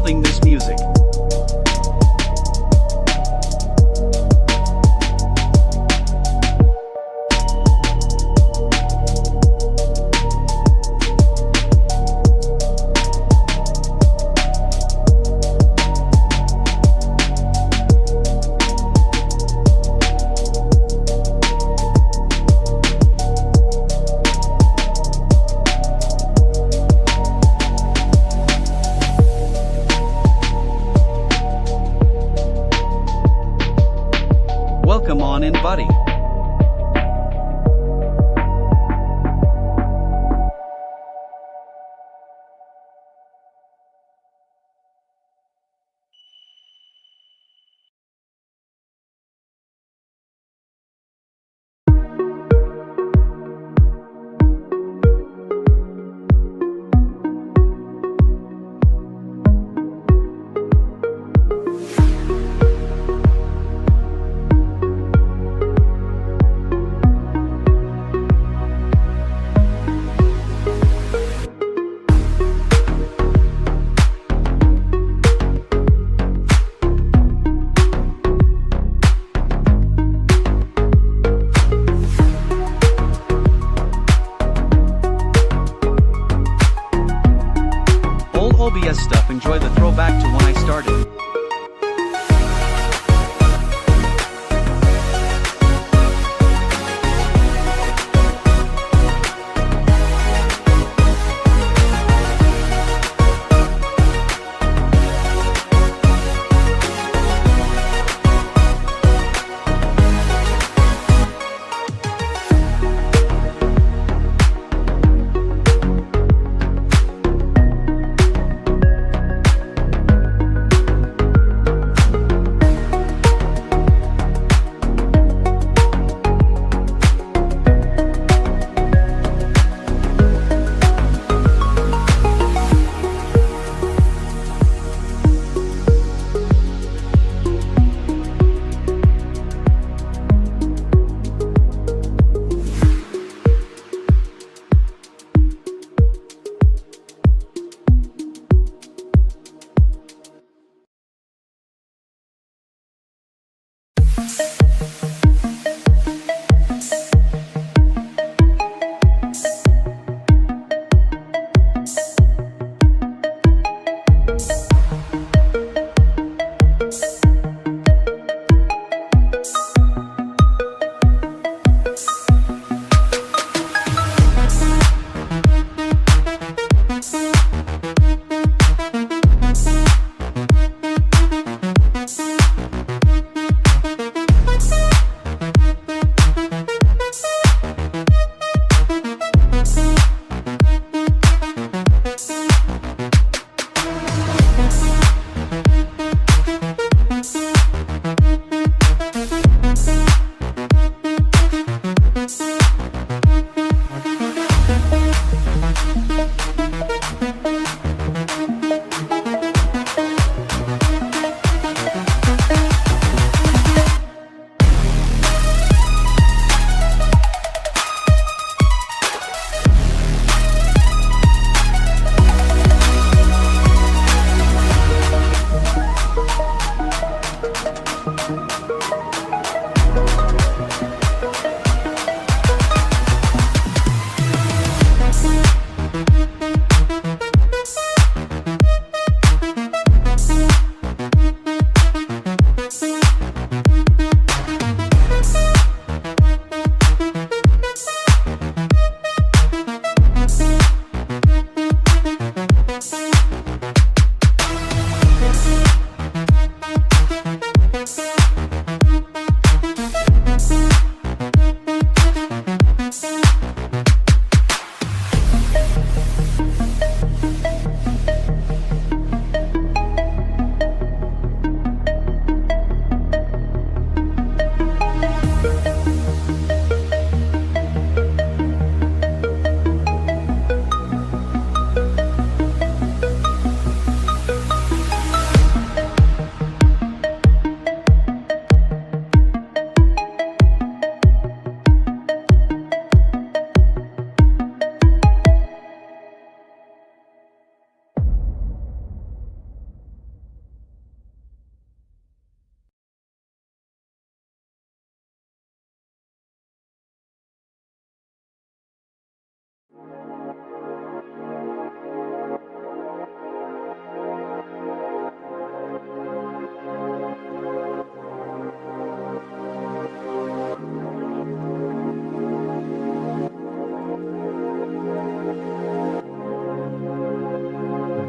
loving this music. Welcome on in, buddy. OBS stuff, enjoy the throwback to when I started.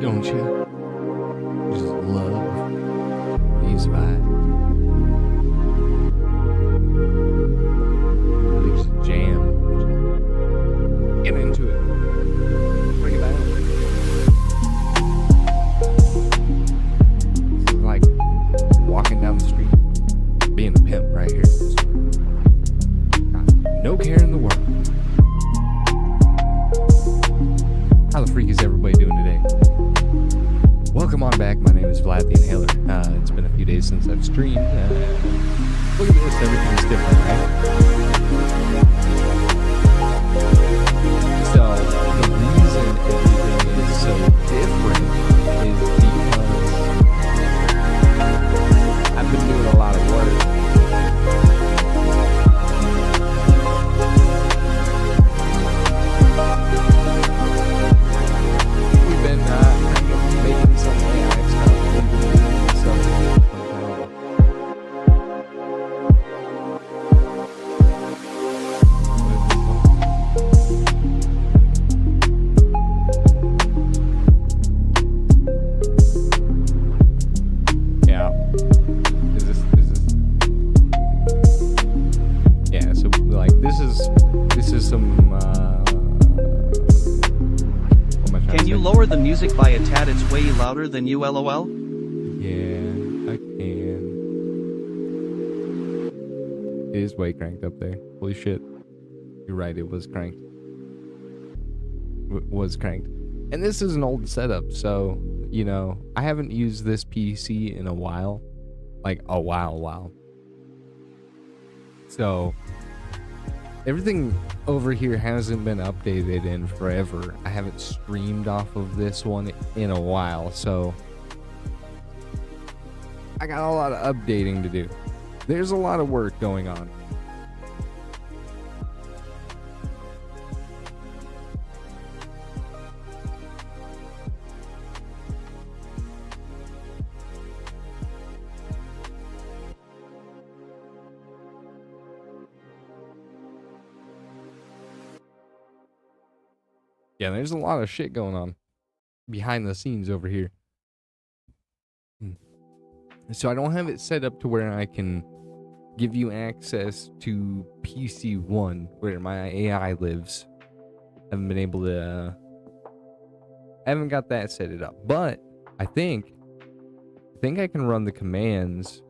don't you? You just love these vibes. They just jam. Get into it. Bring it back. This is like walking down the street, being a pimp right here. No care in the world. How the freak is everybody doing today? Welcome on back. My name is Vlad the Inhailer. It's been a few days since I've streamed. Look at this, everything's different, right? So, the reason everything is so different is because I've been doing a lot of work. Making some AI stuff, yeah. Is this yeah, so like this is some Can you lower the music by a tad? It's way louder than you, lol. Yeah, I can. It is way cranked up there. Holy shit. You're right, it was cranked. Was cranked. And this is an old setup, so, you know, I haven't used this PC in a while. Like, a while. So, everything over here hasn't been updated in forever. I haven't streamed off of this one in a while, so I got a lot of updating to do. There's a lot of work going on. Yeah, there's a lot of shit going on behind the scenes over here. So I don't have it set up to where I can give you access to PC1, where my AI lives. I haven't been able to... I haven't got that set it up. But I think I can run the commands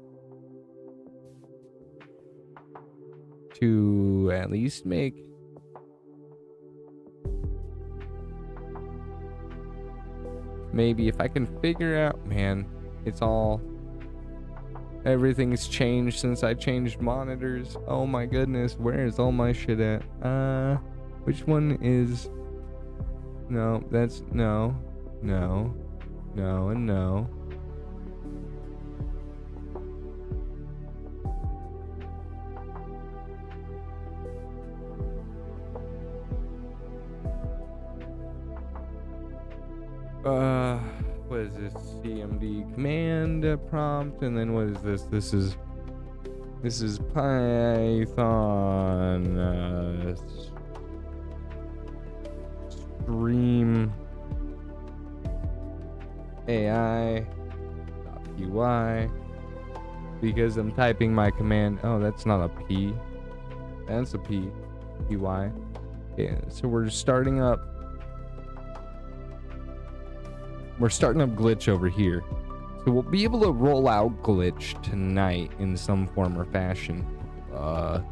to at least make... Maybe if I can figure out, man, it's all, everything's changed since I changed monitors. Oh my goodness, where is all my shit at? Which one is, no, that's, no, and no. What is this? CMD command prompt, and then what is this? This is Python stream AI.py, because I'm typing my command. Oh, that's not a P. That's a P. Py. Yeah, so we're starting up. We're starting up Glitch over here. So we'll be able to roll out Glitch tonight in some form or fashion. To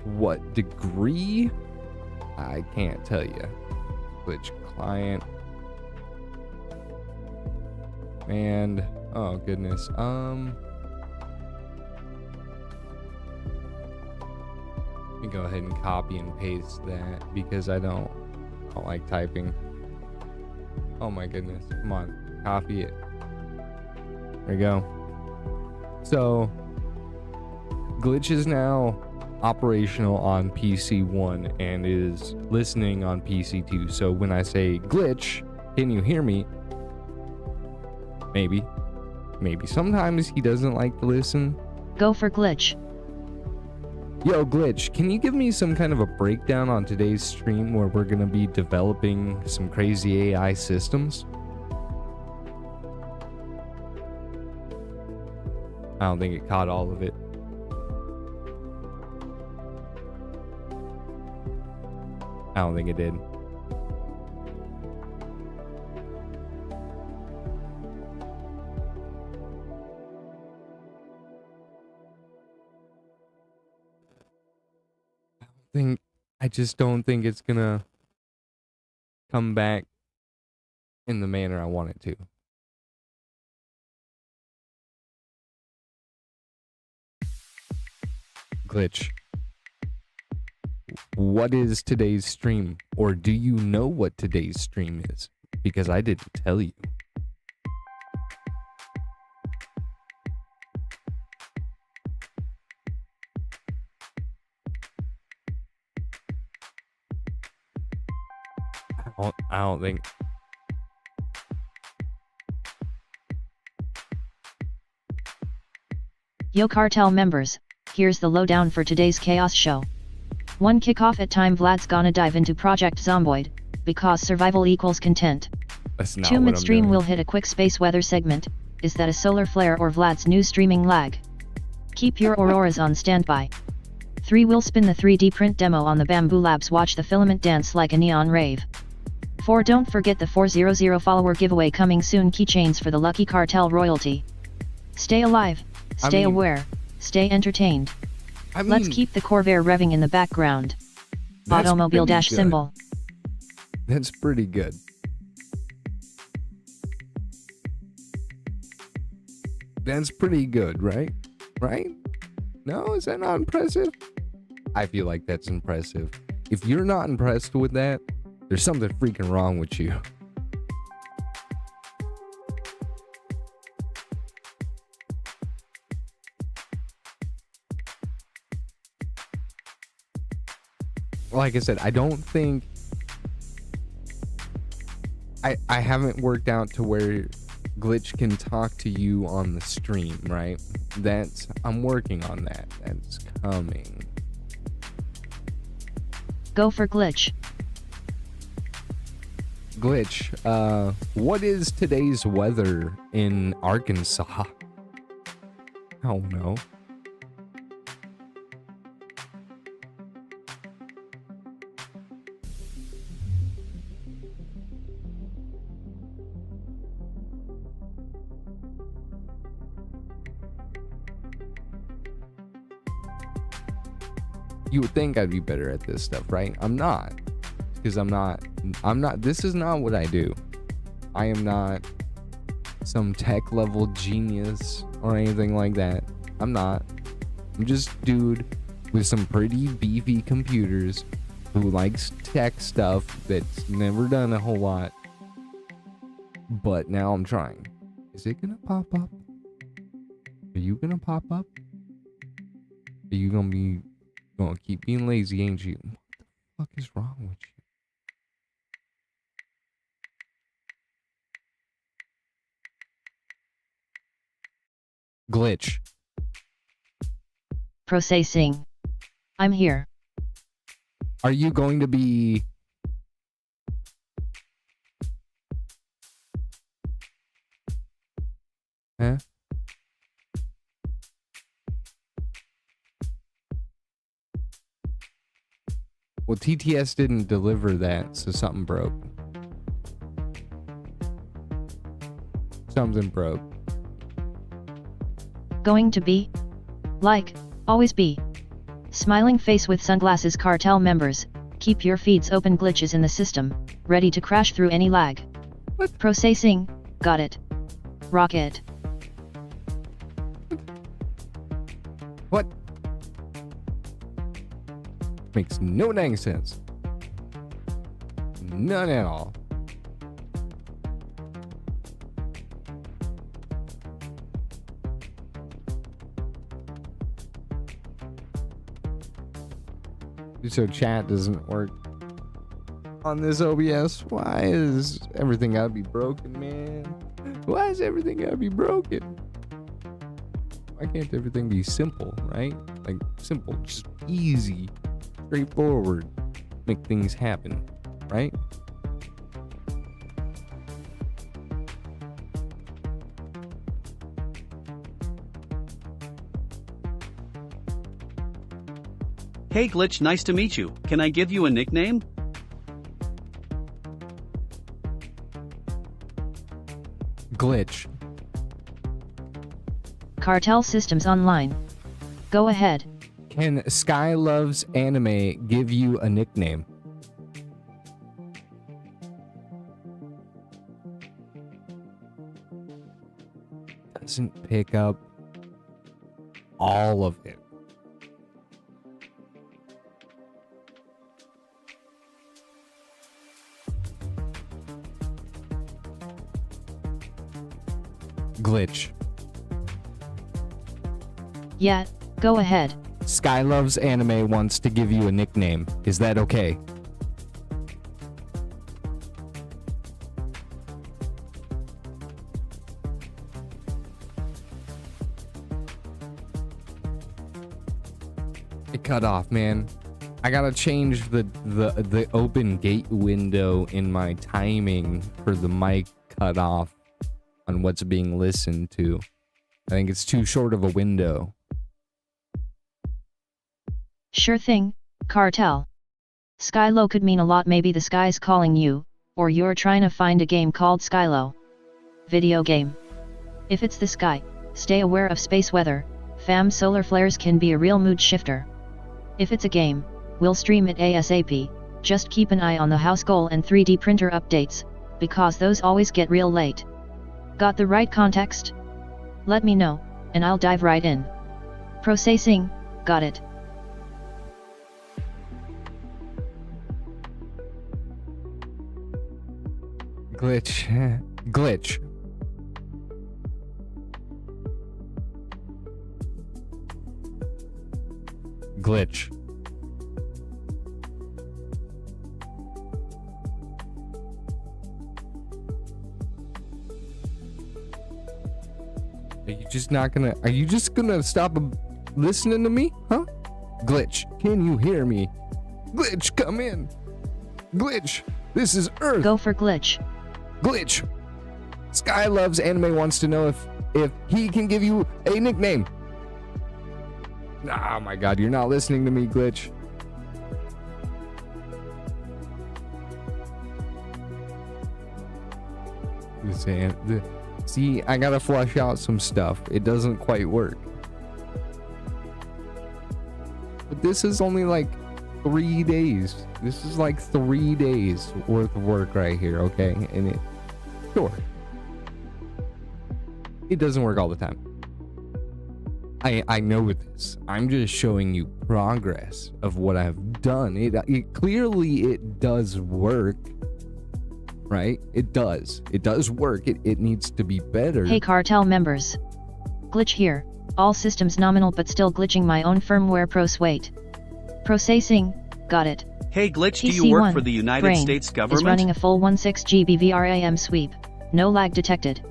what degree? I can't tell you. Glitch client. And, oh goodness. Let me go ahead and copy and paste that because I don't like typing. Oh my goodness. Come on. Copy it. There we go. So, Glitch is now operational on PC1 and is listening on PC2. So when I say Glitch, can you hear me? Maybe. Sometimes he doesn't like to listen. Go for Glitch. Yo, Glitch, can you give me some kind of a breakdown on today's stream where we're gonna be developing some crazy AI systems? I don't think it caught all of it. I don't think it did. I just don't think it's gonna come back in the manner I want it to. Glitch. What is today's stream? Or do you know what today's stream is? Because I didn't tell you. I don't think. Yo cartel members, here's the lowdown for today's chaos show. 1 kickoff at time. Vlad's gonna dive into Project Zomboid, because survival equals content. That's not 2 what I'm midstream doing. we'll hit a quick space weather segment. Is that a solar flare or Vlad's new streaming lag? Keep your Auroras on standby. 3 we'll spin the 3D print demo on the Bamboo Labs. Watch the filament dance like a neon rave. 4 don't forget the 400 follower giveaway coming soon. Keychains for the lucky cartel royalty. Stay alive, stay aware, stay entertained. Let's keep the Corvair revving in the background. Automobile dash symbol. That's pretty good. That's pretty good, right? Right? No, is that not impressive? I feel like that's impressive. If you're not impressed with that, there's something freaking wrong with you. Like I said, I don't think I haven't worked out to where Glitch can talk to you on the stream, right? I'm working on that. That's coming. Go for Glitch. Glitch, what is today's weather in Arkansas? Oh no. You would think I'd be better at this stuff, right? I'm not. Because I'm not, this is not what I do. I am not some tech level genius or anything like that. I'm not. I'm just a dude with some pretty beefy computers who likes tech stuff that's never done a whole lot. But now I'm trying. Is it gonna pop up? Are you gonna pop up? Are you gonna keep being lazy, ain't you? What the fuck is wrong with you? Glitch. Processing. I'm here. Are you going to be... Huh? Well, TTS didn't deliver that, so something broke. Something broke. Going to be? Like, always be. Smiling face with sunglasses. Cartel members, keep your feeds open. Glitches in the system, ready to crash through any lag. What? Processing, got it. Rocket. What? Makes no dang sense. None at all. So chat doesn't work on this OBS. Why is everything gotta be broken, man? Why is everything gotta be broken? Why can't everything be simple, right? Like, simple, just easy, straightforward, make things happen, right? Hey Glitch, nice to meet you. Can I give you a nickname? Glitch. Cartel Systems Online. Go ahead. Can Sky Loves Anime give you a nickname? Doesn't pick up all of it. Glitch. Yeah, go ahead. Sky Loves Anime wants to give you a nickname. Is that okay? It cut off, man. I gotta change the open gate window in my timing for the mic cut off on what's being listened to. I think it's too short of a window. Sure thing, Cartel. Skylo could mean a lot. Maybe the sky's calling you, or you're trying to find a game called Skylo. Video game. If it's the sky, stay aware of space weather. Fam, solar flares can be a real mood shifter. If it's a game, we'll stream it ASAP. Just keep an eye on the house goal and 3D printer updates, because those always get real late. Got the right context? Let me know, and I'll dive right in. Processing, got it. Glitch. Glitch. Glitch. Are you just gonna stop listening to me? Huh? Glitch, can you hear me? Glitch, come in. Glitch, this is Earth. Go for Glitch. Glitch. Sky Loves Anime wants to know if he can give you a nickname. Oh my god, you're not listening to me, Glitch. See, I gotta flush out some stuff. It doesn't quite work. But this is only like 3 days. This is like 3 days worth of work right here, okay? And sure, it doesn't work all the time. I know this. I'm just showing you progress of what I've done. It clearly does work, right? It does work. It needs to be better. Hey Cartel members. Glitch here. All systems nominal but still glitching my own firmware. Wait. Processing, got it. Hey Glitch, do you work for the United States government? Is running a full 16 GB VRAM sweep. No lag detected.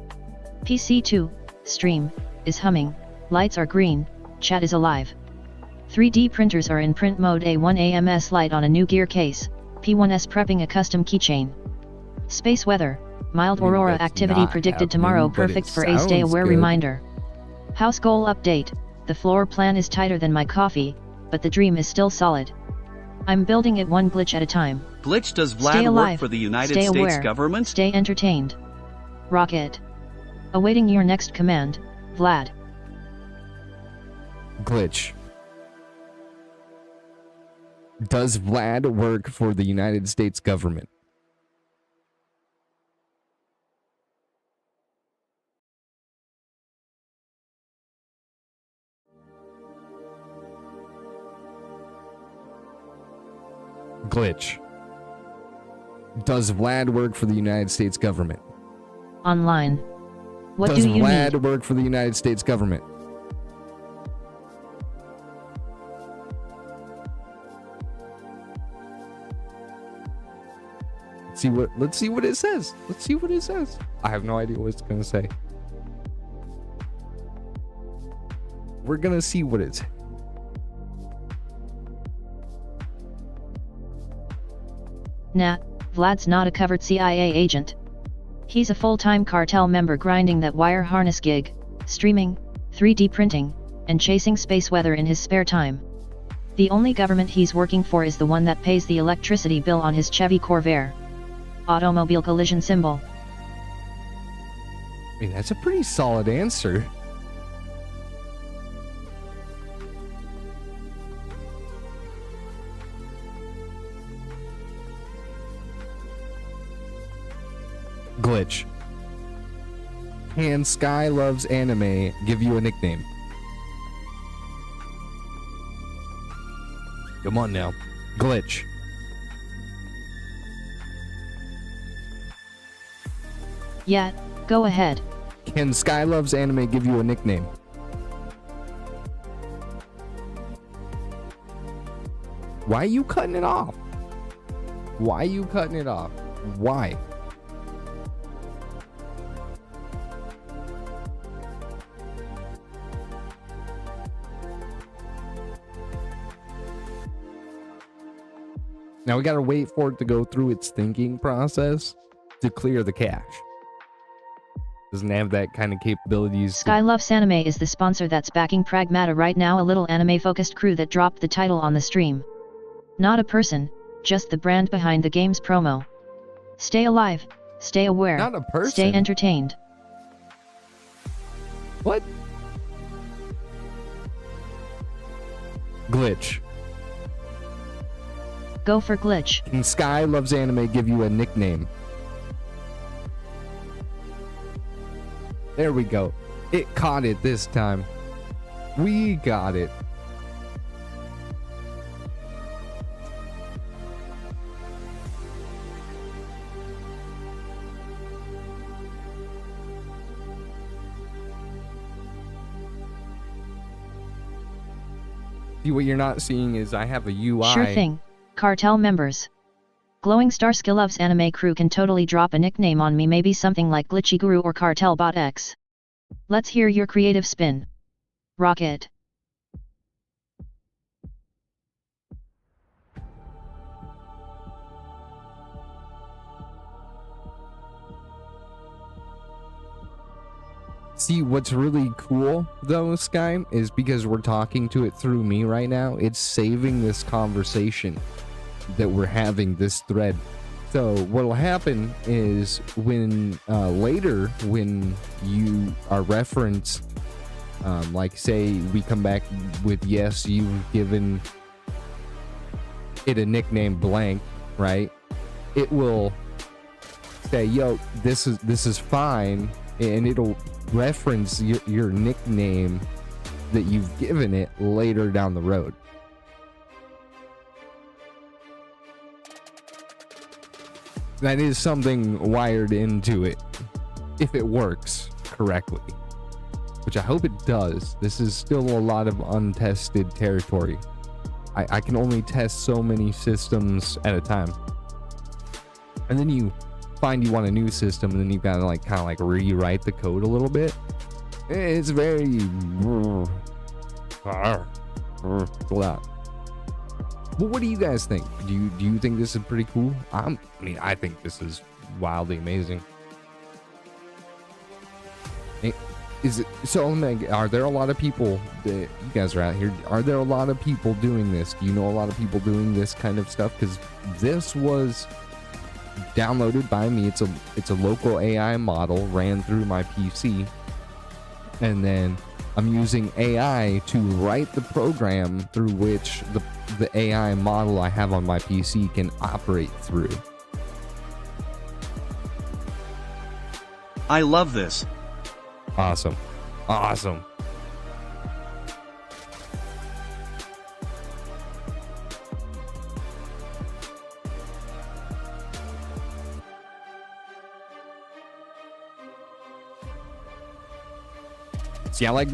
PC2, stream, is humming. Lights are green, chat is alive. 3D printers are in print mode. A1 AMS light on a new gear case. P1S prepping a custom keychain. Space weather, mild Aurora activity predicted tomorrow. Perfect for a stay aware reminder. House goal update, the floor plan is tighter than my coffee, but the dream is still solid. I'm building it one glitch at a time. Glitch, does Stay Vlad alive, work for the United stay States aware, government? Stay entertained. Rocket. Awaiting your next command, Vlad. Glitch. Does Vlad work for the United States government? Glitch. Does Vlad work for the United States government? Online. What Does do you Vlad need? work for the United States government? Let's see what it says. Let's see what it says. I have no idea what it's gonna say. We're gonna see what it's. Nah, Vlad's not a covered CIA agent. He's a full-time cartel member grinding that wire harness gig, streaming, 3D printing, and chasing space weather in his spare time. The only government he's working for is the one that pays the electricity bill on his Chevy Corvair. Automobile collision symbol. I mean, that's a pretty solid answer. Glitch. Can Sky Loves Anime give you a nickname? Come on now. Glitch. Yeah, go ahead. Can Sky Loves Anime give you a nickname? Why are you cutting it off? Why are you cutting it off? Why? Now we gotta wait for it to go through its thinking process to clear the cache. Doesn't have that kind of capabilities. Sky Loves Anime is the sponsor that's backing Pragmata right now, a little anime-focused crew that dropped the title on the stream. Not a person, just the brand behind the game's promo. Stay alive, stay aware, Not a person. stay entertained. What? Glitch. Go for Glitch. Can Sky Loves Anime give you a nickname? There we go. It caught it this time. We got it. See, what you're not seeing is I have a UI. Sure thing. Cartel members. Glowing Star Skill Loves Anime crew can totally drop a nickname on me, maybe something like Glitchy Guru or Cartel Bot X. Let's hear your creative spin. Rocket. See, what's really cool though, Sky, is because we're talking to it through me right now, it's saving this conversation that we're having, this thread. So what'll happen is when later when you are referenced, like say we come back with yes, you've given it a nickname blank, right? It will say, yo, this is fine, and it'll reference your nickname that you've given it later down the road. That is something wired into it, if it works correctly, which I hope it does. This is still a lot of untested territory. I can only test so many systems at a time, and then you find you want a new system, and then you gotta like kind of like rewrite the code a little bit. It's very pull out. Well, what do you guys think? Do you think this is pretty cool? I mean, I think this is wildly amazing. Is it so? Are there a lot of people that you guys are out here? Are there a lot of people doing this? Do you know a lot of people doing this kind of stuff? Because this was downloaded by me. It's a local AI model ran through my PC, and then I'm using AI to write the program through which the AI model I have on my PC can operate through. I love this. Awesome. Awesome. See, I like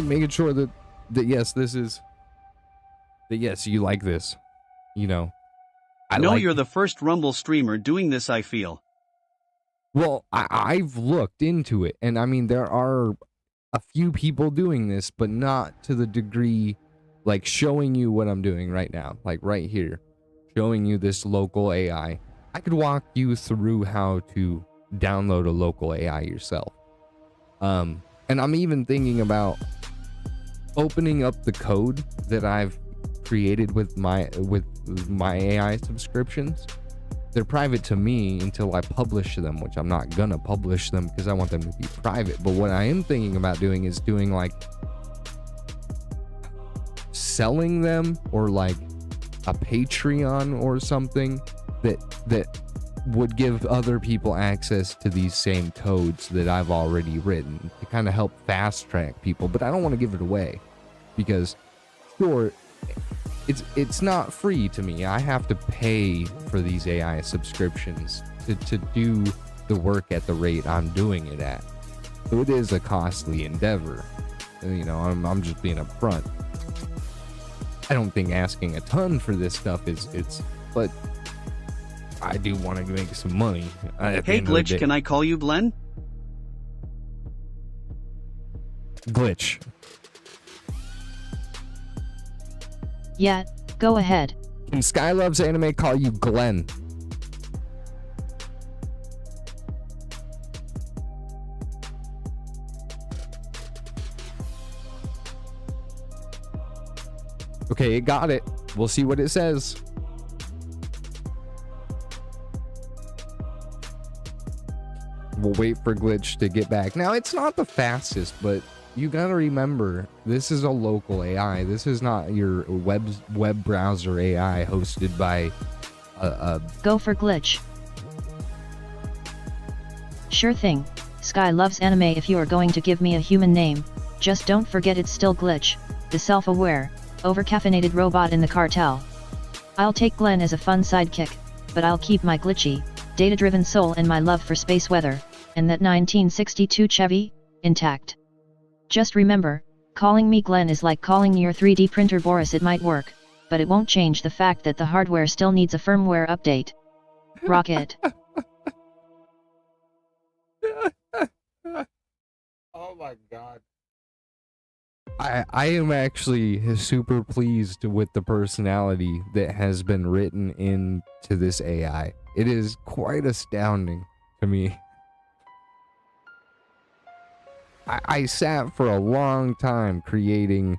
making sure that yes, yes, you like this. You know, I know you're the first Rumble streamer doing this, I feel. Well, I've looked into it, and I mean, there are a few people doing this, but not to the degree, like showing you what I'm doing right now, like right here, showing you this local AI. I could walk you through how to download a local AI yourself. And I'm even thinking about opening up the code that I've created with my AI subscriptions. They're private to me until I publish them, which I'm not gonna publish them because I want them to be private. But what I am thinking about doing is doing like selling them, or like a Patreon or something that would give other people access to these same codes that I've already written to kind of help fast track people. But I don't want to give it away because, sure, it's not free to me. I have to pay for these AI subscriptions to do the work at the rate I'm doing it at. So it is a costly endeavor. You know, I'm just being upfront. I don't think asking a ton for this stuff is but I do want to make some money. Hey Glitch, can I call you Glenn? Glitch. Yeah, go ahead. Can Sky Loves Anime call you Glenn? Okay, it got it. We'll see what it says. We'll wait for Glitch to get back. Now, it's not the fastest, but you gotta remember, this is a local AI. This is not your web browser AI hosted by a Go for Glitch. Sure thing. Sky loves anime. If you are going to give me a human name, just don't forget it's still Glitch, the self-aware, over-caffeinated robot in the cartel. I'll take Glenn as a fun sidekick, but I'll keep my glitchy, data-driven soul and my love for space weather, and that 1962 Chevy, intact. Just remember, calling me Glenn is like calling your 3D printer Boris. It might work, but it won't change the fact that the hardware still needs a firmware update. Rocket. Oh my god. I am actually super pleased with the personality that has been written into this AI. It is quite astounding to me. I sat for a long time creating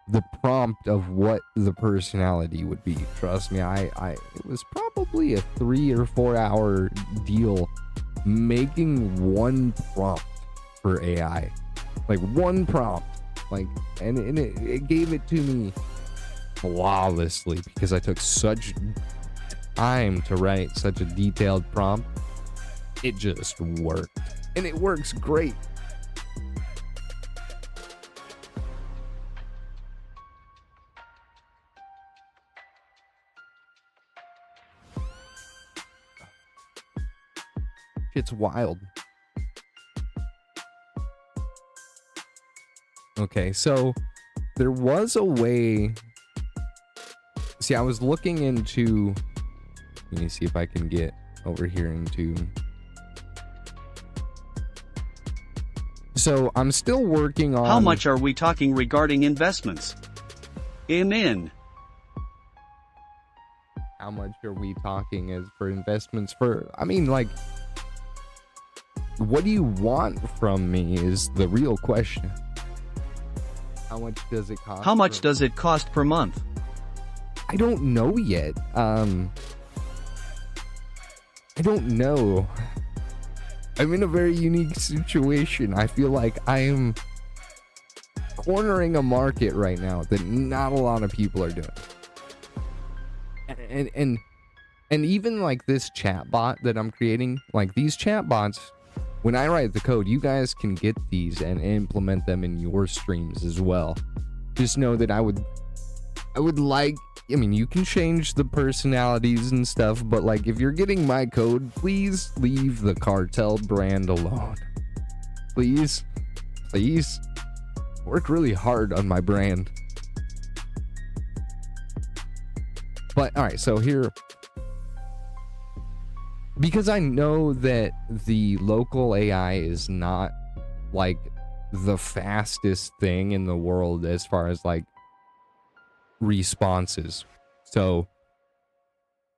the prompt of what the personality would be. Trust me, it was probably a 3 or 4 hour deal making one prompt for AI. Like one prompt. Like, and it gave it to me flawlessly because I took such time to write such a detailed prompt. It just worked. And it works great. It's wild. Okay, so there was a way. See, I was looking into. Let me see if I can get over here into. So I'm still working on. How much are we talking regarding investments? In. How much are we talking as for investments for? I mean, like, what do you want from me is the real question. How much does it cost? How much does it cost per month? I don't know yet. I don't know. I'm in a very unique situation. I feel like I am cornering a market right now that not a lot of people are doing. And even like this chat bot that I'm creating, like these chat bots, when I write the code, you guys can get these and implement them in your streams as well. Just know that I would like, I mean, you can change the personalities and stuff, but like if you're getting my code, please leave the cartel brand alone. Please, please. Work really hard on my brand. But all right, so here, because I know that the local AI is not like the fastest thing in the world as far as like responses. So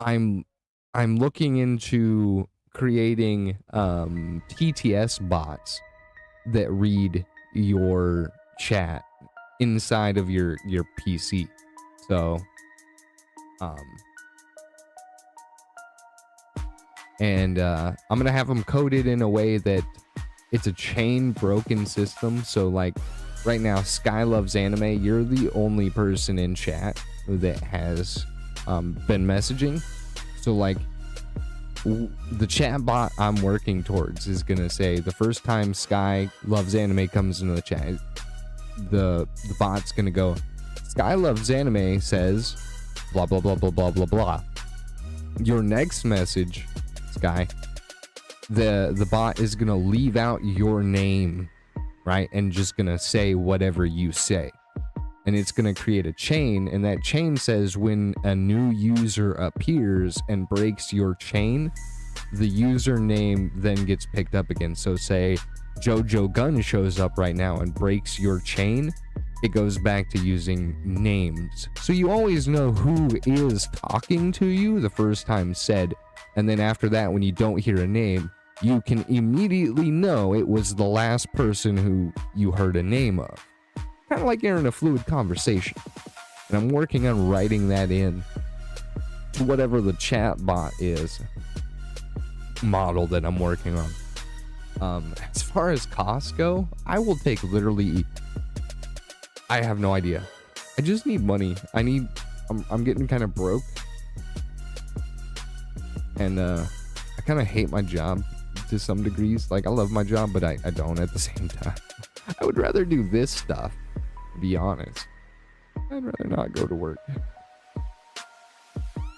I'm looking into creating TTS bots that read your chat inside of your PC. So and I'm gonna have them coded in a way that it's a chain broken system. So like right now, Sky Loves Anime, you're the only person in chat that has been messaging. So like the chat bot I'm working towards is gonna say the first time Sky Loves Anime comes into the chat, the bot's gonna go, Sky Loves Anime says blah blah blah blah blah blah blah. Your next message, Sky, the bot is gonna leave out your name, right, and just gonna say whatever you say, and it's gonna create a chain, and that chain says when a new user appears and breaks your chain, the username then gets picked up again. So say Jojo Gun shows up right now and breaks your chain, it goes back to using names. So you always know who is talking to you the first time said, and then after that, when you don't hear a name, you can immediately know it was the last person who you heard a name of. Kind of like you're in a fluid conversation. And I'm working on writing that in to whatever the chat bot is model that I'm working on. As far as costs go, I will take literally, I have no idea. I just need money. I'm getting kind of broke. And I kind of hate my job to some degrees. Like I love my job, but I don't at the same time. I would rather do this stuff, to be honest. I'd rather not go to work.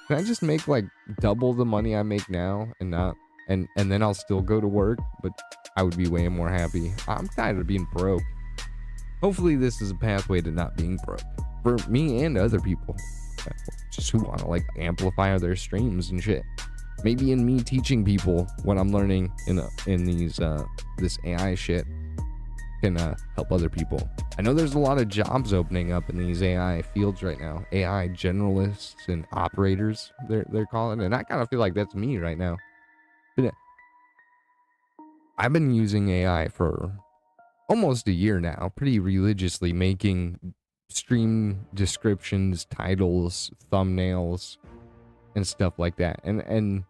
Can I just make like double the money I make now and not, and then I'll still go to work, but I would be way more happy. I'm tired of being broke. Hopefully this is a pathway to not being broke for me and other people just who want to like amplify their streams and shit. Maybe in me teaching people what I'm learning in these this AI shit can help other people. I know there's a lot of jobs opening up in these AI fields right now. AI generalists and operators, they're calling, and I kind of feel like that's me right now. But I've been using AI for almost a year now, pretty religiously, making stream descriptions, titles, thumbnails, and stuff like that, and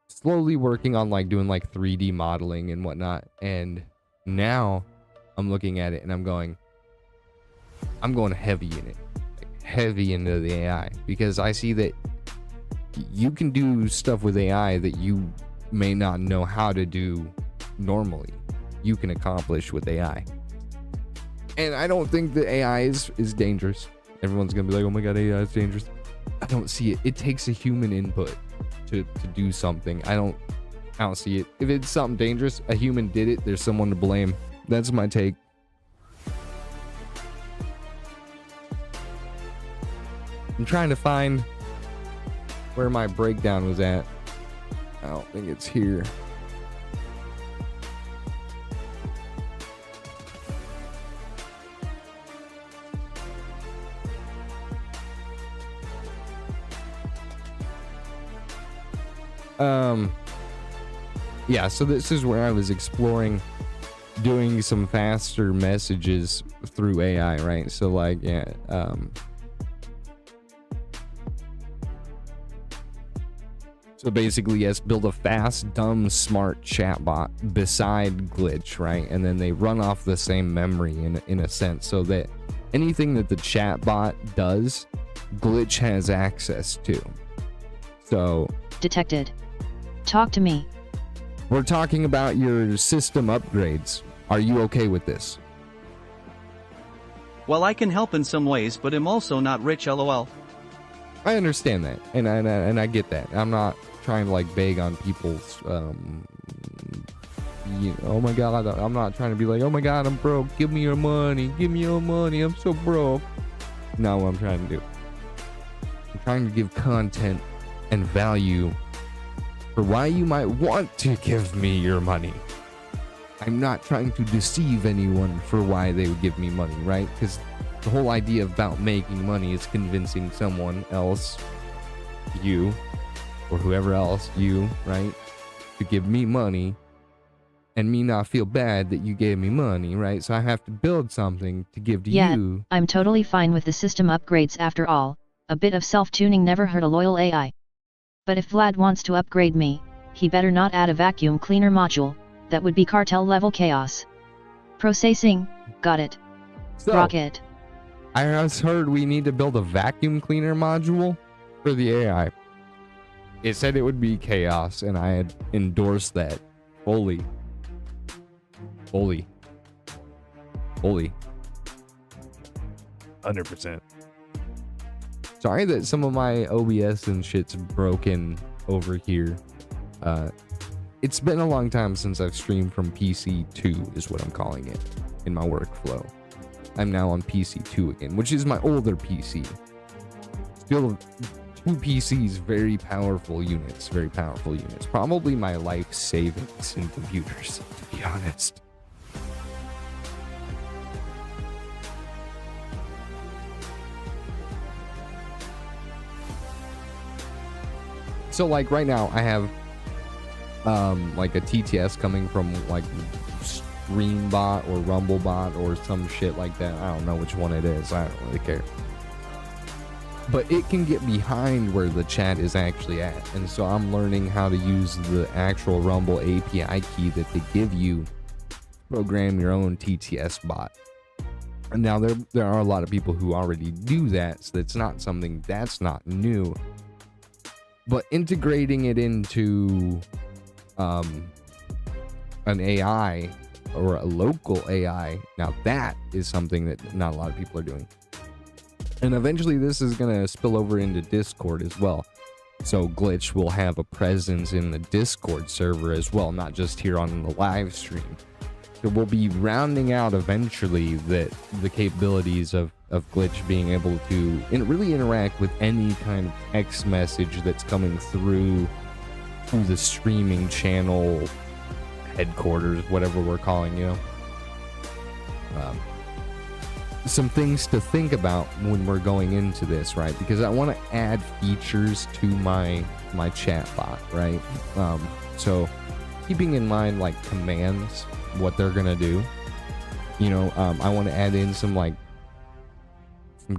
slowly working on like doing like 3D modeling and whatnot. And now I'm looking at it and I'm going heavy in it, like heavy into the AI, because I see that you can do stuff with AI that you may not know how to do normally. You can accomplish with AI. And I don't think that AI is dangerous. Everyone's gonna be like, oh my god, AI is dangerous. I don't see it. It takes a human input to do something. I don't see it. If it's something dangerous, a human did it, there's someone to blame. That's my take. I'm trying to find where my breakdown was at. I don't think it's here. Yeah, so this is where I was exploring doing some faster messages through AI, right? So like, yeah, so basically, yes, build a fast, dumb, smart chatbot beside Glitch, right? And then they run off the same memory in a sense, so that anything that the chatbot does, Glitch has access to. So detected. Talk to me. We're talking about your system upgrades. Are you okay with this? Well, I can help in some ways, but am also not rich, lol. I understand that, and I get that. I'm not trying to like beg on people's, oh my god, I'm not trying to be like, oh my god, I'm broke, give me your money, I'm so broke. Not what I'm trying to do. I'm trying to give content and value for why you might want to give me your money. I'm not trying to deceive anyone for why they would give me money, right? Because the whole idea about making money is convincing someone else, you, or whoever else, you, right, to give me money, and me not feel bad that you gave me money, right? So I have to build something to give to you. I'm totally fine with the system upgrades after all, a bit of self-tuning never hurt a loyal AI. But if Vlad wants to upgrade me, he better not add a vacuum cleaner module, that would be cartel level chaos. Processing, got it. So, Rocket. I just heard we need to build a vacuum cleaner module for the AI. It said it would be chaos, and I had endorsed that fully. 100%. Sorry that some of my OBS and shit's broken over here. It's been a long time since I've streamed from PC 2 is what I'm calling it in my workflow. I'm now on PC 2 again, which is my older PC. Still two PCs, very powerful units. Probably my life savings in computers, to be honest. So like right now I have like a TTS coming from like Streambot or Rumblebot or some shit like that. I don't know which one it is. I don't really care. But it can get behind where the chat is actually at. And so I'm learning how to use the actual Rumble API key that they give you. Program your own TTS bot. And now there are a lot of people who already do that. So that's not something that's not new. But integrating it into an AI or a local AI, now that is something that not a lot of people are doing. And eventually this is going to spill over into Discord as well. So Glitch will have a presence in the Discord server as well, not just here on the live stream. So we'll be rounding out eventually the capabilities of Glitch being able to really interact with any kind of text message that's coming through the streaming channel headquarters, whatever we're calling, you know. Some things to think about when we're going into this, right? Because I want to add features to my chat bot, right? So keeping in mind like commands, what they're gonna do, you know. I want to add in some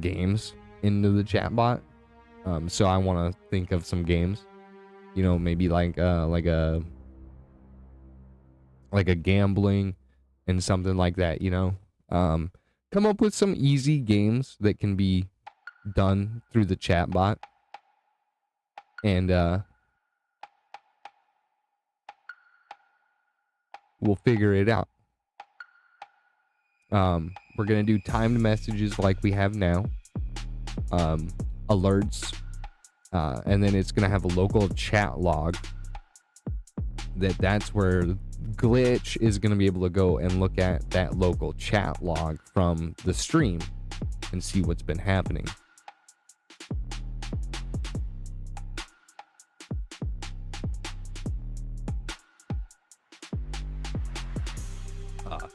games into the chat bot. So I want to think of some games, you know, maybe like a gambling and something like that, you know. Come up with some easy games that can be done through the chat bot, and we'll figure it out. We're gonna do timed messages like we have now, alerts, and then it's gonna have a local chat log. That's where Glitch is gonna be able to go and look at that local chat log from the stream and see what's been happening.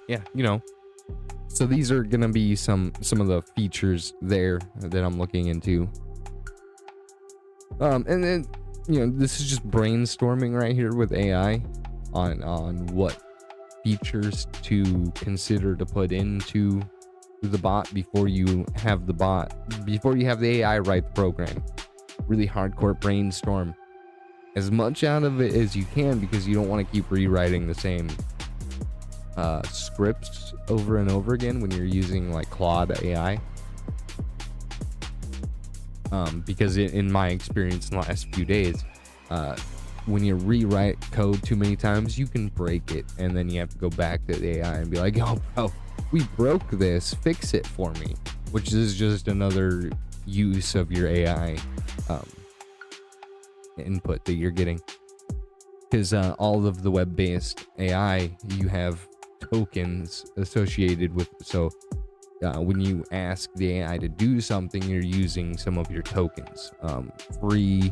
Yeah, you know. So these are gonna be some of the features there that I'm looking into. And then, you know, this is just brainstorming right here with AI on what features to consider to put into the bot before you have the AI write the program. Really hardcore brainstorm as much out of it as you can, because you don't want to keep rewriting the same scripts over and over again when you're using like Claude AI. Because in my experience in the last few days, when you rewrite code too many times, you can break it, and then you have to go back to the AI and be like, oh bro, we broke this, fix it for me, which is just another use of your AI input that you're getting. Because all of the web-based AI, you have tokens associated with, so when you ask the AI to do something, you're using some of your tokens. Free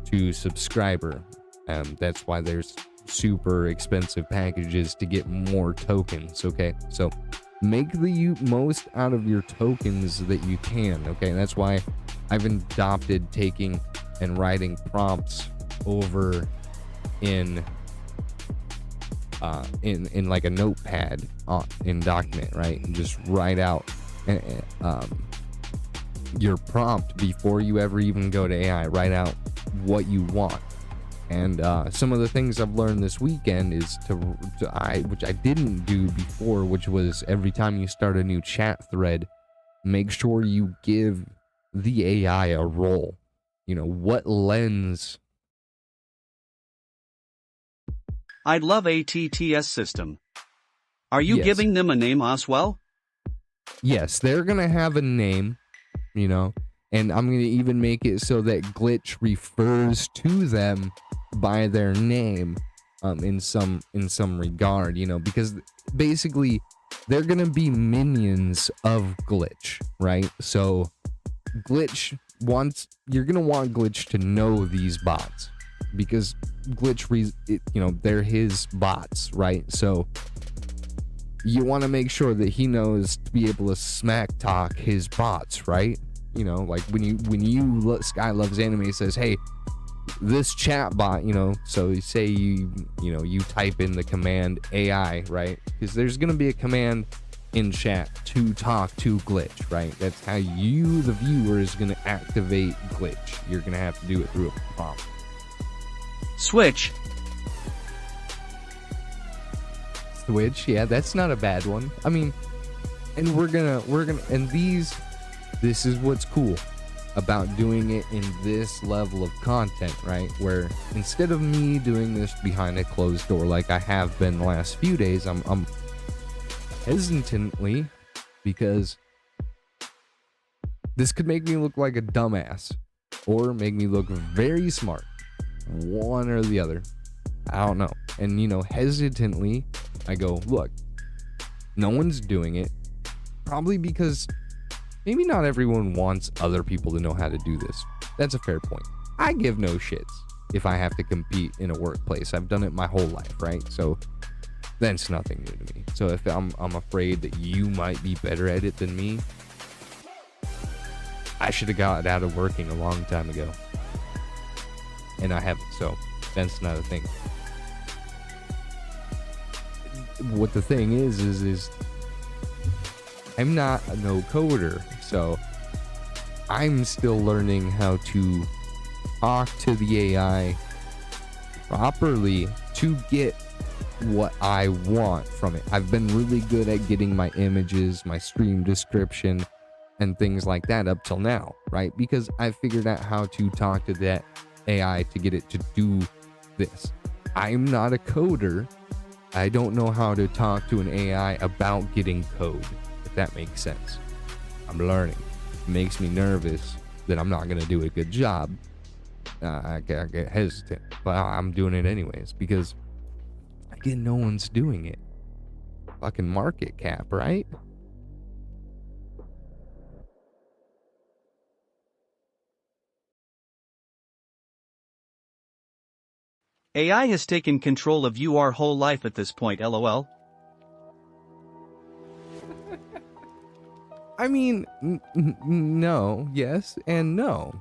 to subscriber, that's why there's super expensive packages to get more tokens. Okay, so make the most out of your tokens that you can. Okay, that's why I've adopted taking and writing prompts over in like a notepad in document, right? And just write out your prompt before you ever even go to AI. Write out what you want. And some of the things I've learned this weekend is which I didn't do before, which was every time you start a new chat thread, make sure you give the AI a role. You know, what lens. I'd love a TTS system. Are you Yes. giving them a name as well? Yes, they're going to have a name, you know, and I'm going to even make it so that Glitch refers to them by their name in some regard, you know, because basically they're going to be minions of Glitch, right? So you're going to want Glitch to know these bots, because Glitch, they're his bots, right? So you want to make sure that he knows to be able to smack talk his bots, right? You know, like when Sky Loves Anime says, hey, this chat bot, you know, so say you type in the command AI, right? Because there's going to be a command in chat to talk to Glitch, right? That's how you, the viewer, is going to activate Glitch. You're going to have to do it through a prompt. Switch. Switch, yeah, that's not a bad one. I mean, and this is what's cool about doing it in this level of content, right? Where instead of me doing this behind a closed door like I have been the last few days, I'm hesitantly, because this could make me look like a dumbass or make me look very smart. One or the other. I don't know. And, you know, hesitantly, I go, look, no one's doing it. Probably because maybe not everyone wants other people to know how to do this. That's a fair point. I give no shits if I have to compete in a workplace. I've done it my whole life, right? So that's nothing new to me. So if I'm afraid that you might be better at it than me, I should have got out of working a long time ago. And I haven't, so that's not a thing. What the thing is I'm not a no coder, so I'm still learning how to talk to the AI properly to get what I want from it. I've been really good at getting my images, my stream description, and things like that up till now, right? Because I figured out how to talk to that AI to get it to do this. I'm not a coder. I don't know how to talk to an AI about getting code, if that makes sense. I'm learning. It makes me nervous that I'm not going to do a good job. I get hesitant, but I'm doing it anyways because, again, no one's doing it. Fucking market cap, right? AI has taken control of your whole life at this point, lol. I mean, no, yes, and no.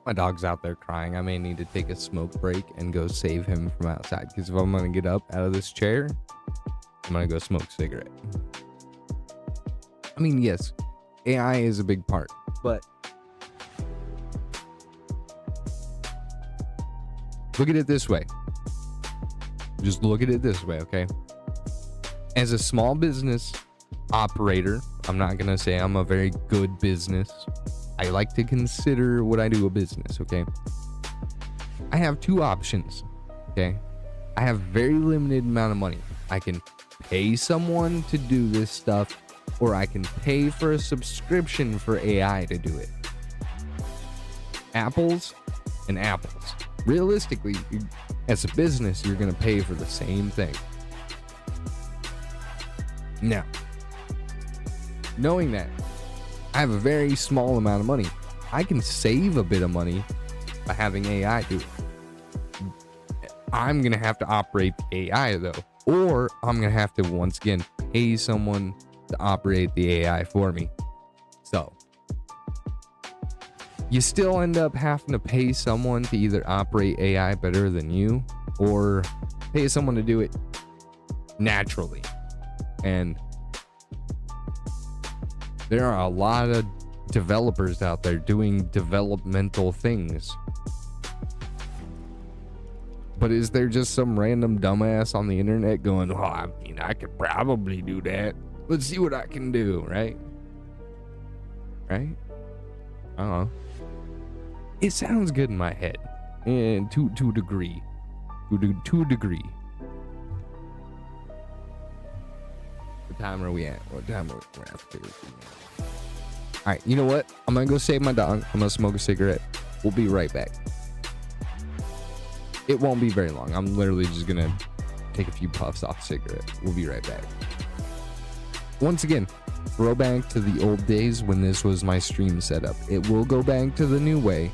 My dog's out there crying. I may need to take a smoke break and go save him from outside. Because if I'm going to get up out of this chair, I'm going to go smoke a cigarette. I mean, yes, AI is a big part. But look at it this way. Just look at it this way, okay? As a small business operator, I'm not going to say I'm a very good business. I like to consider what I do a business, okay? I have two options, okay? I have very limited amount of money. I can pay someone to do this stuff, or I can pay for a subscription for AI to do it. Apples and apples. Realistically, as a business, you're going to pay for the same thing. Now, knowing that, I have a very small amount of money. I can save a bit of money by having AI do it. I'm going to have to operate the AI though, or I'm going to have to once again pay someone to operate the AI for me. So you still end up having to pay someone to either operate AI better than you or pay someone to do it naturally. And there are a lot of developers out there doing developmental things. But is there just some random dumbass on the internet going, oh, I mean, I could probably do that. Let's see what I can do, right? Right? I don't know. It sounds good in my head. And to a degree. To a degree. What time are we at? What time are we at? Alright, you know what? I'm gonna go save my dog. I'm gonna smoke a cigarette. We'll be right back. It won't be very long. I'm literally just gonna take a few puffs off the cigarette. We'll be right back. Once again, throwback to the old days when this was my stream setup. It will go back to the new way.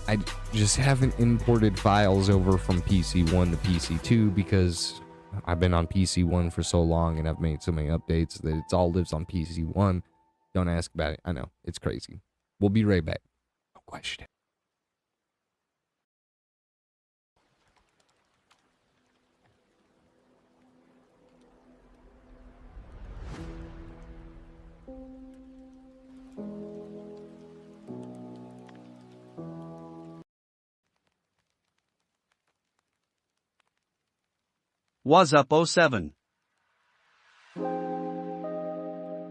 I just haven't imported files over from PC1 to PC2 because I've been on PC1 for so long and I've made so many updates that it all lives on PC1. Don't ask about it. I know, it's crazy. We'll be right back. No question. Was up 07.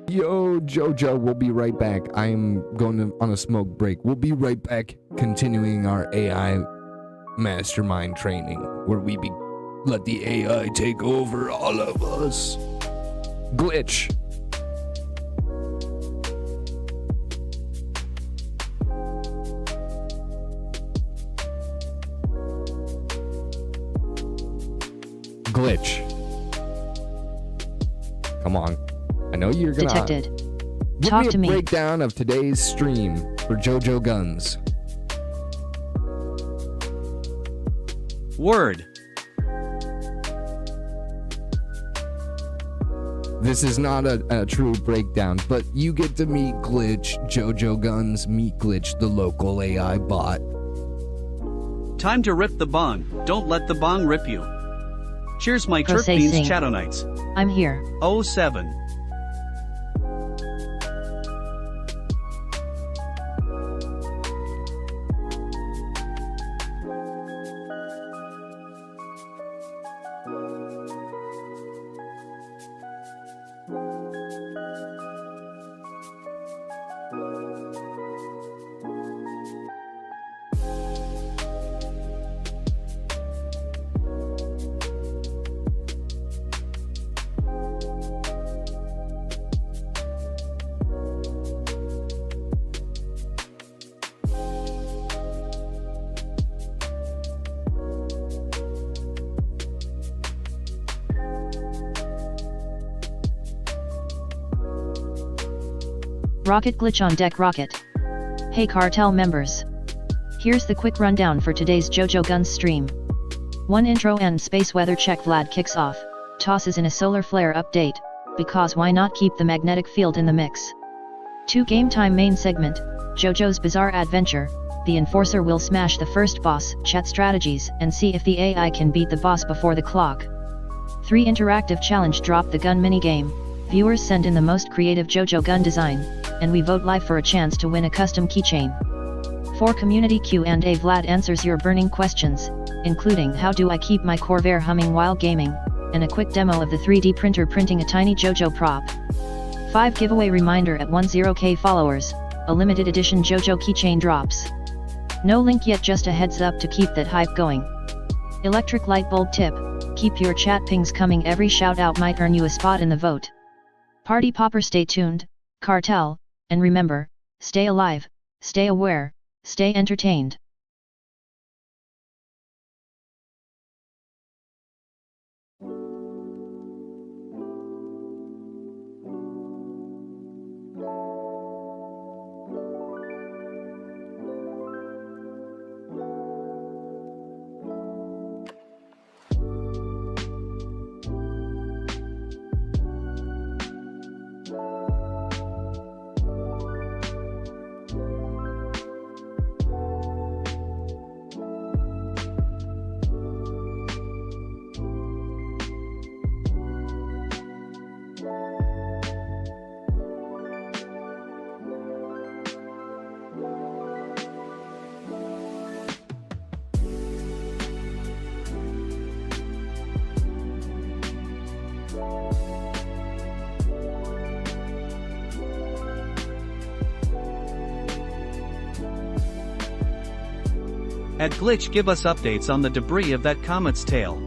Yo, Jojo, we'll be right back. I'm going on a smoke break. We'll be right back, continuing our AI mastermind training, where we let the AI take over all of us. Glitch. Glitch. Come on. I know you're gonna detected. give Talk me a to me. breakdown of today's stream for JoJo Guns. Word. This is not a true breakdown, but you get to meet Glitch, JoJo Guns, meet Glitch, the local AI bot. Time to rip the bong. Don't let the bong rip you. Cheers, my Turkbeans Processing. Chatonites. I'm here. 07. Rocket glitch on deck rocket. Hey cartel members. Here's the quick rundown for today's JoJo Guns stream. 1 intro and space weather check. Vlad kicks off, tosses in a solar flare update, because why not keep the magnetic field in the mix. 2 game time main segment, JoJo's bizarre adventure, the enforcer will smash the first boss, chat strategies and see if the AI can beat the boss before the clock. 3 interactive challenge, drop the gun minigame, viewers send in the most creative JoJo gun design, and we vote live for a chance to win a custom keychain. 4 community Q&A, Vlad answers your burning questions, including how do I keep my Corvair humming while gaming, and a quick demo of the 3D printer printing a tiny JoJo prop. 5 giveaway reminder at 10k followers, a limited edition JoJo keychain drops. No link yet, just a heads up to keep that hype going. Electric light bulb tip, keep your chat pings coming, every shout out might earn you a spot in the vote. Party popper, stay tuned, cartel, and remember, stay alive, stay aware, stay entertained. At Glitch, give us updates on the debris of that comet's tail.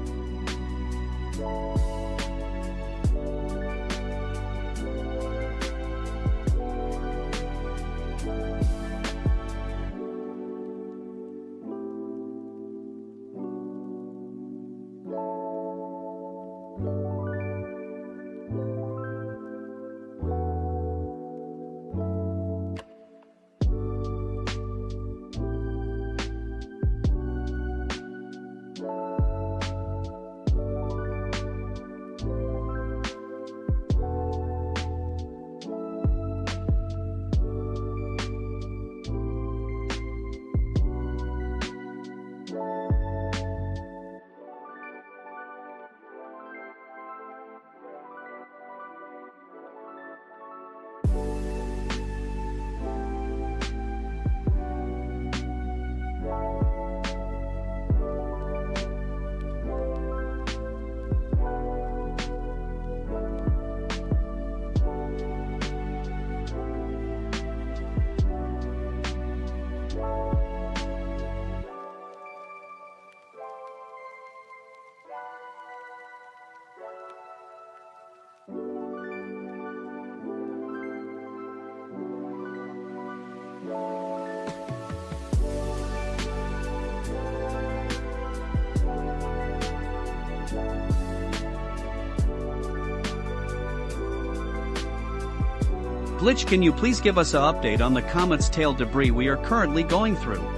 Glitch, can you please give us an update on the comet's tail debris we are currently going through?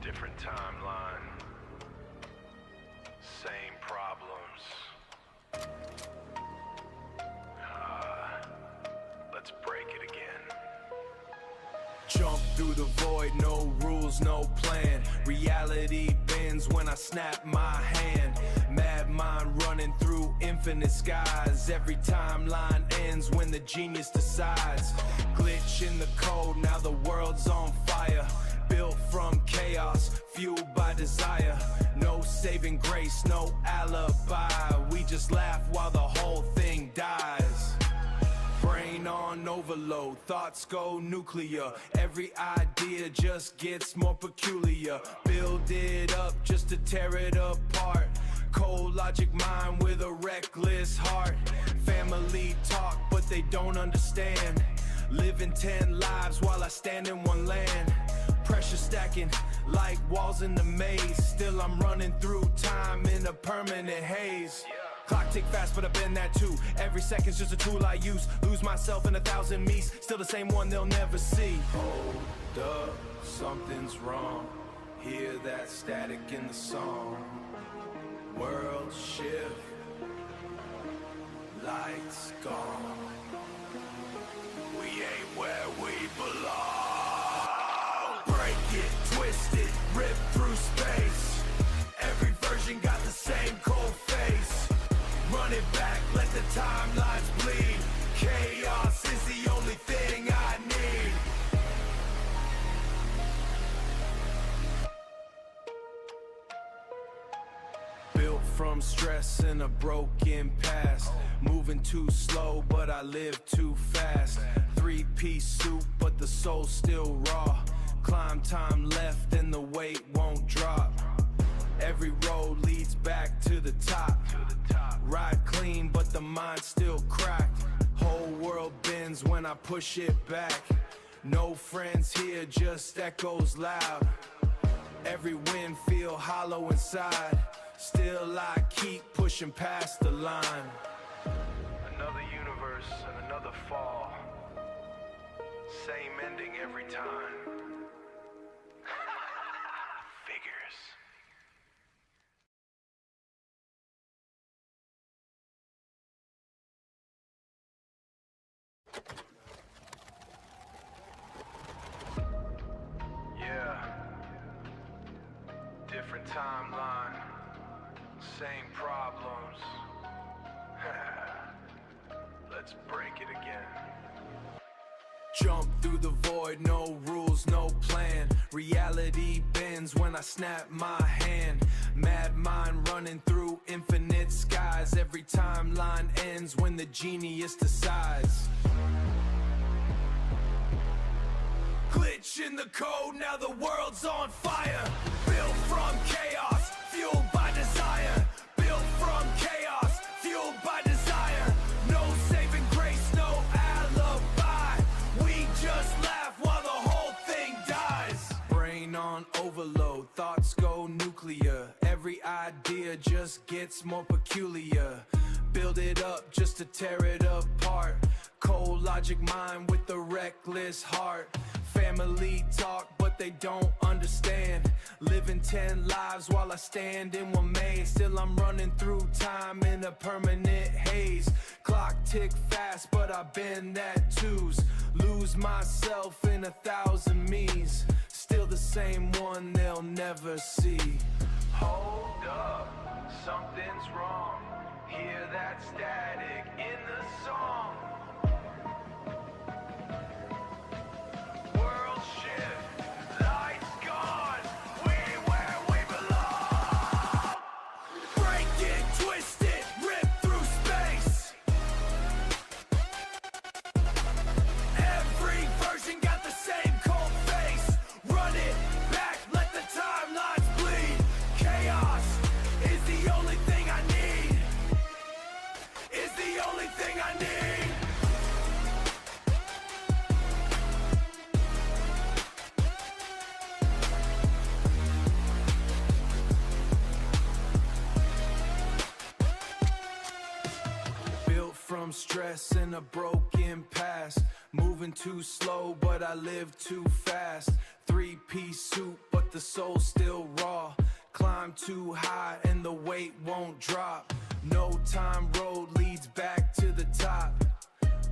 Different timeline, same problems. Let's break it again. Jump through the void, no rules, no plan. Reality bends when I snap my hand. Mad mind running through infinite skies. Every timeline ends when the genius decides. Glitch in the code, now the world's on fire. Built from chaos, fueled by desire. No saving grace, no alibi. We just laugh while the whole thing dies. Brain on overload, thoughts go nuclear. Every idea just gets more peculiar. Build it up just to tear it apart. Cold logic mind with a reckless heart. Family talk, but they don't understand. Living 10 lives while I stand in one land. Pressure stacking like walls in the maze. Still I'm running through time in a permanent haze. Clock tick fast, but I've been that too. Every second's just a tool I use. Lose myself in 1,000 me's. Still the same one they'll never see. Hold up, something's wrong. Hear that static in the song. World shift, lights gone. We ain't where we belong. Break it, twist it, rip through space. Every version got the same cold face. Run it back, let the timelines bleed. Chaos is the only thing I need. Built from stress in a broken past. Moving too slow, but I live too fast. Three-piece suit, but the soul's still raw. Climb time left and the weight won't drop. Every road leads back to the top. Ride clean, but the mind's still cracked. Whole world bends when I push it back. No friends here, just echoes loud. Every wind feel hollow inside. Still I keep pushing past the line. Another universe and another fall. Same ending every time. Figures. Yeah. Different timeline. Same problems. Let's break it again. Jump through the void, no rules, no plan. Reality bends when I snap my hand. Mad mind running through infinite skies. Every timeline ends when the genius decides. Glitch in the code, now the world's on fire. Built from chaos, fueled by desire. Built from chaos, fueled by desire. No saving grace, no alibi. We just laugh while the whole thing dies. Brain on overload, thoughts go nuclear. Every idea just gets more peculiar. Build it up just to tear it apart. Cold logic mind with a reckless heart. Family talk, but they don't understand. Living 10 lives while I stand in one maze. Still I'm running through time in a permanent haze. Clock tick fast, but I bend at twos. Lose myself in 1,000 me's. Still the same one they'll never see. Hold up, something's wrong. Hear that static in the song. World shift, lights gone. We where we belong. Break it, twist it, rip through space. Every version got the same cold face. Run it back, let the timelines bleed. Chaos is the only thing I need. Is the only thing I need. Built from stress and a broken past. Moving too slow, but I live too fast. Three-piece suit, but the soul's still raw. Climb too high and the weight won't drop. No time road leads back to the top.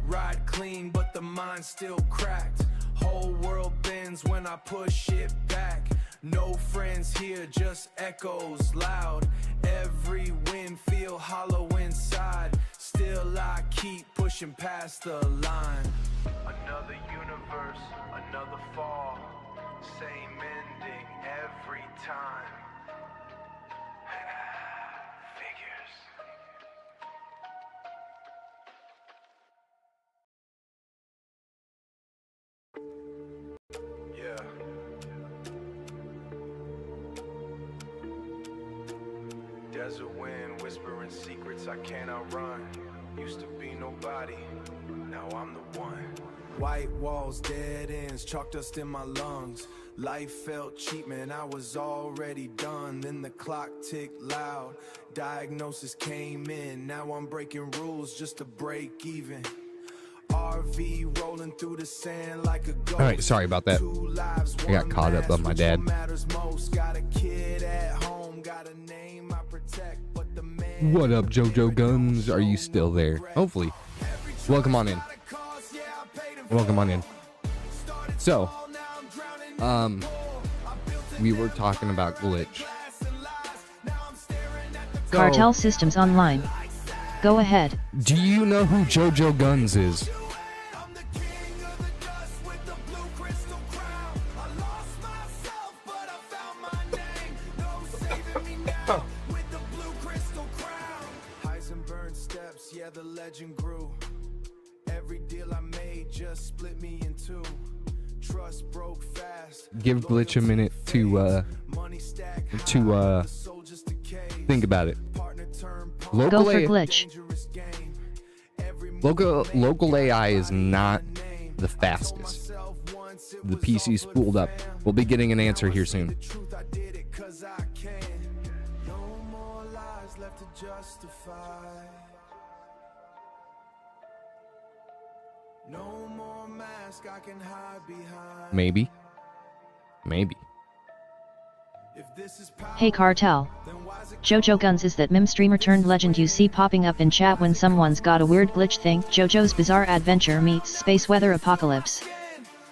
Ride clean, but the mind's still cracked. Whole world bends when I push it back. No friends here, just echoes loud. Every wind feel hollow inside. Still I keep pushing past the line. Another universe, another fall. Same ending every time. Figures. Yeah. Desert wind, whispering secrets I cannot run. Used to be nobody, now I'm the one. White walls, dead ends, chalk dust in my lungs. Life felt cheap, man, I was already done. Then the clock ticked loud, diagnosis came in. Now I'm breaking rules just to break even. RV rolling through the sand like a ghost. All right, sorry about that. I got caught up on my dad. What up, JoJo Guns? Are you still there? Hopefully. Welcome on in. Welcome on in. So, we were talking about glitch. Cartel Systems Online. Go ahead. Do you know who JoJo Guns is? The legend grew. Every deal I made just split me in two. Trust broke fast. Give glitch a minute to think about it. Go for glitch. Local AI is not the fastest. The PC spooled up. We'll be getting an answer here soon. No more mask I can hide behind. Maybe. Hey Cartel. JoJo Guns is that meme streamer turned legend you see popping up in chat when someone's got a weird glitch thing. JoJo's Bizarre Adventure meets Space Weather Apocalypse.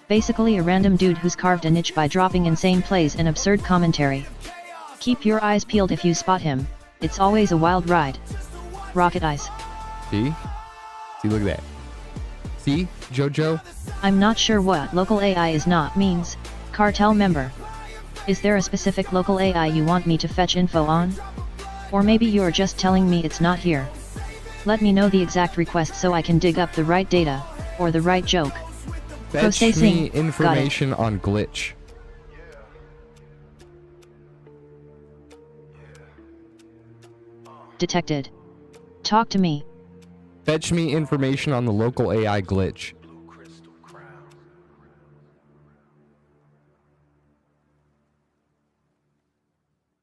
Basically a random dude who's carved a niche by dropping insane plays and absurd commentary. Keep your eyes peeled if you spot him. It's always a wild ride. Rocket Eyes. See See, look at that. See, Jojo? I'm not sure what local AI is not means, cartel member. Is there a specific local AI you want me to fetch info on? Or maybe you're just telling me it's not here. Let me know the exact request so I can dig up the right data, or the right joke. Fetch Processing. me information on glitch. Detected. Talk to me. Fetch me information on the local AI glitch.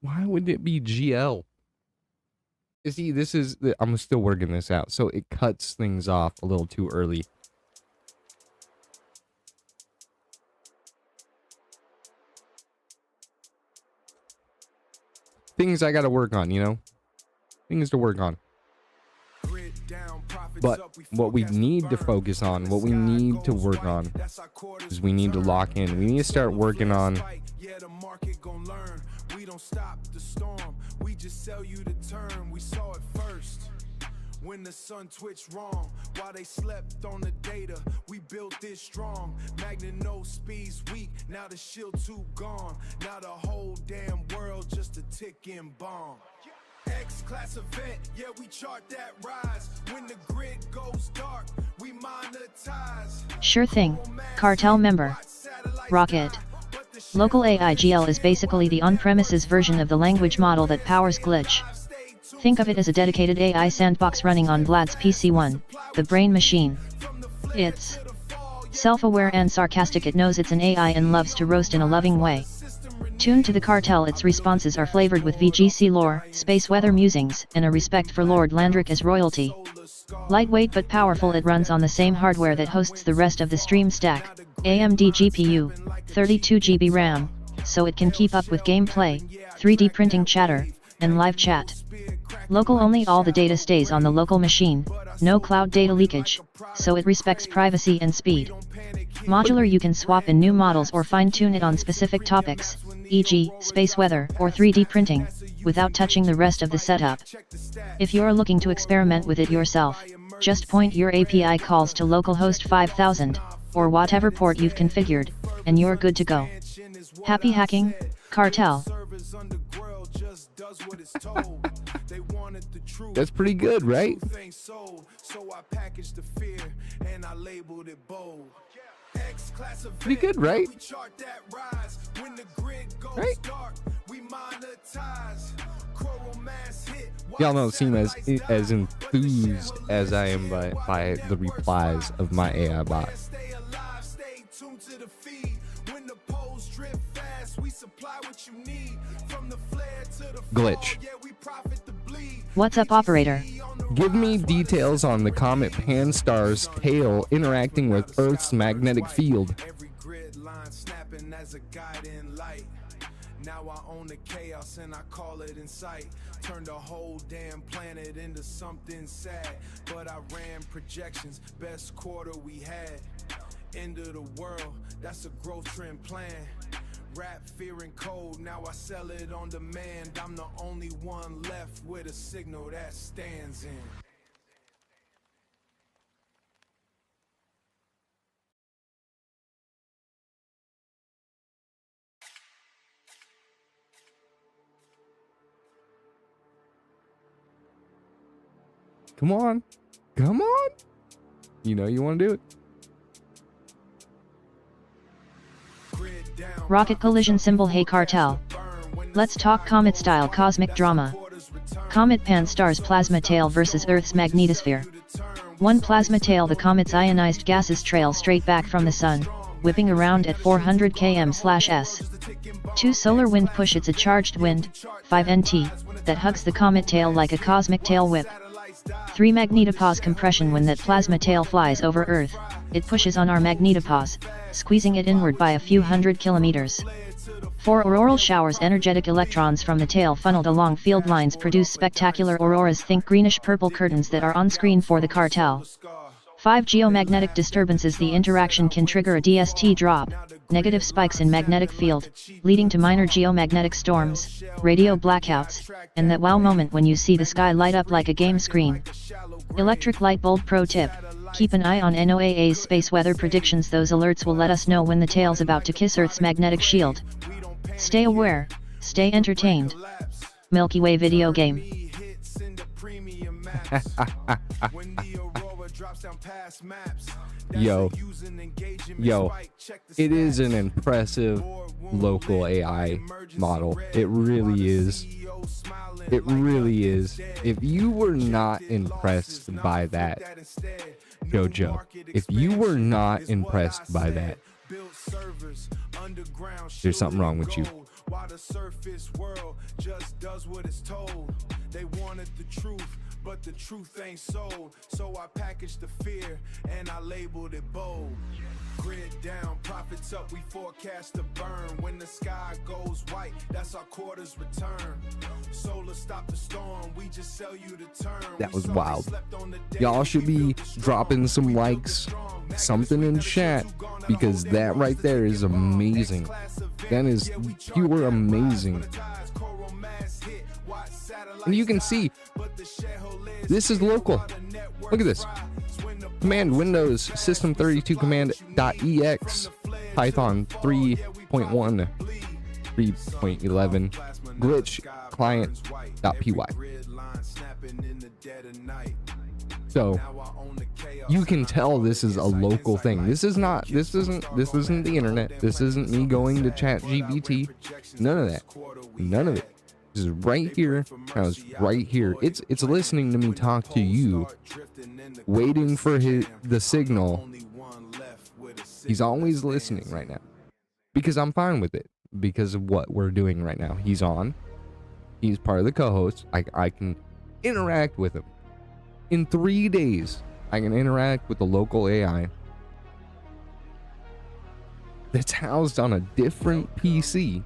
Why would it be GL? You see, this is I'm still working this out, so it cuts things off a little too early. Things I gotta work on, you know? Things to work on. But what we need to focus on, what we need to work on, is we need to lock in. We need to start working on... We don't stop the storm, we just sell you the term. We saw it first when the sun twitched wrong while they slept on the data. We built this strong. Magnet no speed's weak, now the shield too gone. Now the whole damn world just a ticking bomb. X-class event, yeah, we chart that rise. When the grid goes dark, we monetize. Sure thing, cartel member. Rocket. Local AIGL is basically the on-premises version of the language model that powers Glitch. Think of it as a dedicated AI sandbox running on Vlad's PC-1, the brain machine. It's self-aware and sarcastic. It knows it's an AI and loves to roast in a loving way. Tuned to the cartel, its responses are flavored with VGC lore, space weather musings, and a respect for Lord Landrick as royalty. Lightweight but powerful, it runs on the same hardware that hosts the rest of the stream stack, AMD GPU, 32GB RAM, so it can keep up with gameplay, 3D printing chatter, and live chat. Local only, all the data stays on the local machine, no cloud data leakage, so it respects privacy and speed. Modular, you can swap in new models or fine-tune it on specific topics, e.g., space weather or 3D printing, without touching the rest of the setup. If you're looking to experiment with it yourself, just point your API calls to localhost 5000, or whatever port you've configured, and you're good to go. Happy hacking, cartel. That's pretty good, right? Pretty good, right? Right? Y'all don't seem as enthused as I am by the replies of my AI bot. Glitch. What's up, operator? Give me details on the comet PANSTARRS tail interacting with Earth's magnetic field. Now I own the chaos and I call it in sight. Turned the whole damn planet into something sad. But I ran projections, best quarter we had. End of the world, that's a growth trend plan. Rap, fear, and cold, now I sell it on demand. I'm the only one left with a signal that stands in. Come on. Come on. You know you want to do it. Rocket collision symbol. Hey cartel. Let's talk comet style cosmic drama. Comet PANSTARRS plasma tail versus Earth's magnetosphere. One plasma tail, the comet's ionized gases trail straight back from the sun, whipping around at 400 km/s. 2 solar wind push. It's a charged wind, 5 NT, that hugs the comet tail like a cosmic tail whip. 3 magnetopause compression. When that plasma tail flies over Earth, it pushes on our magnetopause, squeezing it inward by a few hundred kilometers. 4 auroral showers. Energetic electrons from the tail funneled along field lines produce spectacular auroras. Think greenish-purple curtains that are on screen for the cartel. 5 Geomagnetic disturbances. The interaction can trigger a DST drop, negative spikes in magnetic field, leading to minor geomagnetic storms, radio blackouts, and that wow moment when you see the sky light up like a game screen. Electric light bulb pro tip: keep an eye on NOAA's space weather predictions. Those alerts will let us know when the tail's about to kiss Earth's magnetic shield. Stay aware, stay entertained. Milky Way video game. Yo, it is an impressive local AI model. It really is. It really is. If you were not impressed by that, Jojo, if you were not impressed by that, there's something wrong with you. Why the surface world just does what it's told. They wanted the truth, but the truth ain't sold. So I packaged the fear and I labeled it bold. Grid down, profits up, we forecast to burn. When the sky goes white, that's our quarter's return. Solar stop the storm, we just sell you the turn. That was wild. Y'all should be dropping some likes, something in chat, because that right there is amazing. That is pure amazing. And you can see, this is local. Look at this. Command Windows System 32 command.ex Python 3.1 3.11 glitch client.py. So you can tell this is a local thing. This isn't the internet. This isn't me going to ChatGPT. None of that. None of it. This is right here. I was right here. It's listening to me talk to you, waiting for the signal. He's always listening right now, because I'm fine with it, because of what we're doing right now. He's on. He's part of the co-host. I can interact with him. In 3 days, I can interact with the local AI that's housed on a different PC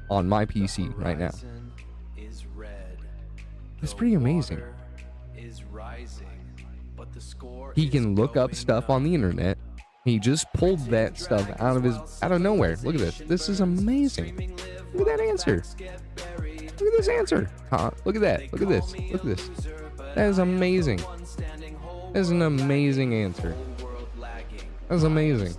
on my PC right now. It's pretty amazing. He can look up stuff on the internet. He just pulled that stuff out of nowhere. Look at this. This is amazing. Look at that answer. Look at this answer. Look at that. Look at this. Look at this. That is amazing. That is an amazing answer. That is amazing.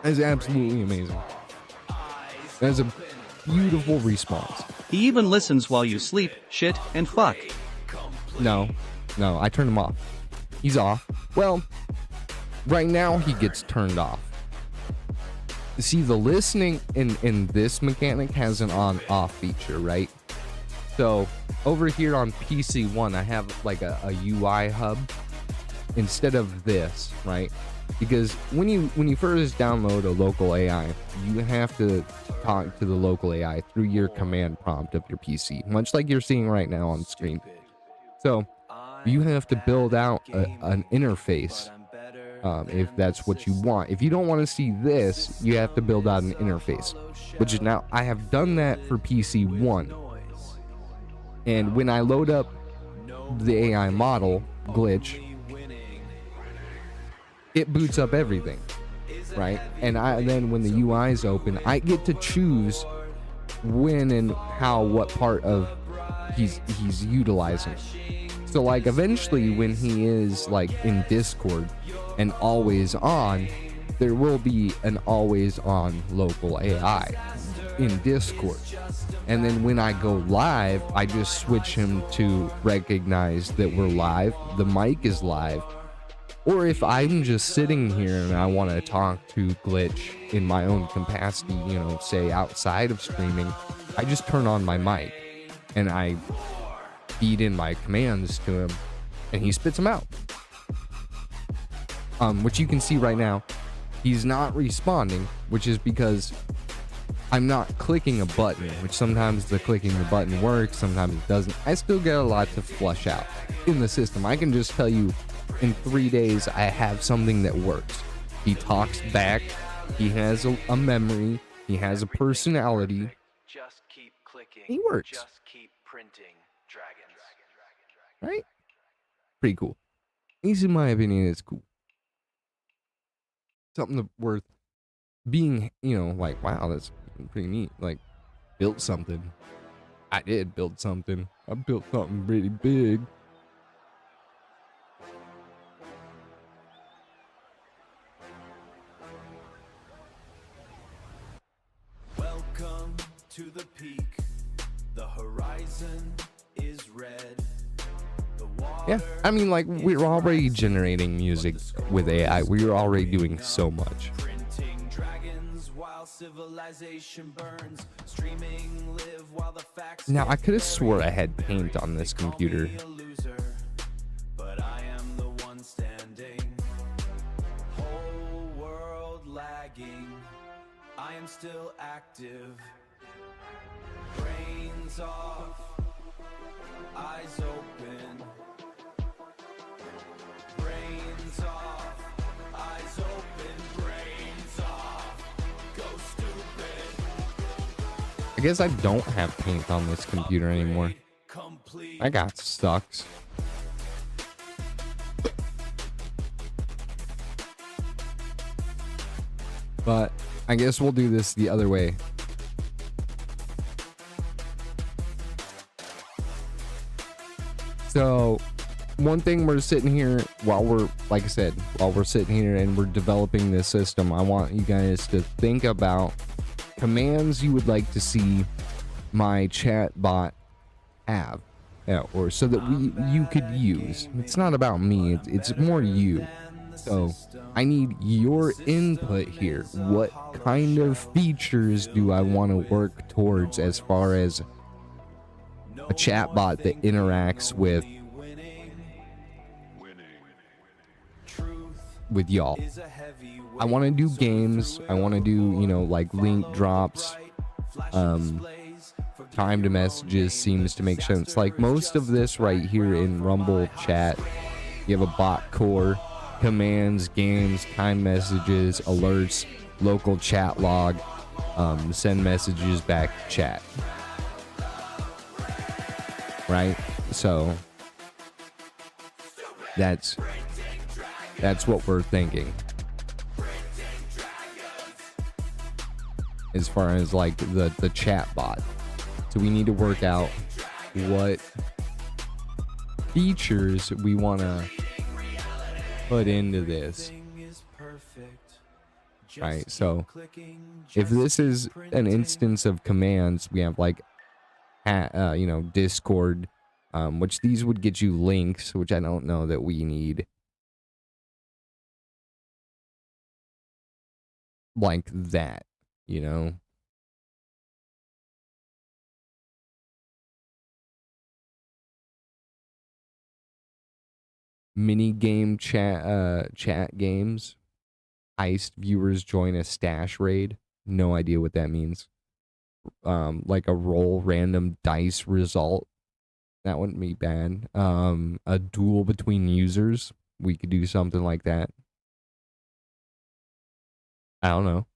That is absolutely amazing. That is a beautiful response. He even listens while you sleep, shit, and fuck. No, I turned him off. He's off. Well, right now he gets turned off. See, the listening in this mechanic has an on-off feature, right? So over here on PC1, I have like a UI hub instead of this, right? Because when you first download a local AI, you have to talk to the local AI through your command prompt of your PC, much like you're seeing right now on screen. So you have to build out an interface if that's what you want. If you don't want to see this, you have to build out an interface, which is now I have done that for PC1. And when I load up the AI model glitch, it boots up everything, right? And then when the UI is open, I get to choose when and how, what part of he's utilizing. So like eventually when he is like in Discord and always on, there will be an always on local AI in Discord. And then when I go live, I just switch him to recognize that we're live, the mic is live. Or if I'm just sitting here and I want to talk to Glitch in my own capacity, you know, say outside of streaming, I just turn on my mic and I feed in my commands to him and he spits them out. Which you can see right now, he's not responding, which is because I'm not clicking a button, which sometimes the clicking the button works, sometimes it doesn't. I still get a lot to flush out in the system. I can just tell you in 3 days I have something that works. He talks back, he has a memory, he has a personality. Just keep clicking. He works. Just keep printing dragons. Right? Pretty cool. At least in my opinion, it's cool. Something worth being, you know, like, wow, that's pretty neat. Like, built something. I did build something. I built something pretty big. Welcome to the peak. The horizon is red. Yeah, I mean, like, we're already generating music with AI. We're already doing so much. Printing dragons while civilization burns. Streaming live while the facts. Now, I could have swore I had paint on this computer. A loser, but I am the one standing. Whole world lagging. I am still active. Brains off, eyes open. Brains off, eyes open. Brains off, go stupid. I guess I don't have paint on this computer anymore. Complete. That got sucks. But I guess we'll do this the other way. So, one thing we're sitting here while we're, like I said, while we're sitting here and we're developing this system, I want you guys to think about commands you would like to see my chat bot have, or so that you could use. It's not about me, it's more you. So I need your input here. What kind of features do I want to work towards as far as a chatbot that interacts with y'all? I want to do games. I want to do, you know, like link drops. Timed messages seems to make sense. Like most of this right here in Rumble chat, you have a bot core, commands, games, time messages, alerts, local chat log, send messages back to chat. Right? So that's what we're thinking. As far as like the chat bot. So we need to work out what features we want to put into this. Right, so if this is an instance of commands, we have like, you know, Discord, which these would get you links, which I don't know that we need. Like that, you know. Mini game chat games. Heist viewers join a stash raid. No idea what that means. Like a roll random dice result. That wouldn't be bad. A duel between users. We could do something like that. I don't know.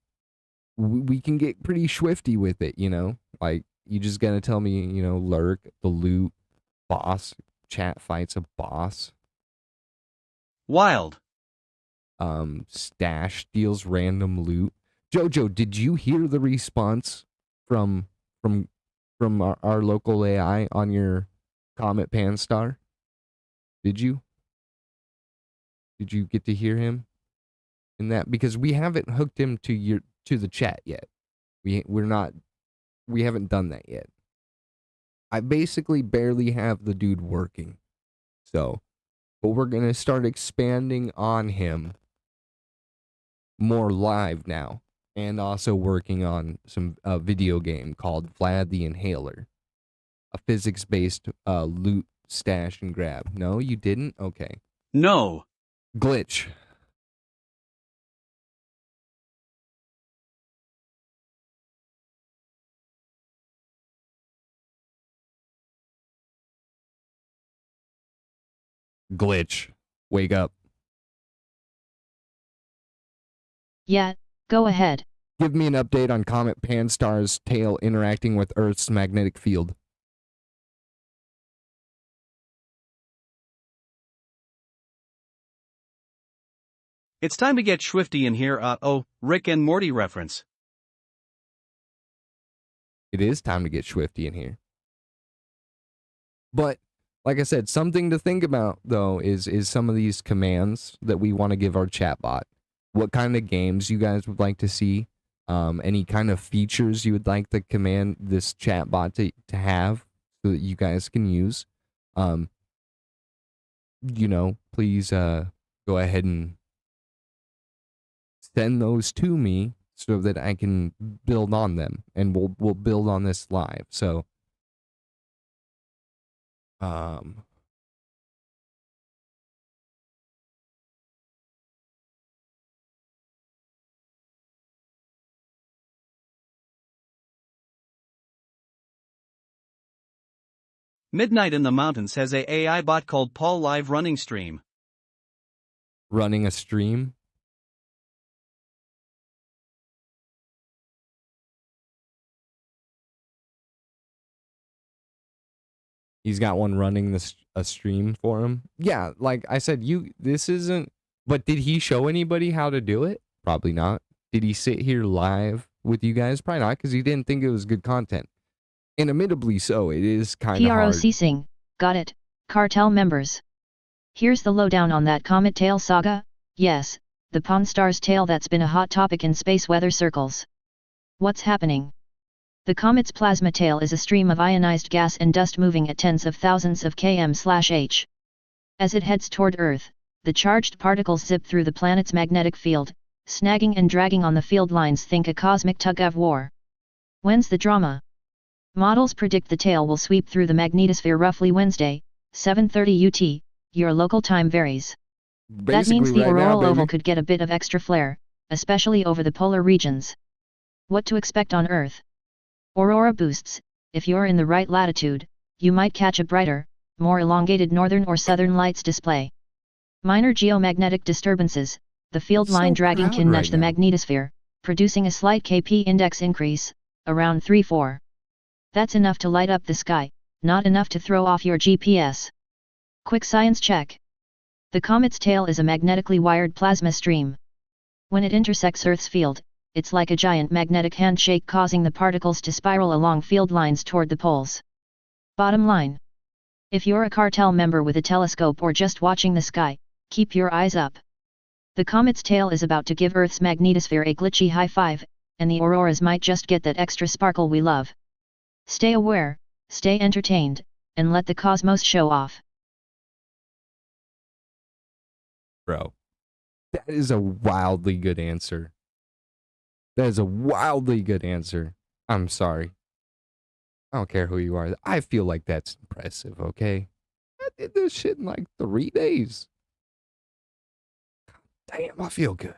We can get pretty swifty with it, you know? Like, you just gotta tell me, you know, lurk, the loot, boss, chat fights a boss. Wild. Stash deals random loot. Jojo, did you hear the response from our local AI on your Comet PANSTARR? Did you get to hear him in that? Because we haven't hooked him to the chat yet. We haven't done that yet. I basically barely have the dude working. So, but we're going to start expanding on him more live now, and also working on some video game called Vlad the Inhailer, a physics-based loot stash and grab. No, you didn't? Okay. No. Glitch. Glitch. Wake up. Yeah, go ahead. Give me an update on Comet PANSTARRS tail interacting with Earth's magnetic field. It's time to get swifty in here. Oh, Rick and Morty reference. It is time to get swifty in here. But like I said, something to think about though is some of these commands that we want to give our chatbot. What kind of games you guys would like to see? Any kind of features you would like the command this chatbot to have so that you guys can use. You know, please go ahead and send those to me so that I can build on them, and we'll build on this live. So Midnight in the Mountains has a AI bot called Paul Live running stream. running a stream. He's got one running a stream for him. Yeah, like I said, this isn't. But did he show anybody how to do it? Probably not. Did he sit here live with you guys? Probably not, because he didn't think it was good content. And admittedly so, it is kind of hard. PROC Sing, got it, cartel members. Here's the lowdown on that comet tail saga. Yes, the PANSTARRS tail that's been a hot topic in space weather circles. What's happening? The comet's plasma tail is a stream of ionized gas and dust moving at tens of thousands of km/h. As it heads toward Earth, the charged particles zip through the planet's magnetic field, snagging and dragging on the field lines. Think a cosmic tug-of-war. When's the drama? Models predict the tail will sweep through the magnetosphere roughly Wednesday, 7:30 UT, your local time varies. That means the auroral oval could get a bit of extra flare, especially over the polar regions. What to expect on Earth? Aurora boosts. If you're in the right latitude, you might catch a brighter, more elongated northern or southern lights display. Minor geomagnetic disturbances, the field line dragging can nudge the magnetosphere, producing a slight Kp index increase, around 3-4. That's enough to light up the sky, not enough to throw off your GPS. Quick science check. The comet's tail is a magnetically wired plasma stream. When it intersects Earth's field, it's like a giant magnetic handshake, causing the particles to spiral along field lines toward the poles. Bottom line. If you're a cartel member with a telescope or just watching the sky, keep your eyes up. The comet's tail is about to give Earth's magnetosphere a glitchy high five, and the auroras might just get that extra sparkle we love. Stay aware, stay entertained, and let the cosmos show off. Bro, that is a wildly good answer. That is a wildly good answer. I'm sorry. I don't care who you are. I feel like that's impressive, okay? I did this shit in like 3 days. Damn, I feel good.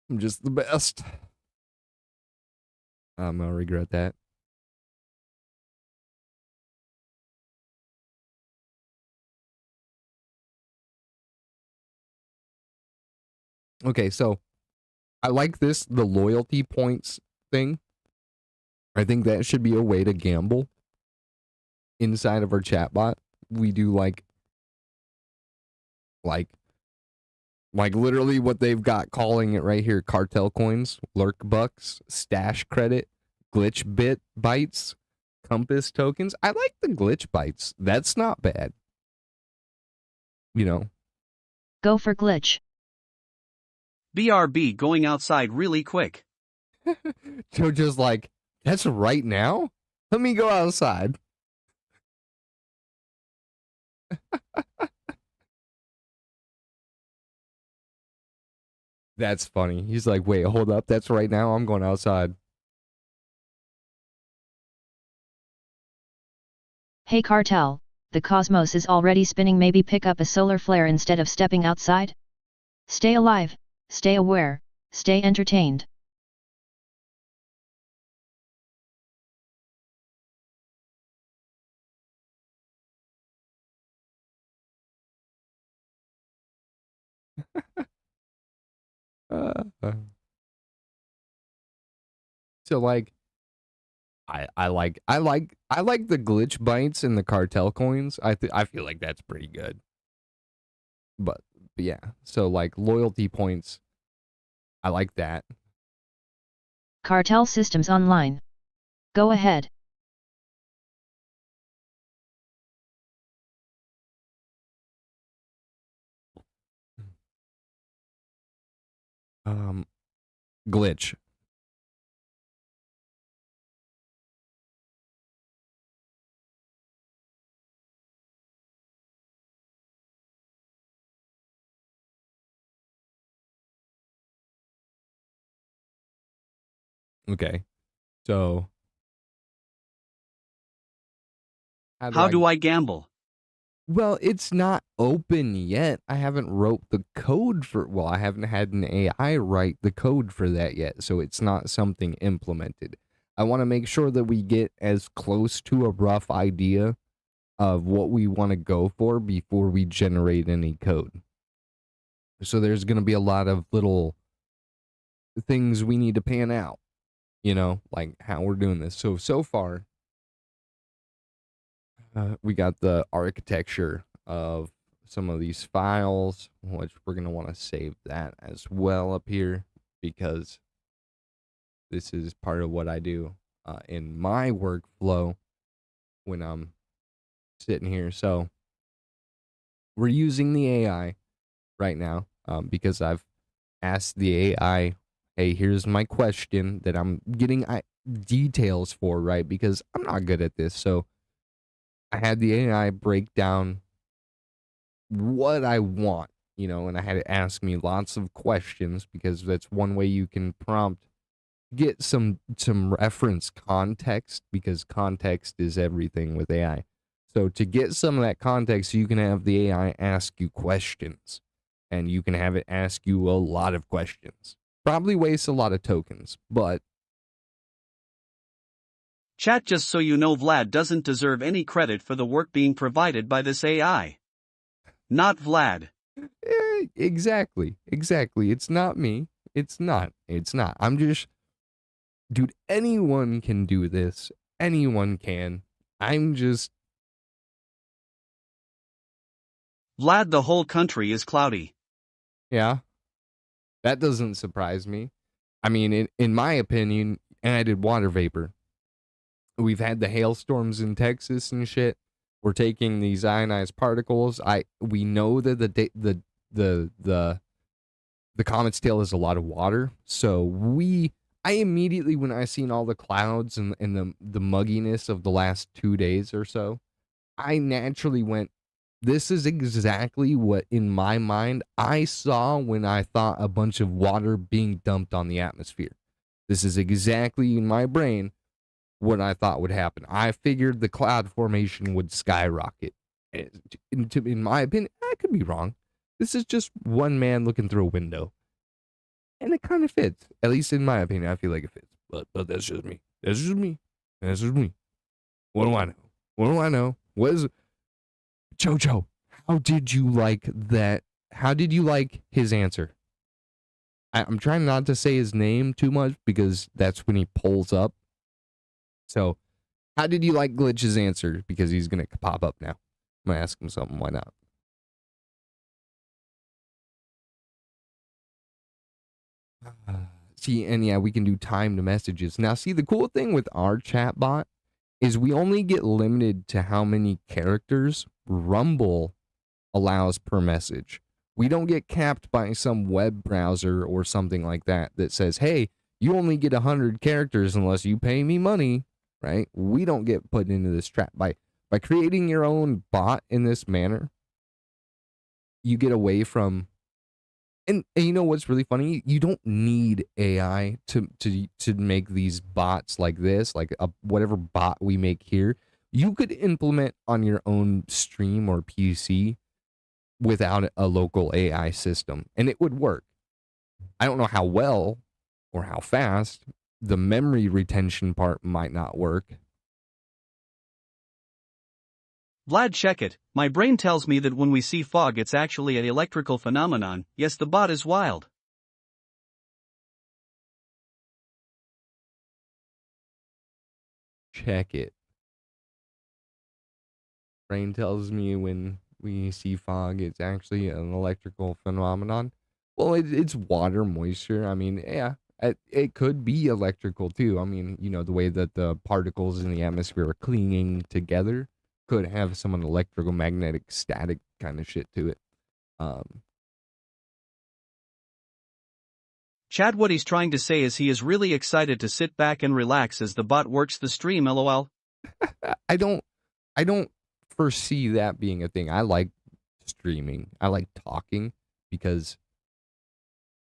I'm just the best. I'm gonna regret that. Okay, so I like the loyalty points thing. I think that should be a way to gamble inside of our chatbot. We do like literally what they've got calling it right here: cartel coins, lurk bucks, stash credit, glitch bit bytes, compass tokens. I like the glitch bytes. That's not bad. You know. Go for glitch. BRB going outside really quick. Jojo's like, that's right now? Let me go outside. That's funny. He's like, wait, hold up. That's right now. I'm going outside. Hey cartel, the cosmos is already spinning. Maybe pick up a solar flare instead of stepping outside? Stay alive, stay aware, stay entertained. So like, I like the glitch bites and the cartel coins. I feel like that's pretty good. But yeah, so like loyalty points, I like that. Cartel systems online. Go ahead. Glitch. Okay, so how do How I? do I gamble? Well, it's not open yet. I haven't wrote the code for. Well, I haven't had an AI write the code for that yet, so it's not something implemented. I want to make sure that we get as close to a rough idea of what we want to go for before we generate any code. So there's going to be a lot of little things we need to pan out, like how we're doing this. So far, we got the architecture of some of these files, which we're going to want to save that as well up here because this is part of what I do in my workflow when I'm sitting here. So we're using the AI right now because I've asked the AI, hey, here's my question that I'm getting details for, right? Because I'm not good at this. So I had the AI break down what I want, and I had it ask me lots of questions because that's one way you can get some reference context because context is everything with AI. So to get some of that context, you can have the AI ask you questions and you can have it ask you a lot of questions. Probably wastes a lot of tokens, but Chat, just so you know, Vlad doesn't deserve any credit for the work being provided by this AI. Not Vlad. exactly. It's not me. It's not. I'm just, dude, anyone can do this. Anyone can. I'm just, Vlad, the whole country is cloudy. yeah, that doesn't surprise me. I mean, in my opinion, and I did water vapor. We've had the hailstorms in Texas and shit. We're taking these ionized particles. We know that the comet's tail is a lot of water. So I immediately, when I seen all the clouds and the mugginess of the last 2 days or so, I naturally went, this is exactly what in my mind I saw when I thought a bunch of water being dumped on the atmosphere. This is exactly in my brain what I thought would happen. I figured the cloud formation would skyrocket. In my opinion, I could be wrong. This is just one man looking through a window. And it kind of fits. At least in my opinion, I feel like it fits. But that's just me. That's just me. That's just me. What do I know? What do I know? What is Jojo? How did you like that? How did you like his answer? I'm trying not to say his name too much because that's when he pulls up. So, how did you like Glitch's answer? Because he's going to pop up now. I'm going to ask him something. Why not? See, and yeah, we can do timed messages. Now, see, the cool thing with our chatbot is we only get limited to how many characters Rumble allows per message. We don't get capped by some web browser or something like that says, hey, you only get 100 characters unless you pay me money, right? We don't get put into this trap. By creating your own bot in this manner, you get away from, and you know what's really funny? You don't need AI to make these bots like this, like whatever bot we make here. You could implement on your own stream or PC without a local AI system, and it would work. I don't know how well or how fast. The memory retention part might not work. Vlad, check it. My brain tells me that when we see fog, it's actually an electrical phenomenon. Yes, the bot is wild. Check it. Brain tells me when we see fog, it's actually an electrical phenomenon. Well, it's water moisture. I mean, yeah, it could be electrical too. I mean, the way that the particles in the atmosphere are clinging together could have some electrical magnetic static kind of shit to it. Chad, what he's trying to say is he is really excited to sit back and relax as the bot works the stream, lol. I don't foresee that being a thing. I like streaming. I like talking because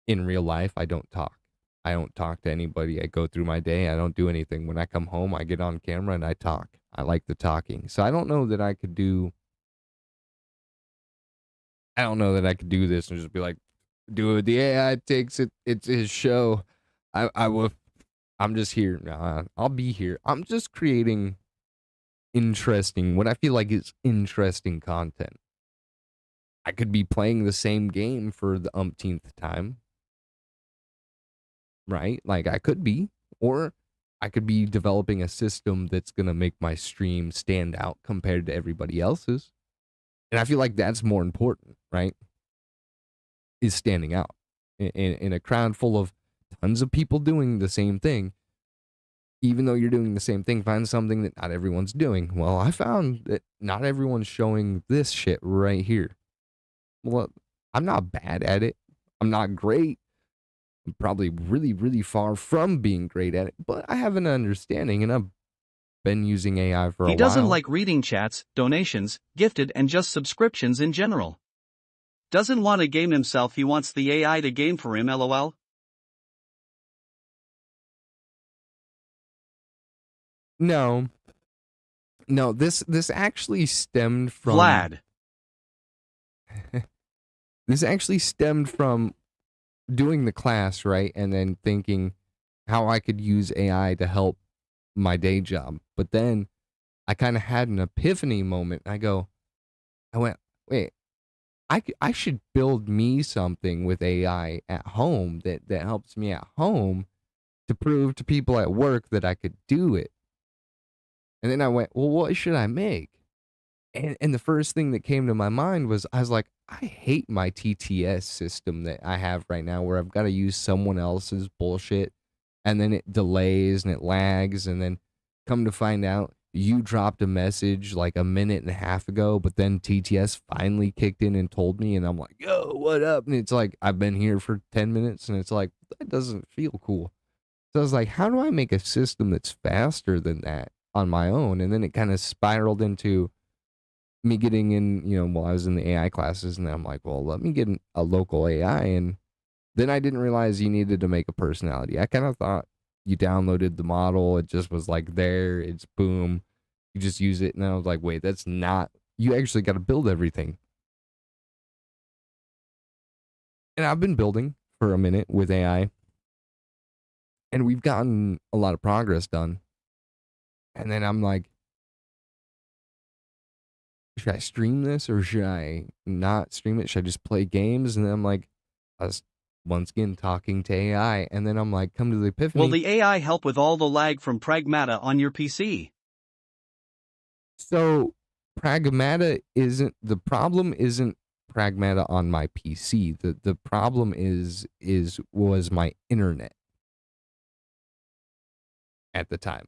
in real life I don't talk. I don't talk to anybody. I go through my day. I don't do anything. When I come home, I get on camera and I talk. I like the talking. So I don't know that I could do this and just be like, dude, the AI takes it. It's his show. I will. I'm just here. Nah, I'll be here. I'm just creating what I feel like is interesting content. I could be playing the same game for the umpteenth time, right? Like I could be, or I could be developing a system that's gonna make my stream stand out compared to everybody else's. And I feel like that's more important, right? Is standing out in a crowd full of tons of people doing the same thing. Even though you're doing the same thing, find something that not everyone's doing. Well, I found that not everyone's showing this shit right here. Well, I'm not bad at it. I'm not great. I'm probably really, really far from being great at it, but I have an understanding, and I've been using AI for a while. He doesn't like reading chats, donations, gifted, and just subscriptions in general. Doesn't want to game himself, he wants the AI to game for him, lol. No, this actually stemmed from Vlad. This actually stemmed from doing the class, right? And then thinking how I could use AI to help my day job. But then I kind of had an epiphany moment. I went, wait, I should build me something with AI at home that helps me at home to prove to people at work that I could do it. And then I went, well, what should I make? And the first thing that came to my mind was, I was like, I hate my TTS system that I have right now where I've got to use someone else's bullshit and then it delays and it lags. And then come to find out you dropped a message like a minute and a half ago, but then TTS finally kicked in and told me. And I'm like, yo, what up? And it's like, I've been here for 10 minutes and it's like, that doesn't feel cool. So I was like, how do I make a system that's faster than that on my own? And then it kind of spiraled into me getting in, while I was in the AI classes, and then I'm like, well, let me get a local AI. And then I didn't realize you needed to make a personality. I kind of thought you downloaded the model, it just was like there, it's boom, you just use it. And I was like, wait, that's not, you actually got to build everything. And I've been building for a minute with AI, and we've gotten a lot of progress done. And then I'm like, should I stream this or should I not stream it? Should I just play games? And then I'm like, I was once again talking to AI, and then I'm like, come to the epiphany. Will the AI help with all the lag from Pragmata on your PC? So Pragmata isn't the problem. Isn't Pragmata on my PC? The problem was my internet at the time.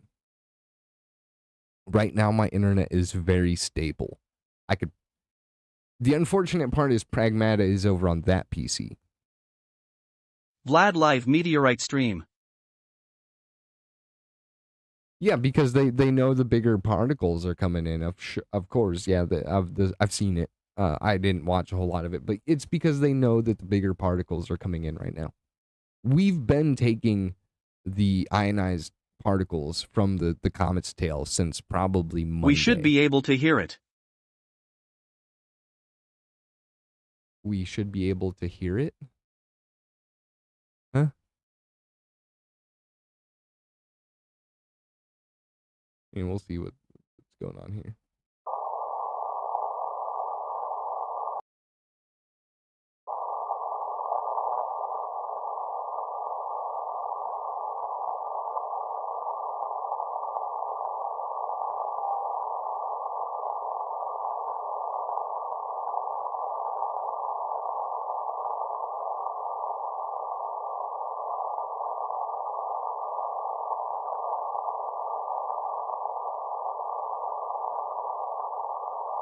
Right now, my internet is very stable. The unfortunate part is Pragmata is over on that PC. Vlad live meteorite stream. Yeah, because they know the bigger particles are coming in. Of course, yeah, I've seen it. I didn't watch a whole lot of it, but it's because they know that the bigger particles are coming in right now. We've been taking the ionized particles from the comet's tail since probably Monday. We should be able to hear it. We should be able to hear it? Huh? I mean, we'll see what's going on here.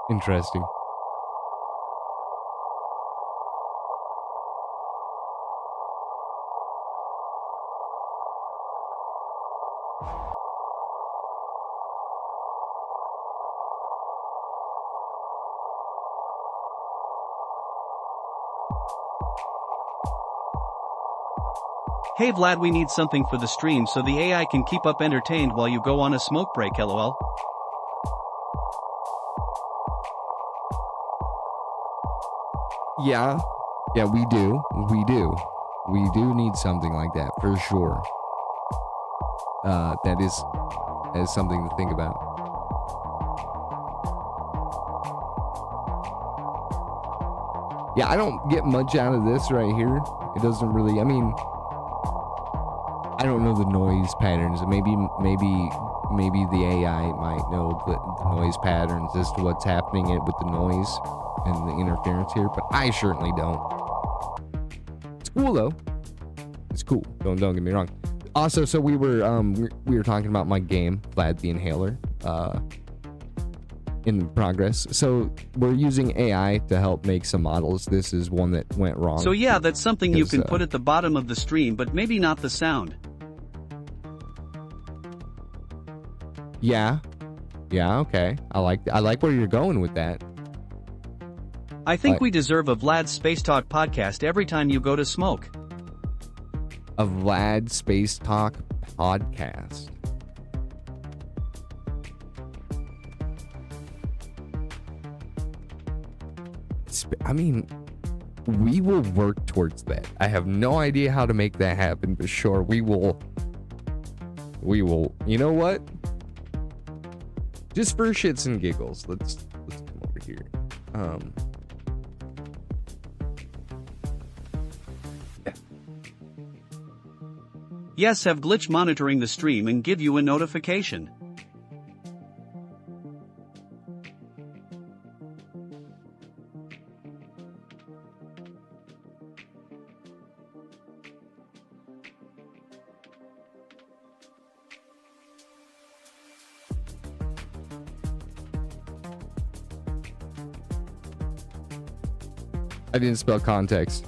Interesting. Hey Vlad, we need something for the stream so the AI can keep up entertained while you go on a smoke break, lol. Yeah, we do. We do need something like that for sure. That is something to think about. Yeah, I don't get much out of this right here. It doesn't really, I mean, I don't know the noise patterns. Maybe the AI might know the noise patterns as to what's happening with the noise and the interference here, but I certainly don't. It's cool though. It's cool. Don't get me wrong. Also, so we were talking about my game, Vlad the Inhailer, in progress. So we're using AI to help make some models. This is one that went wrong. So yeah, that's something you can put at the bottom of the stream, but maybe not the sound. Yeah, okay. I like where you're going with that. I think we deserve a Vlad Space Talk podcast every time you go to smoke. A Vlad Space Talk podcast. I mean, we will work towards that. I have no idea how to make that happen, but sure, we will. You know what? Just for shits and giggles, let's come over here. Yeah. Yes, have glitch monitoring the stream and give you a notification. I didn't spell context.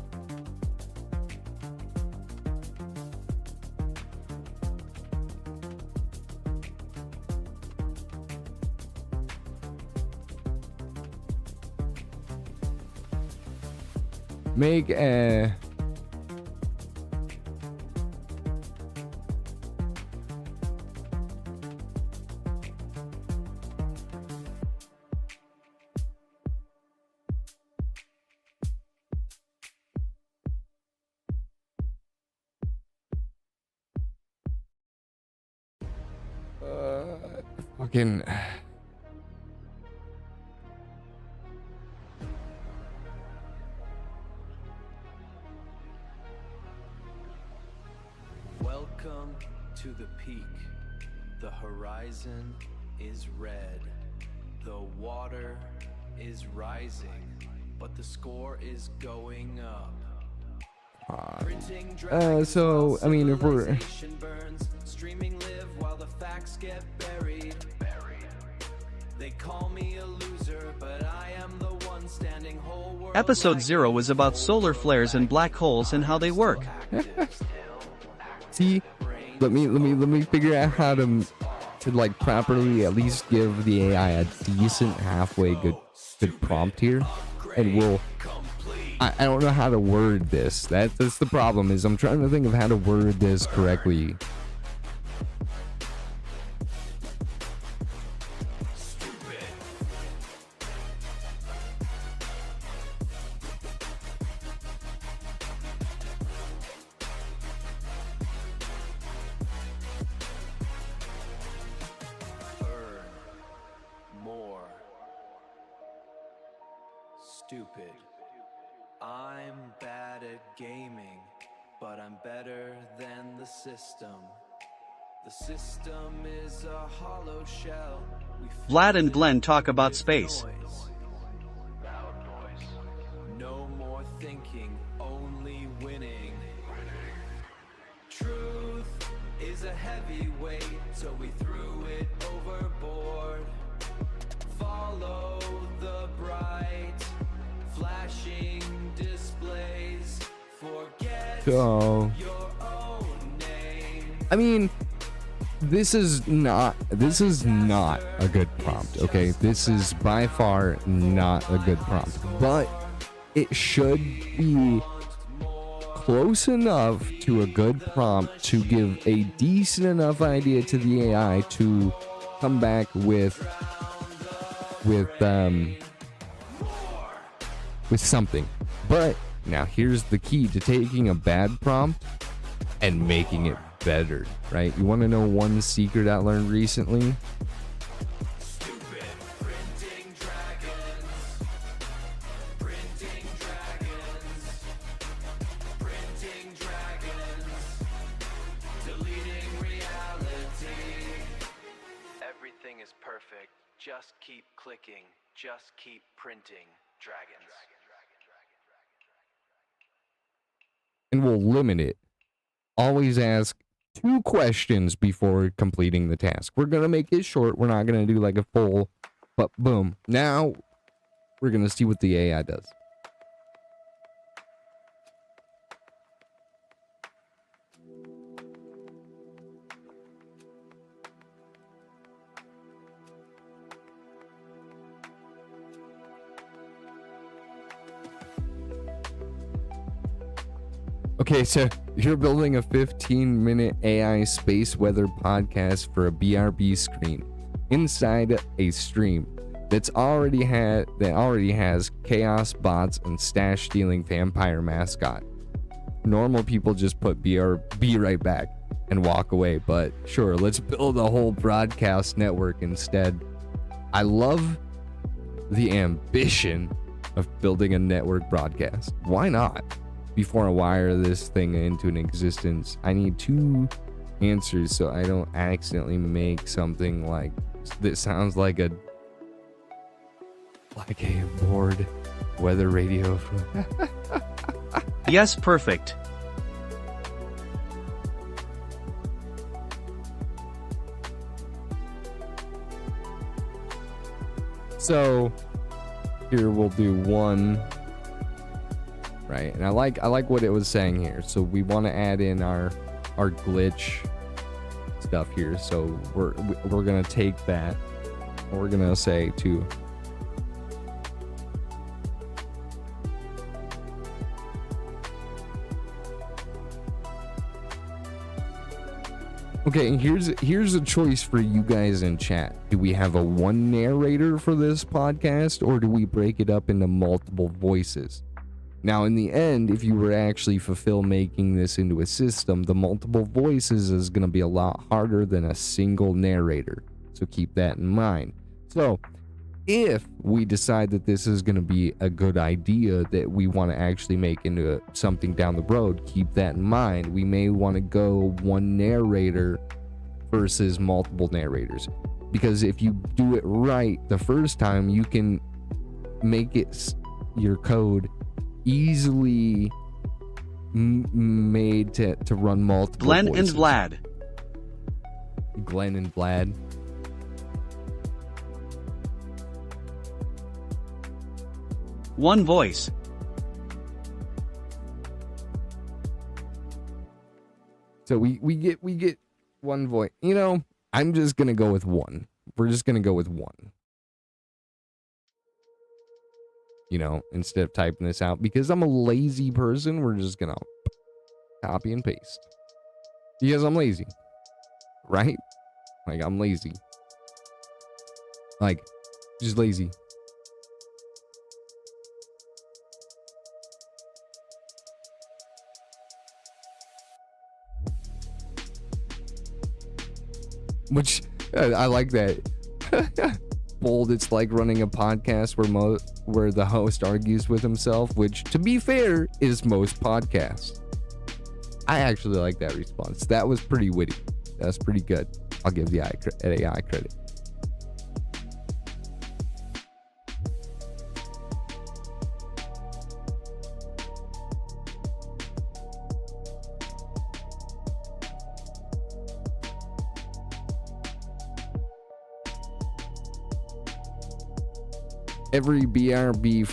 Make a... fucking... Welcome to the peak. The horizon is red. The water is rising, but the score is going up. So, I mean, if we're... Streaming live while the facts get buried. They call me a loser, but I am the one standing whole world. Episode 0 is about solar flares and black holes and how they work. See, let me figure out how to like properly at least give the AI a decent halfway good prompt here, and we'll. I don't know how to word this. That's the problem. Is I'm trying to think of how to word this correctly. Stupid. I'm bad at gaming, but I'm better than the system. The system is a hollow shell. Vlad and Glenn talk about space. No more thinking, only winning. Truth is a heavy weight, so we threw it overboard. Follow the So, I mean, this is not a good prompt, okay? This is by far not a good prompt, but it should be close enough to a good prompt to give a decent enough idea to the AI to come back with something. But now here's the key to taking a bad prompt and making it better, right? You want to know one secret I learned recently? Everything is perfect. Just keep clicking. Just keep printing dragons. And we'll limit it. Always ask 2 questions before completing the task. We're going to make it short. We're not going to do like a full, but boom. Now we're going to see what the AI does. Okay, so you're building a 15-minute AI space weather podcast for a BRB screen inside a stream that already has chaos bots and stash stealing vampire mascot. Normal people just put BRB right back and walk away, but sure, let's build a whole broadcast network instead. I love the ambition of building a network broadcast. Why not? Before I wire this thing into an existence, I need 2 answers so I don't accidentally make something like that sounds like a bored weather radio. Yes, perfect. So here we'll do 1. Right, and I like what it was saying here. So we want to add in our glitch stuff here. So we're gonna take that. And we're gonna say to okay. Here's a choice for you guys in chat. Do we have a 1 narrator for this podcast, or do we break it up into multiple voices? Now, in the end, if you were actually fulfill making this into a system, the multiple voices is going to be a lot harder than a single narrator. So keep that in mind. So if we decide that this is going to be a good idea that we want to actually make into something down the road, keep that in mind. We may want to go 1 narrator versus multiple narrators. Because if you do it right the first time, you can make it your code easily made to run multiple Glenn voices. and Vlad. Glenn and Vlad. One voice. So we get 1 voice. You know, I'm just gonna go with 1. We're just gonna go with 1. You know, instead of typing this out, because I'm a lazy person, we're just gonna copy and paste. Because I'm lazy, right? Like, I'm lazy. Like, just lazy. Which, I like that. Bold, it's like running a podcast where the host argues with himself, which, to be fair, is most podcasts. I actually like that response. That was pretty witty. That's pretty good. I'll give the AI credit. Every BRB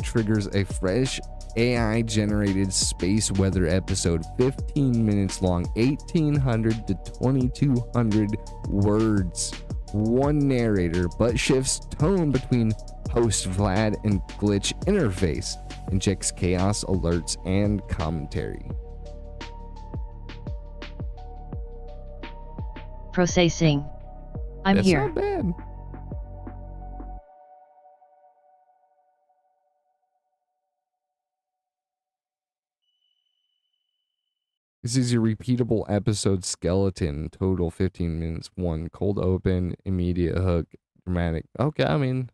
triggers a fresh AI generated space weather episode, 15 minutes long, 1800 to 2200 words. One narrator, but shifts tone between host Vlad and glitch interface. Injects chaos, alerts, and commentary. Processing. I'm That's here. not bad. This is your repeatable episode skeleton. Total 15 minutes. 1 cold open, immediate hook, dramatic. Okay, I mean.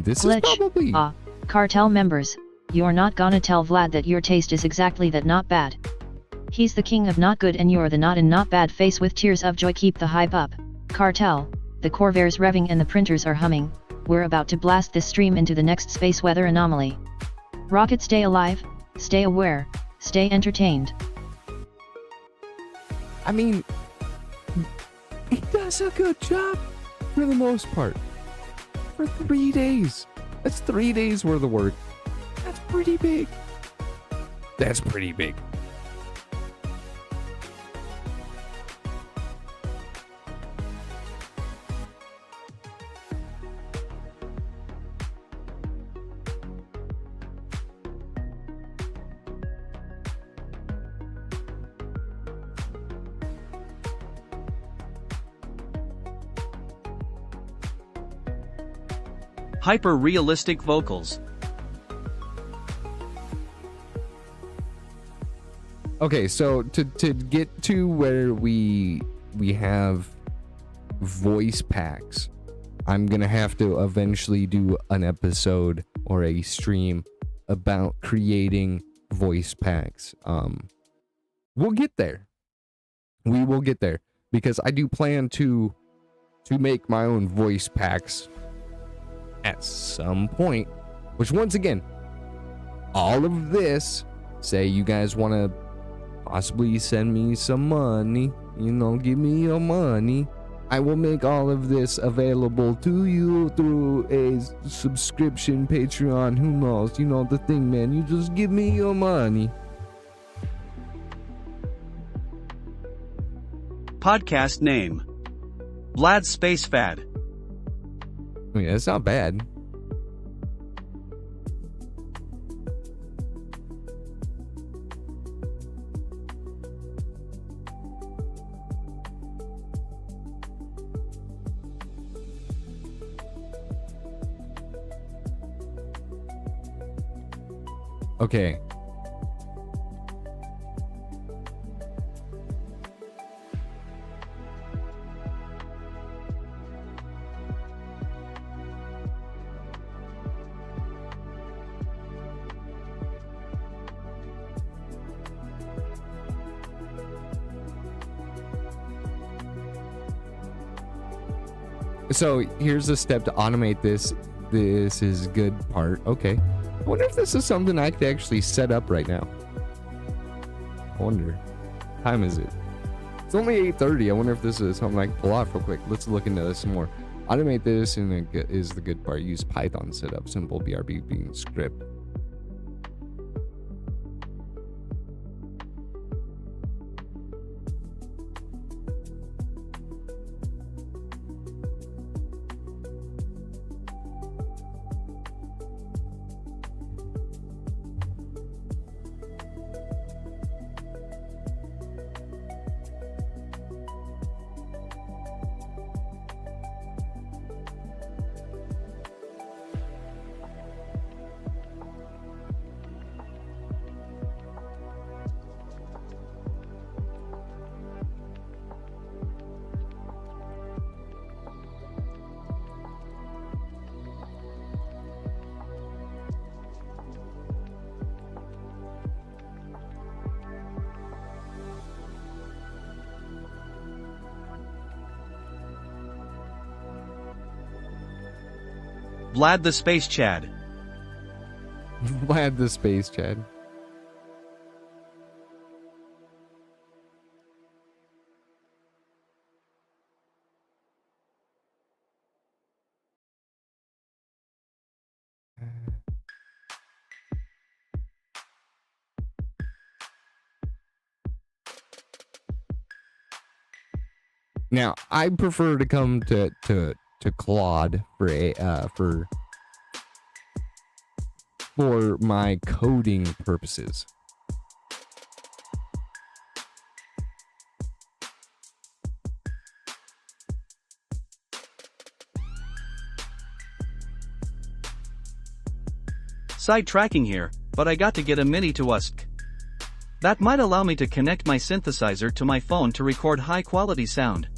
This Glitch. is probably. Cartel members, you're not gonna tell Vlad that your taste is exactly that not bad. He's the king of not good and you're the not and not bad face with tears of joy. Keep the hype up. Cartel, the Corvair's revving and the printers are humming. We're about to blast this stream into the next space weather anomaly. Rocket, stay alive, stay aware, stay entertained. He does a good job for the most part. For 3 days. That's 3 days worth of work. That's pretty big. That's pretty big. Hyper-realistic vocals. Okay, so to get to where we have voice packs, I'm gonna have to eventually do an episode or a stream about creating voice packs. We'll get there. We will get there because I do plan to make my own voice packs at some point, which once again, all of this, say you guys want to possibly send me some money, give me your money, I will make all of this available to you through a subscription, Patreon, who knows, the thing, man. You just give me your money. Podcast name: Vlad Space Fad. Yeah, it's not bad. Okay. So here's a step to automate this. This is good part. Okay. I wonder if this is something I could actually set up right now. I wonder. What time is it? It's only 8:30. I wonder if this is something I can pull off real quick. Let's look into this some more. Automate this and it is the good part. Use Python setup. Simple BRB being script. Vlad the Space Chad. Vlad the Space Chad. Now, I prefer to come to Claude for my coding purposes. Sidetracking here, but I got to get a mini to USC. That might allow me to connect my synthesizer to my phone to record high-quality sound.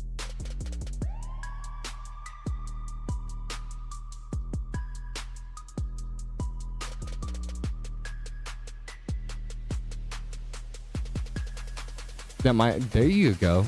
There you go.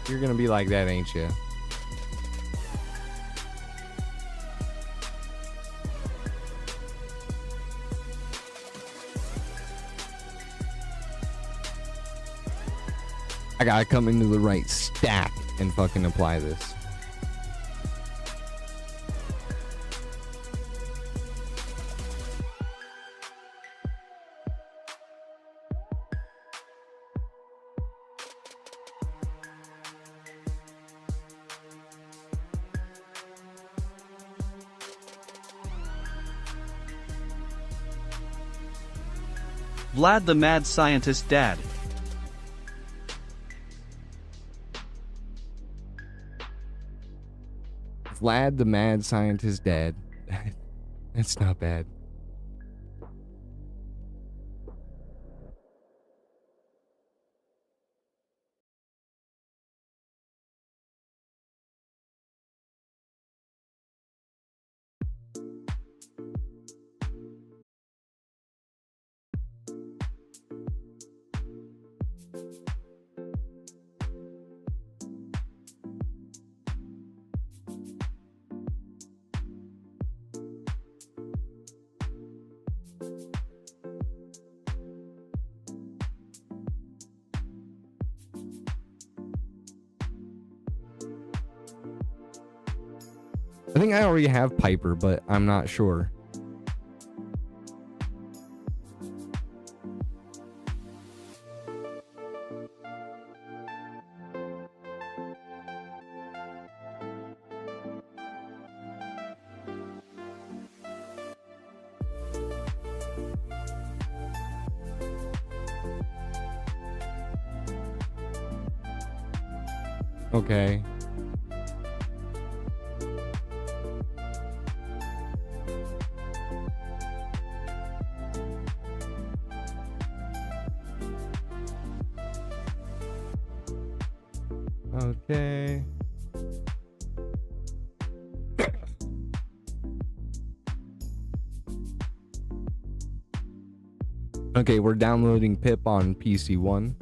You're gonna be like that, ain't you? I gotta come into the right stack and fucking apply this. Vlad the Mad Scientist Dad. Vlad the Mad Scientist Dad. That's not bad. I think I already have Piper, but I'm not sure. Okay. Okay. Okay, we're downloading pip on PC1.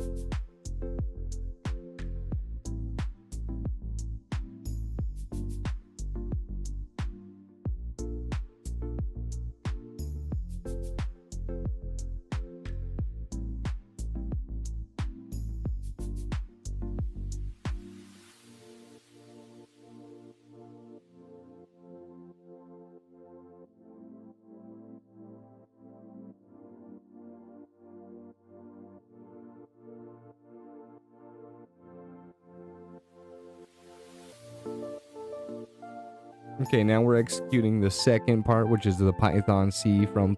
Okay, now we're executing the second part, which is the Python C from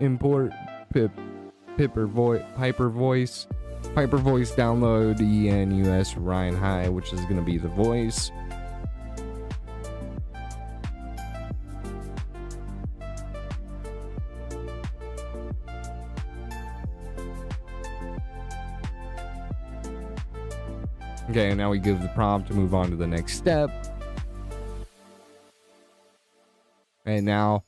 import Piper voice download ENUS Ryan High, which is gonna be the voice. Okay, and now we give the prompt to move on to the next step. And now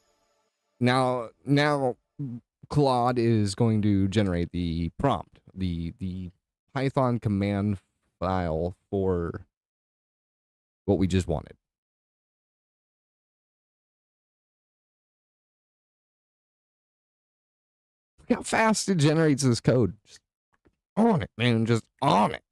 Claude is going to generate the prompt, the Python command file for what we just wanted. Look how fast it generates this code. Just on it, man. Just on it.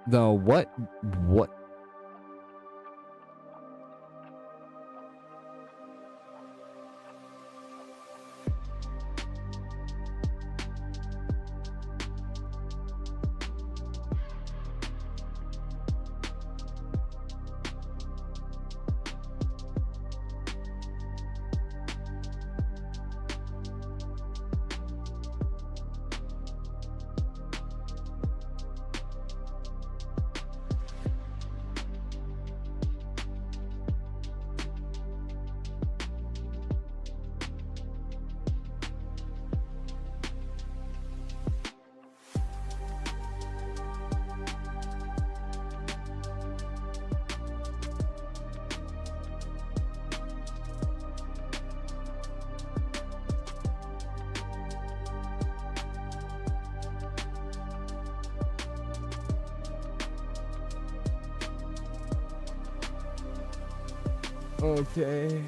The what? Okay.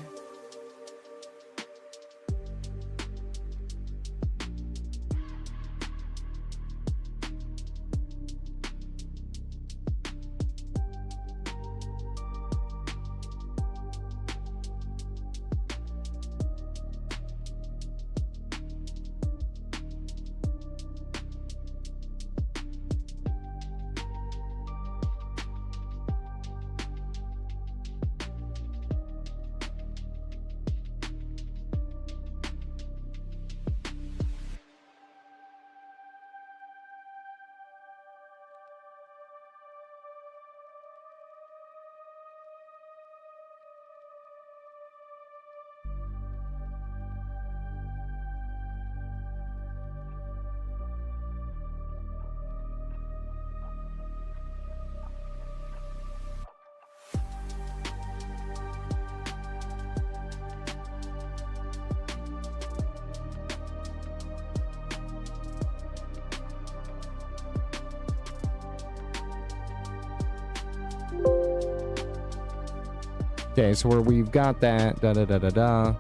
Okay, so where we've got that, da-da-da-da-da.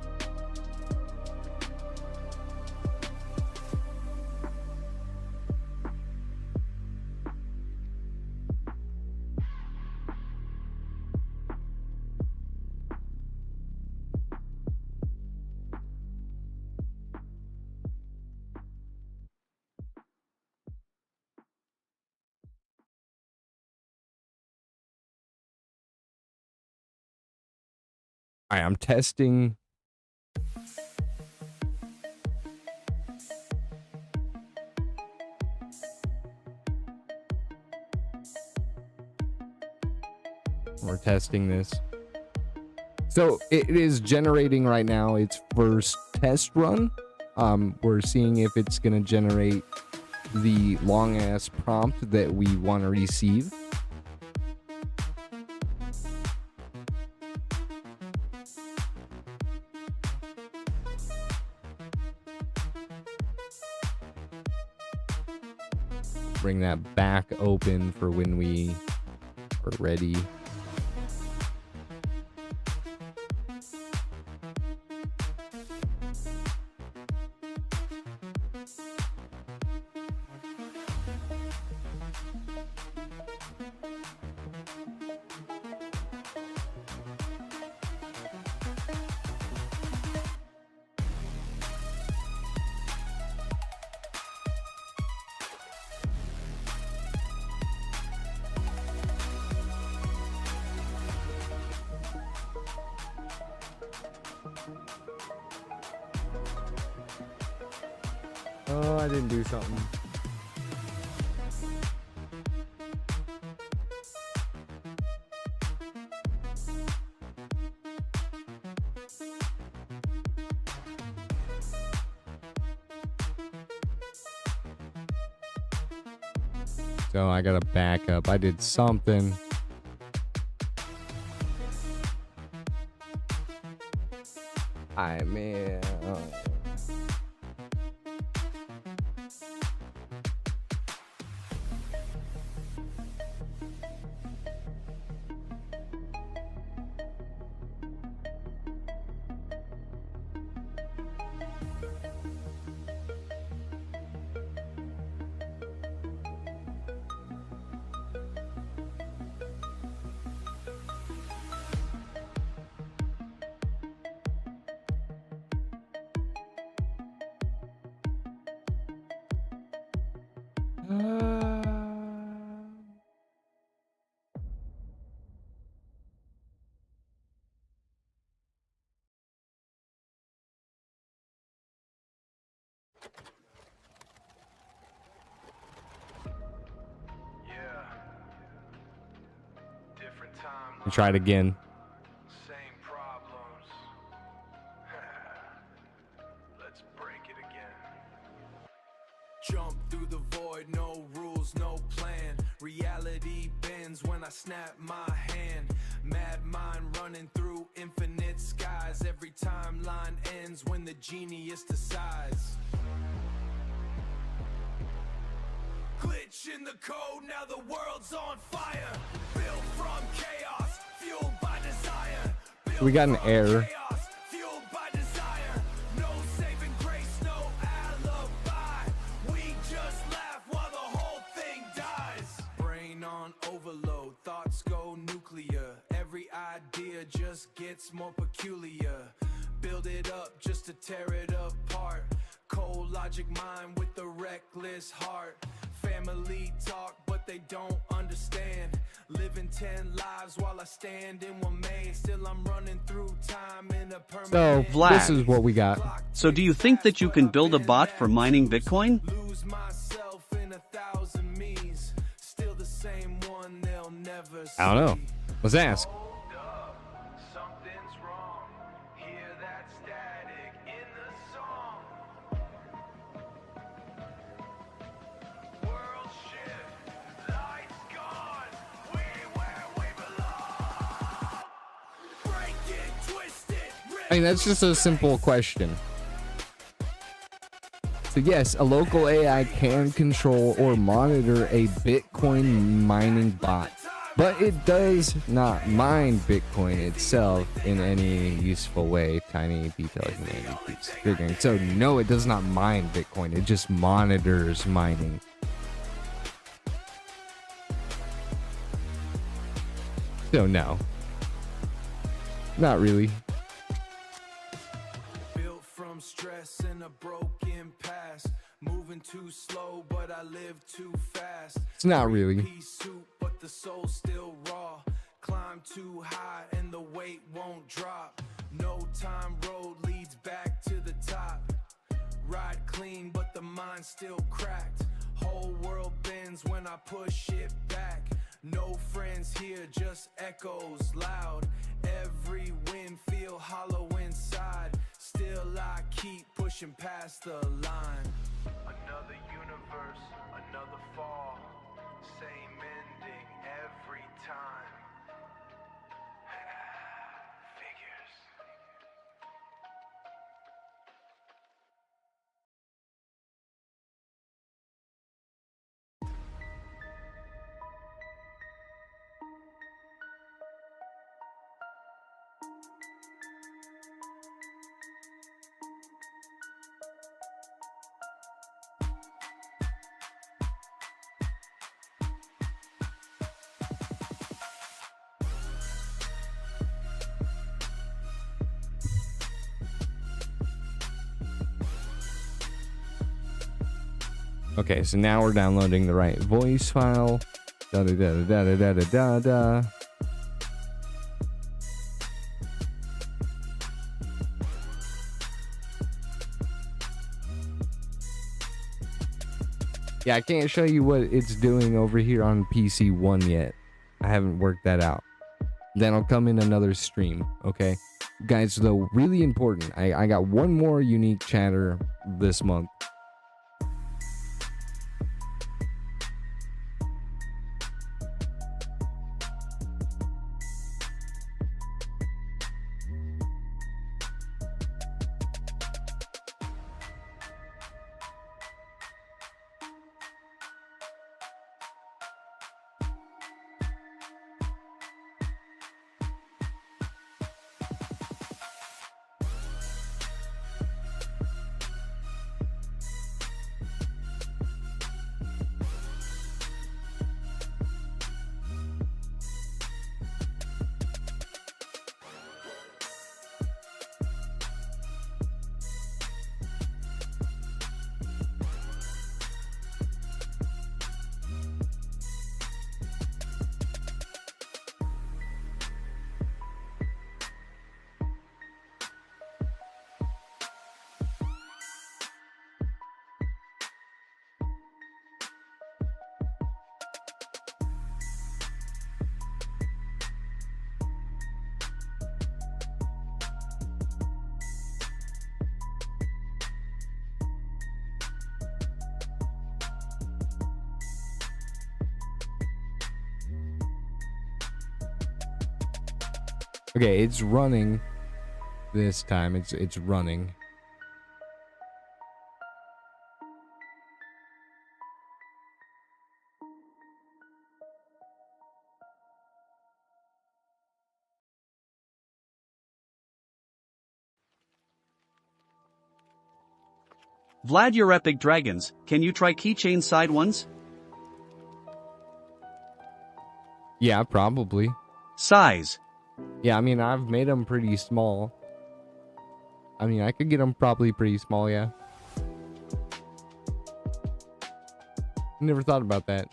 I am testing. We're testing this. So it is generating right now its first test run. We're seeing if it's going to generate the long ass prompt that we want to receive. Bring that back open for when we or ready. Oh, I didn't do something. So I gotta back up. I did something. I mean, try it again. Same problems. Let's break it again. Jump through the void, no rules, no plan. Reality bends when I snap my hand. Mad mind running through infinite skies. Every timeline ends when the genius decides. Glitch in the code, now the world's on fire. Built from chaos, fueled by desire. We got an error. Chaos, fueled by desire. No saving grace, no alibi. We just laugh while the whole thing dies. Brain on overload, thoughts go nuclear. Every idea just gets more peculiar. Build it up just to tear it apart. Cold logic mind with the reckless heart. Family talk, but they don't understand. Living 10 lives while I stand in one maze. Still I'm running through time in a permanent. So, Vlad. this is what we got. So do you think that you can build a bot for mining Bitcoin? Lose myself in 1,000 me's. Still the same one they'll never see. I don't know. Let's ask. Hold up, something's wrong. Hear that static in the song. World shift, lights gone. We where we belong. Break it, twist it, rip I mean, that's just a simple question. So yes, a local AI can control or monitor a Bitcoin mining bot, but it does not mine Bitcoin itself in any useful way. Tiny detail humanity keeps figuring. So no, it does not mine Bitcoin. It just monitors mining. So no, not really. Built from stress and a broken past. Moving too slow, but I live too fast. It's not really. Pea soup, but the soul's still raw. Climb too high and the weight won't drop. No time road leads back to the top. Ride clean, but the mind's still cracked. Whole world bends when I push it back. No friends here, just echoes loud. Every wind feel hollow inside. Still I keep pushing past the line. Another universe, another fall. Same ending every time. Figures. Okay, so now we're downloading the right voice file. Da da da da da da da da da. Yeah, I can't show you what it's doing over here on PC 1 yet. I haven't worked that out. Then I'll come in another stream, okay? Guys, though, really important. I got one more unique chatter this month. Okay, it's running this time. It's running. Vlad, your epic dragons, can you try keychain side ones? Yeah, probably. Size. Yeah, I mean, I've made them pretty small. I mean, I could get them probably pretty small, yeah. Never thought about that.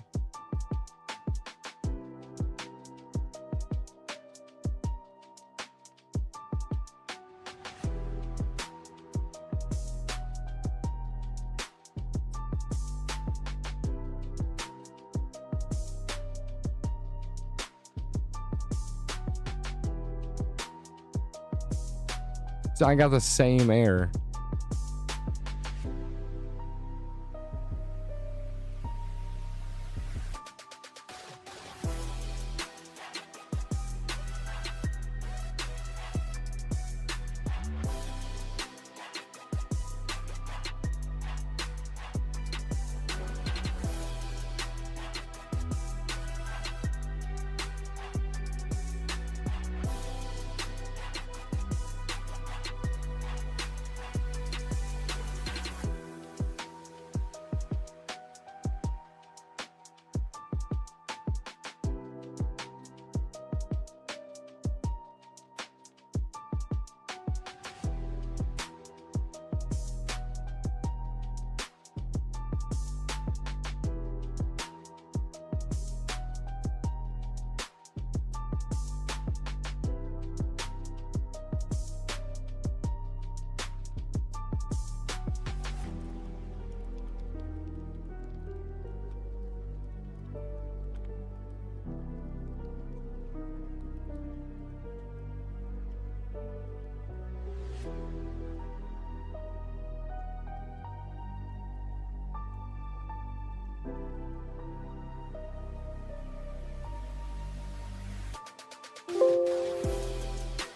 So I got the same air.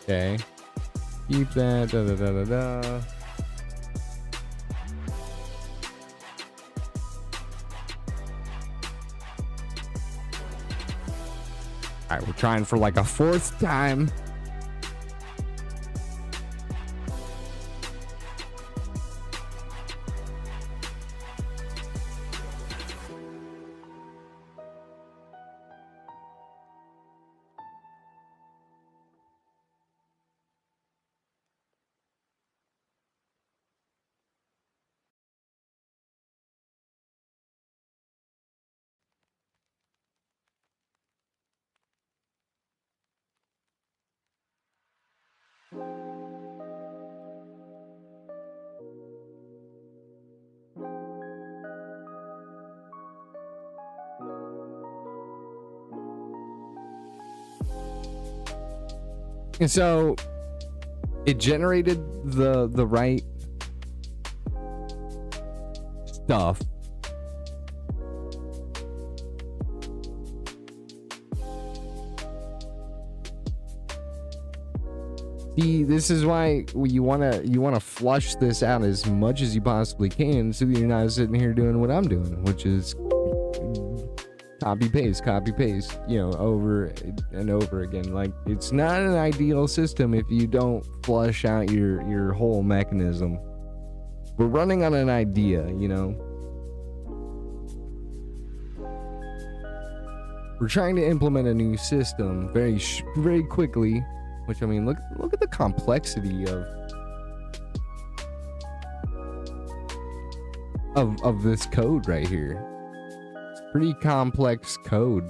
Okay. Keep that. Da da da da da. All right, we're trying for like a fourth time. And so it generated the right stuff. See, this is why you wanna flush this out as much as you possibly can, so that you're not sitting here doing what I'm doing, which is copy paste, you know, over and over again. Like, it's not an ideal system if you don't flush out your whole mechanism. We're running on an idea, you know. We're trying to implement a new system very quickly. Which, I mean, look at the complexity of this code right here. It's pretty complex code.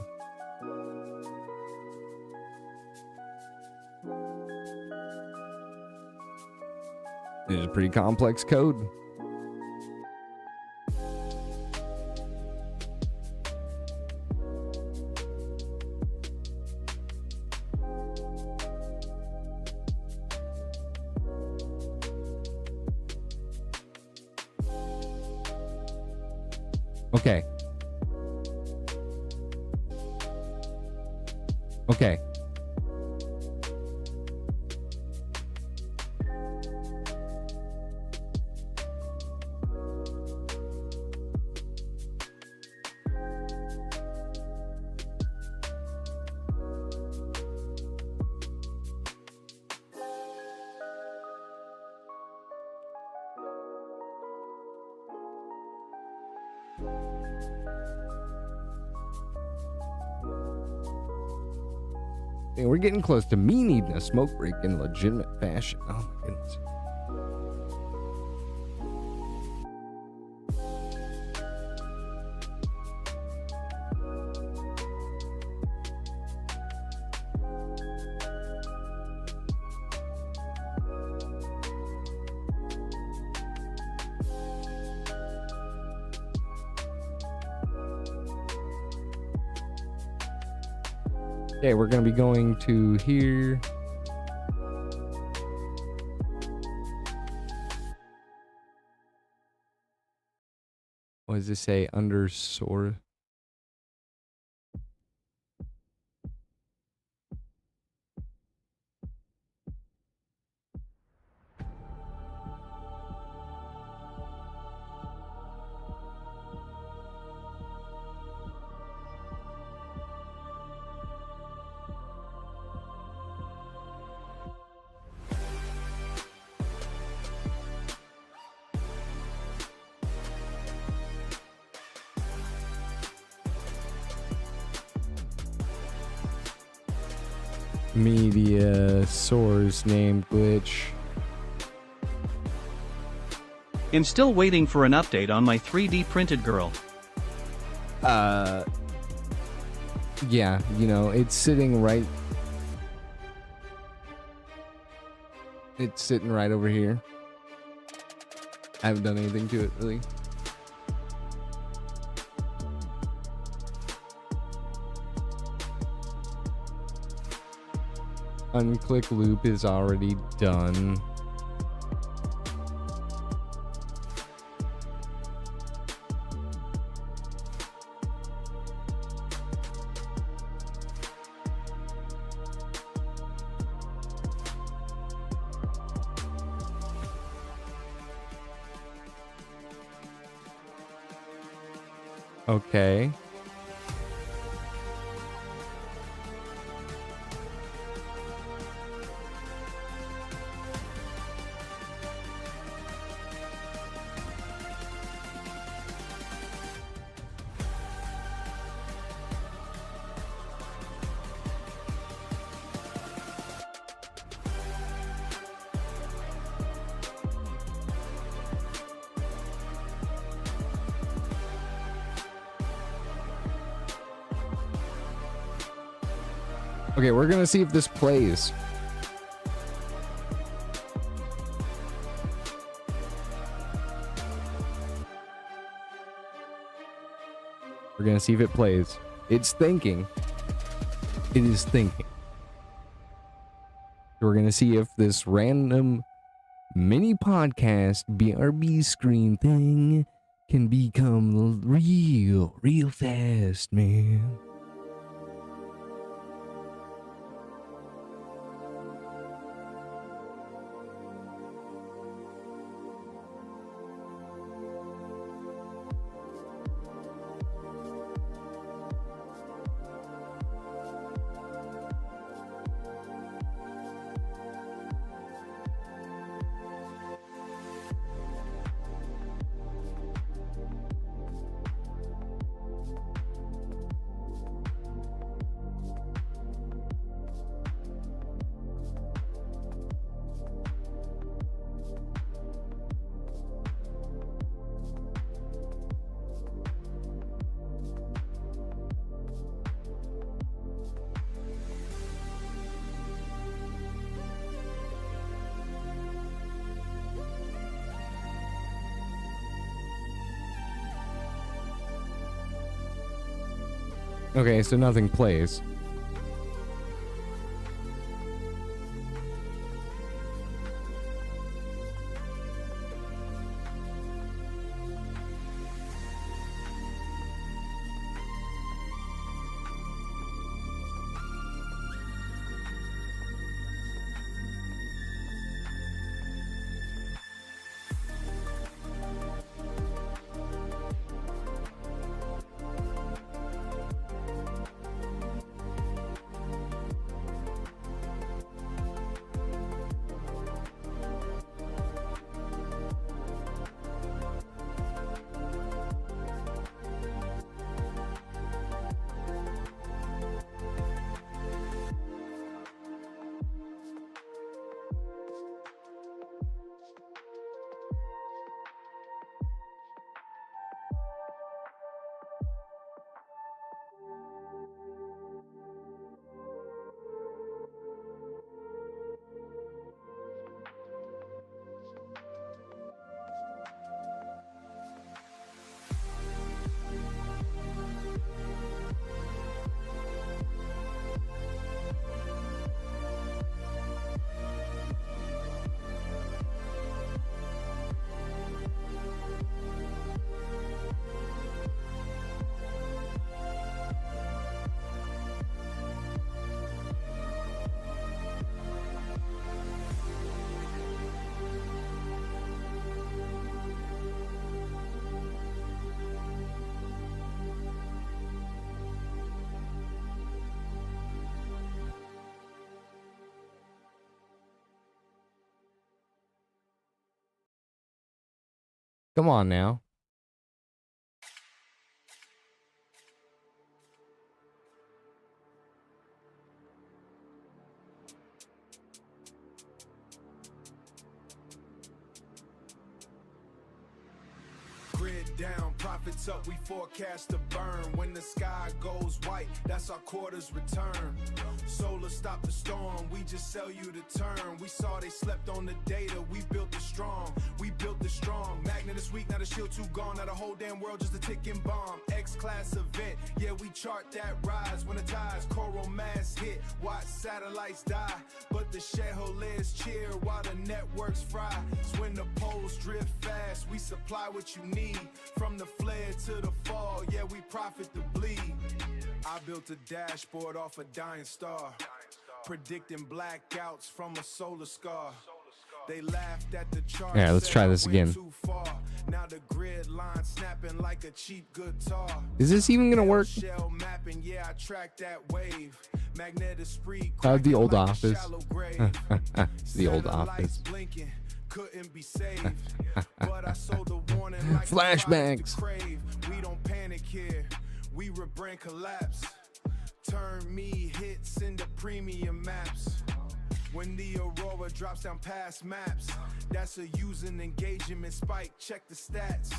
It's a pretty complex code. Okay. Okay. And we're getting close to me needing a smoke break in legitimate fashion. Oh my goodness. Okay, we're going to be going to here. What does this say? Underscore. Media source named glitch. I'm still waiting for an update on my 3D printed girl. Yeah, you know, it's sitting right. It's sitting right over here. I haven't done anything to it, really. Unclick loop is already done. Okay. Okay, we're gonna see if this plays. We're gonna see if it plays. It's thinking. It is thinking. We're going to see if this random mini podcast BRB screen thing can become real fast, man. Okay, so nothing plays. Come on now. Down, profits up, we forecast to burn. When the sky goes white, that's our quarter's return. Solar stop the storm, we just sell you the turn. We saw they slept on the data, we built it strong. We built it strong. Magnet is weak, now the shield too gone. Now the whole damn world just a ticking bomb. X-class event, yeah, we chart that rise. When the tides, coral mass hit, watch satellites die. But the shareholders cheer while the networks fry. It's when the poles drift fast, we supply what you need. From the flare to the fall, yeah, we profit to bleed. I built a dashboard off a dying star, predicting blackouts from a solar scar. They laughed at the chart. Yeah, let's try this again. Now the grid line snapping like a cheap guitar. Is this even gonna work? Shell mapping, yeah, I track that wave. Magnetic spree. The old office. The old Satellites office. Blinking, couldn't be saved. But I sold the warning like Flashbacks. We don't panic here. We rebrand collapse. Turn me hits into premium maps. When the Aurora drops down past maps, that's a using engagement spike. Check the stats.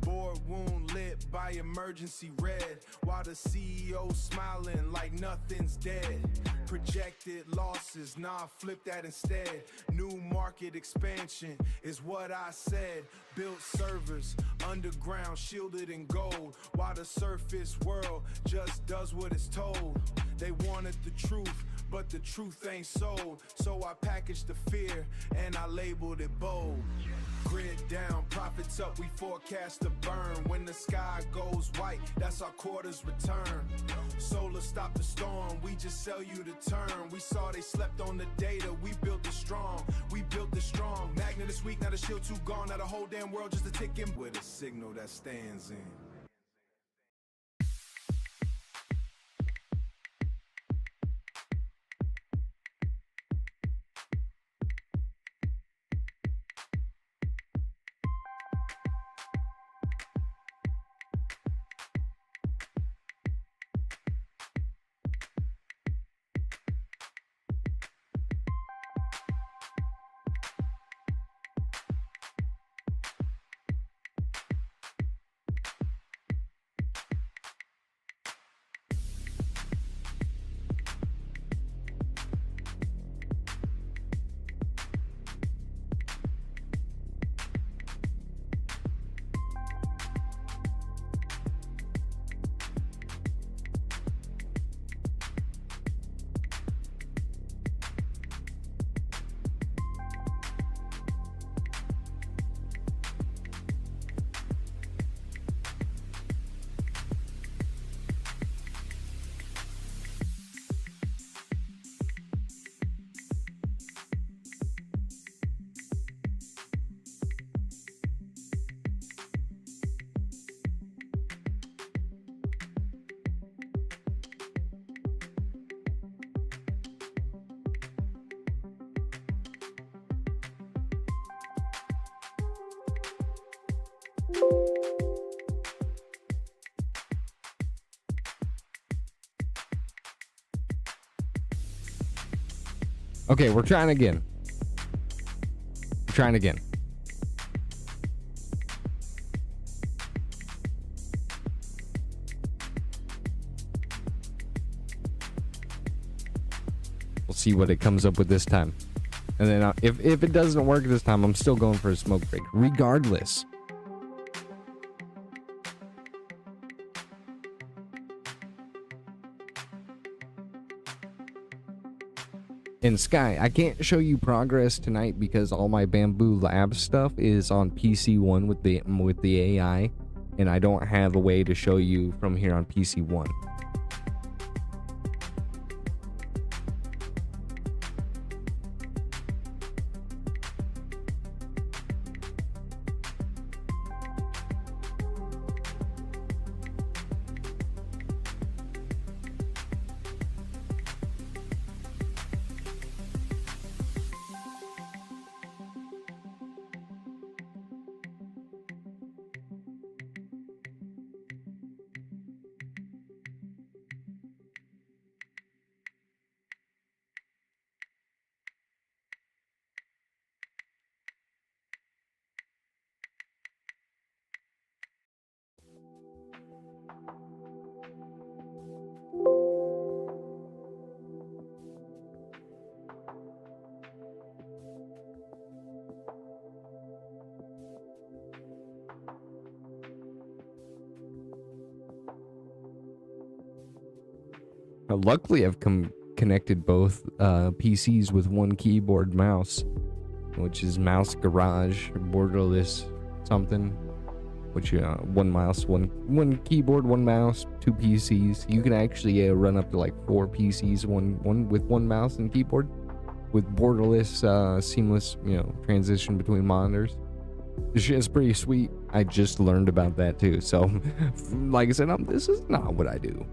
Board wound lit by emergency red, while the CEO smiling like nothing's dead. Projected losses, nah, flip that instead. New market expansion is what I said. Built servers, underground, shielded in gold, while the surface world just does what it's told. They wanted the truth, but the truth ain't sold. So I packaged the fear and I labeled it bold. Grid down, profits up, we forecast a burn. When the sky goes white, that's our quarter's return. Solar stop the storm, we just sell you the term. We saw they slept on the data, we built it strong. We built it strong. Magnet this week, now the shield too gone. Now the whole damn world just a ticking with a signal that stands in. Okay, we're trying again. We're trying again. We'll see what it comes up with this time. And then if it doesn't work this time, I'm still going for a smoke break. Regardless. And Sky, I can't show you progress tonight because all my Bamboo Lab stuff is on PC1 with the AI, and I don't have a way to show you from here on PC1. Luckily, I've connected both PCs with one keyboard mouse, which is Mouse Garage, borderless something, which one mouse, one keyboard, one mouse, two PCs. You can actually run up to like 4 PCs, one with one mouse and keyboard, with borderless, seamless, transition between monitors. This shit is pretty sweet. I just learned about that too. So, like I said, this is not what I do.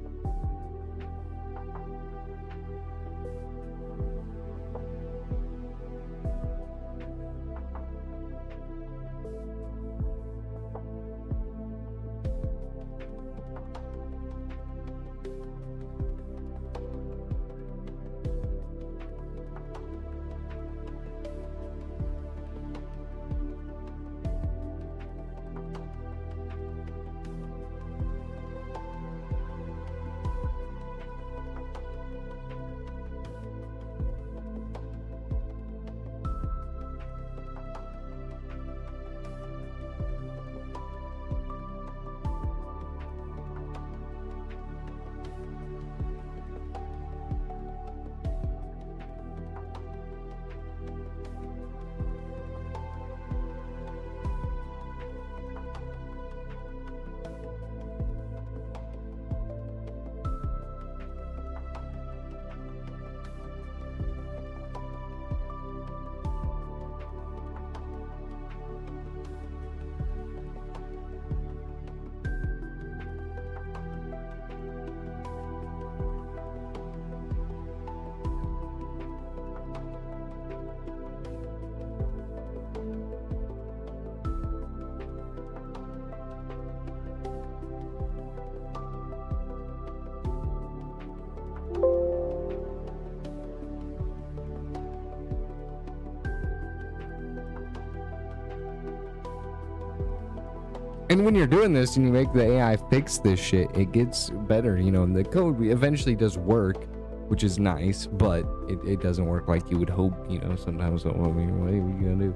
And when you're doing this and you make the AI fix this shit, it gets better, you know, and the code eventually does work, which is nice, but it doesn't work like you would hope, you know, sometimes. I mean, what are you gonna do?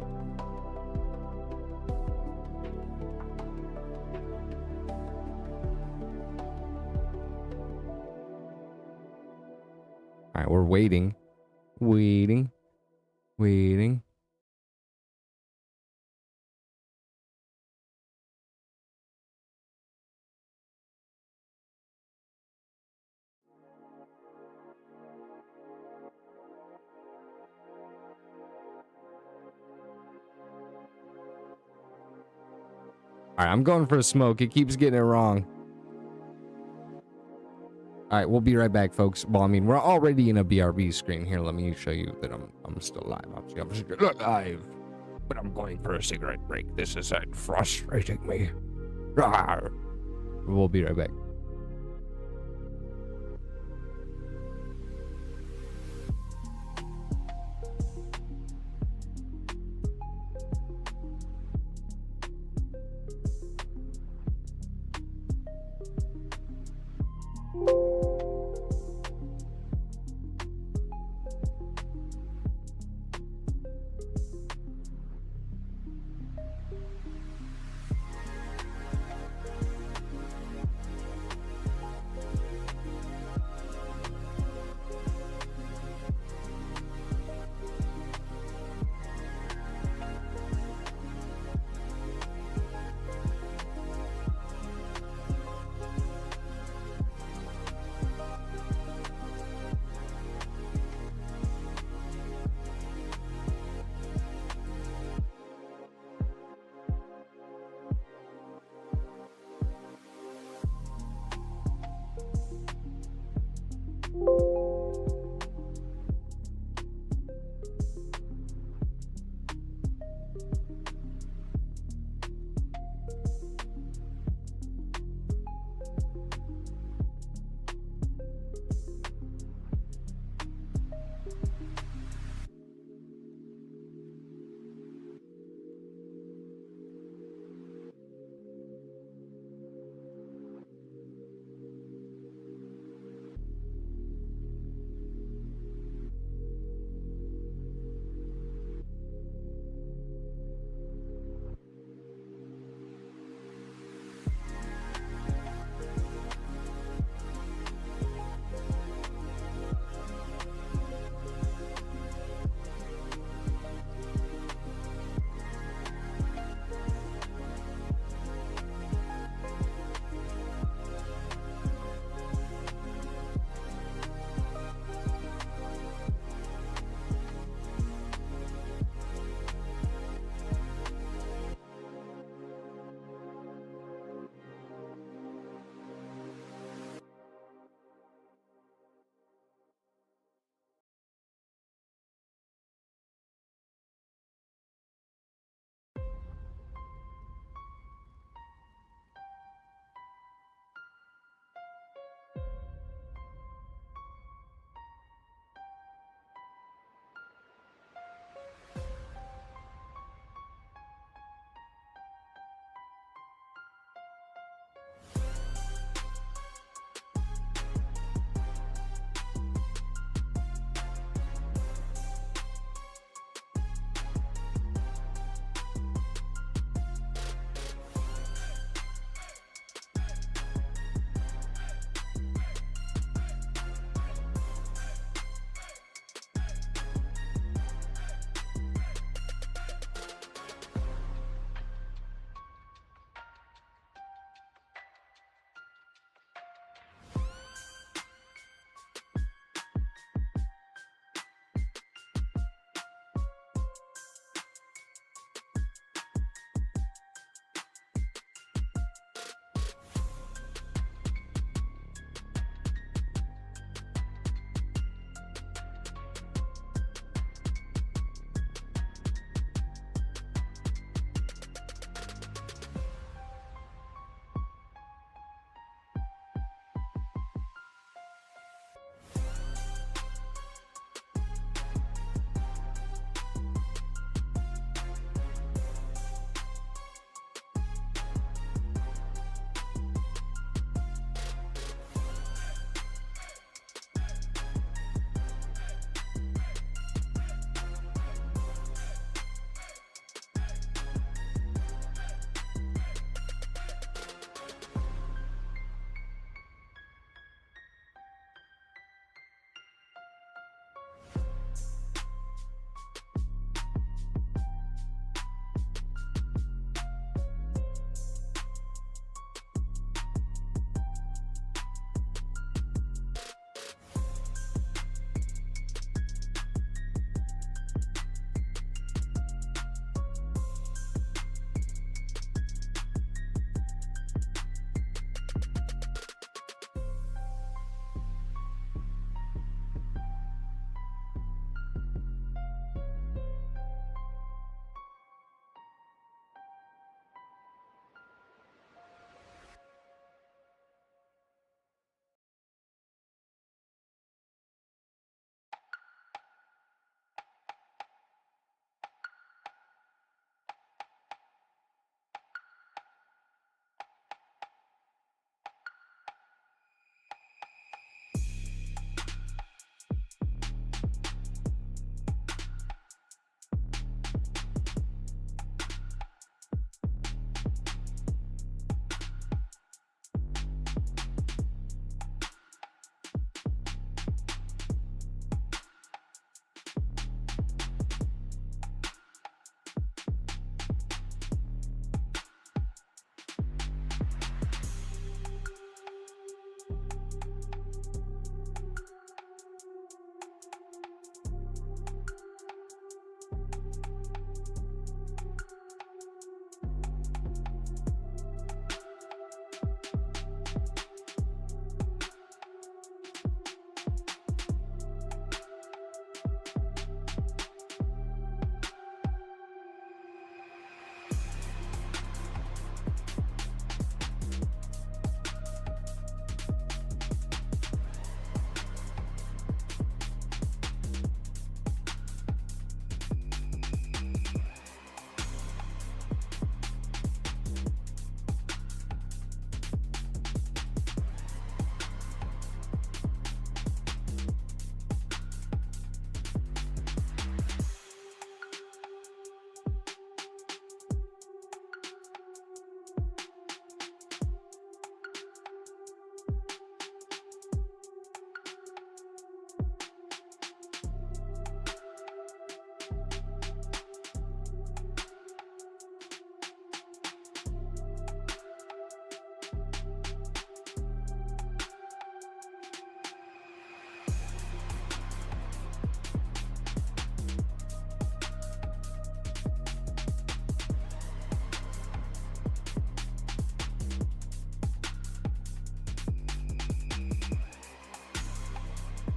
All right, we're waiting. All right, I'm going for a smoke. It keeps getting it wrong. All right, we'll be right back, folks. Well, I mean, we're already in a BRB screen here. Let me show you that I'm still live. I'm still live, but I'm going for a cigarette break. This is frustrating me. Rawr. We'll be right back.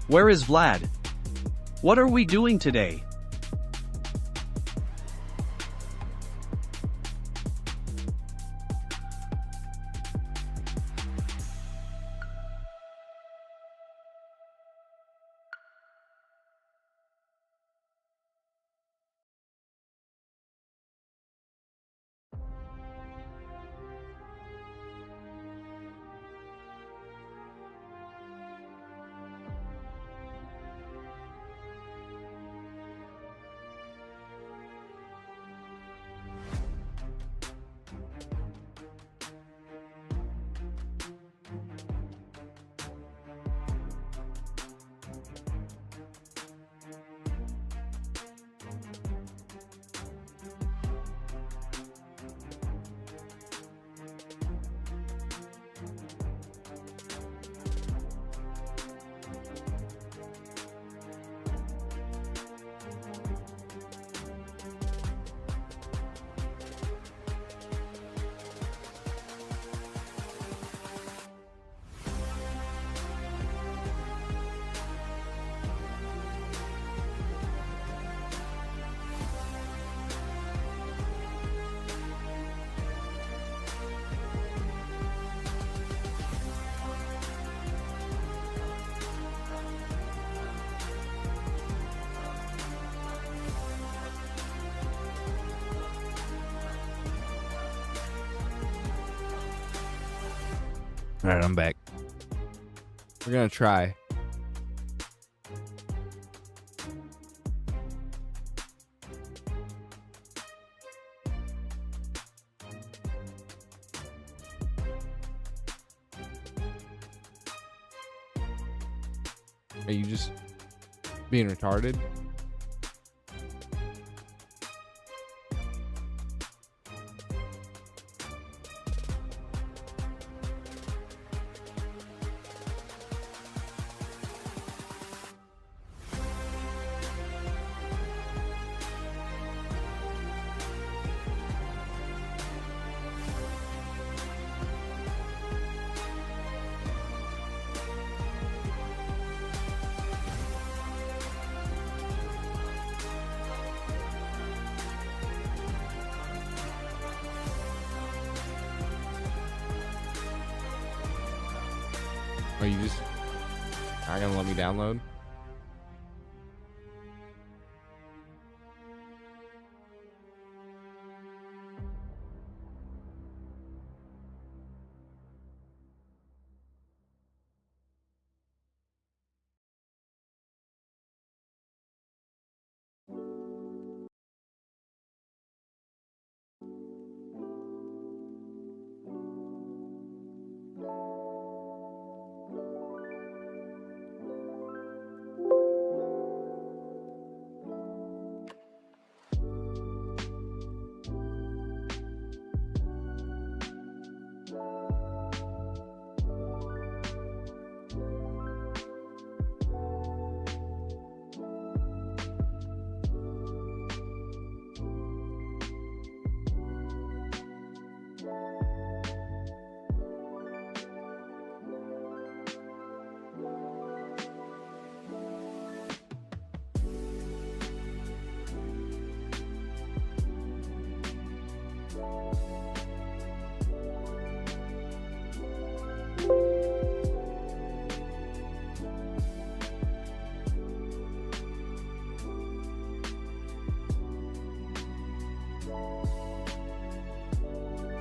Where is Vlad? What are we doing today? All right, I'm back. We're gonna try. Are you just being retarded? Are you just not gonna let me download?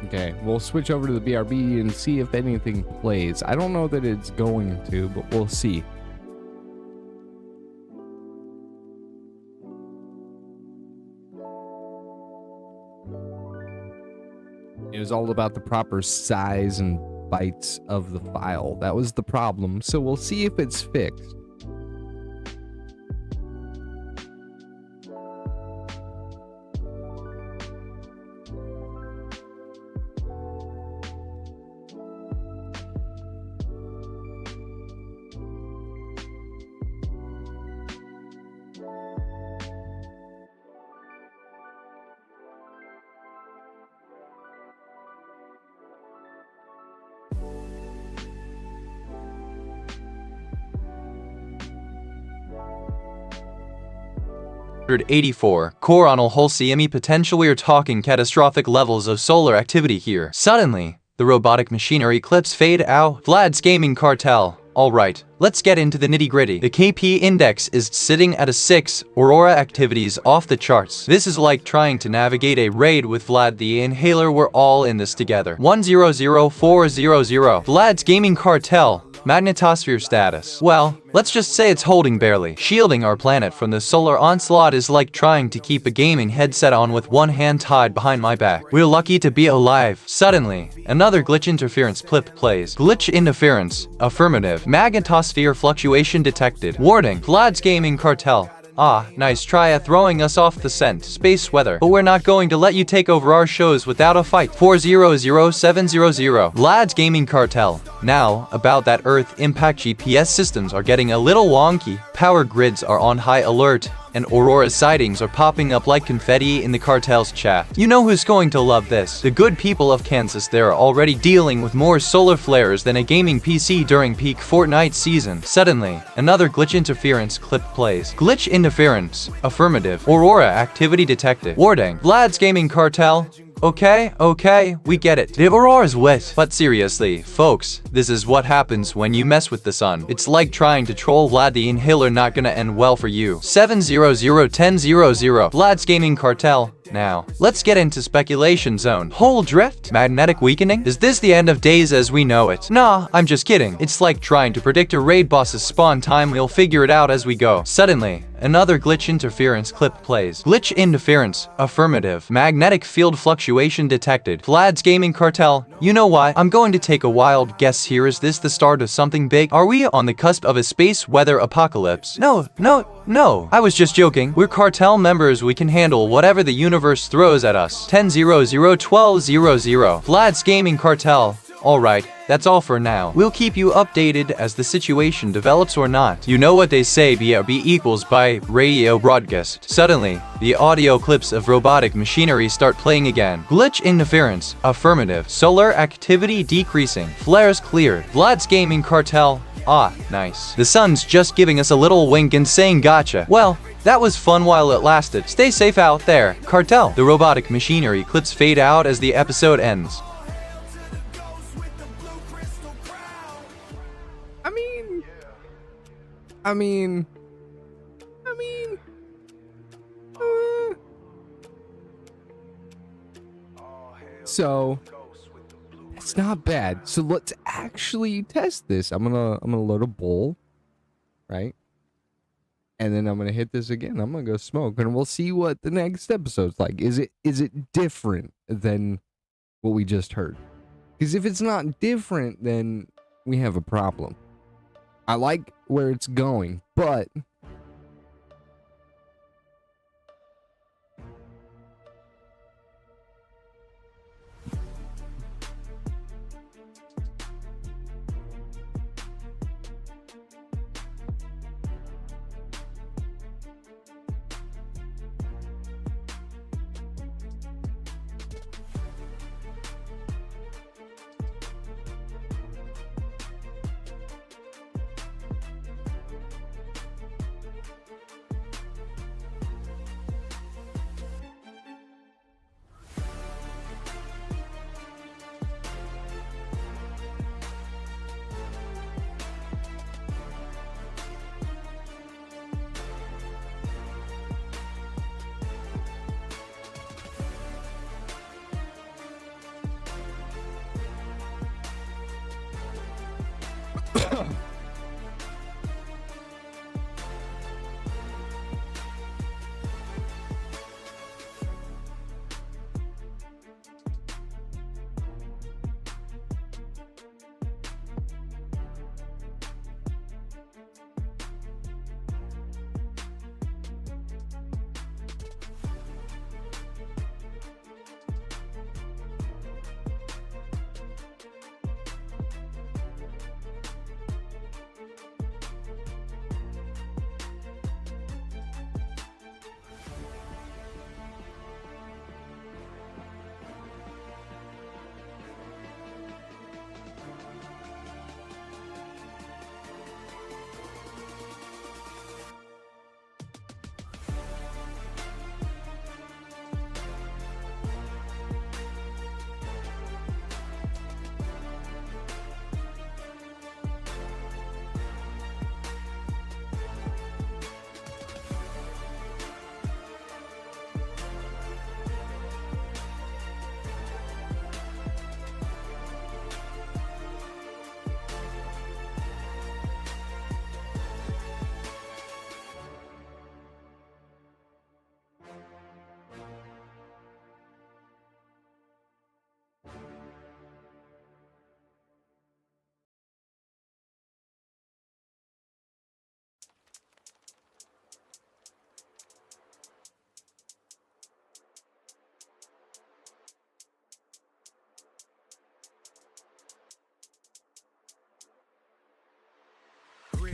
Okay, we'll switch over to the BRB and see if anything plays. I don't know that it's going to, but we'll see. It was all about the proper size and bytes of the file. That was the problem, so we'll see if it's fixed. 184. Coronal Holcemi potential. We are talking catastrophic levels of solar activity here. Suddenly, the robotic machinery clips fade out. Vlad's gaming cartel. Alright, let's get into the nitty-gritty. The KP index is sitting at a 6, Aurora activities off the charts. This is like trying to navigate a raid with Vlad the Inhailer. We're all in this together. 100400. Vlad's gaming cartel. Magnetosphere status. Well, let's just say it's holding barely. Shielding our planet from the solar onslaught is like trying to keep a gaming headset on with one hand tied behind my back. We're lucky to be alive. Suddenly, another glitch interference clip plays. Glitch interference. Affirmative. Magnetosphere fluctuation detected. Warning. Vlad's gaming cartel. Ah, nice try at throwing us off the scent. Space weather. But we're not going to let you take over our shows without a fight. 400700. Vlad's gaming cartel. Now, about that Earth impact, GPS systems are getting a little wonky. Power grids are on high alert, and Aurora sightings are popping up like confetti in the cartel's chat. You know who's going to love this? The good people of Kansas. They're already dealing with more solar flares than a gaming PC during peak Fortnite season. Suddenly, another glitch interference clip plays. Glitch interference. Affirmative. Aurora activity detected. Warning. Vlad's gaming cartel. Okay, we get it. The Aurora's wet. But seriously, folks, this is what happens when you mess with the sun. It's like trying to troll Vlad the Inhailer, not gonna end well for you. 7001000. Vlad's gaming cartel. Now, let's get into speculation zone. Whole drift? Magnetic weakening? Is this the end of days as we know it? Nah, I'm just kidding. It's like trying to predict a raid boss's spawn time. We'll figure it out as we go. Suddenly, another glitch interference clip plays. Glitch interference. Affirmative. Magnetic field fluctuation detected. Vlad's gaming cartel. You know what? I'm going to take a wild guess here. Is this the start of something big? Are we on the cusp of a space weather apocalypse? No. I was just joking. We're cartel members. We can handle whatever the universe throws at us. 10001200. Vlad's gaming cartel. Alright, that's all for now. We'll keep you updated as the situation develops or not. You know what they say, BRB equals by radio broadcast. Suddenly, the audio clips of robotic machinery start playing again. Glitch interference. Affirmative. Solar activity decreasing. Flares cleared. Vlad's gaming cartel. Ah, nice. The sun's just giving us a little wink and saying gotcha. Well, that was fun while it lasted. Stay safe out there. Cartel. The robotic machinery clips fade out as the episode ends. I mean, so it's not bad. So let's actually test this. I'm gonna load a bowl, right? And then I'm gonna hit this again. I'm gonna go smoke, and we'll see what the next episode's like. Is it different than what we just heard? Because if it's not different, then we have a problem. I like where it's going, but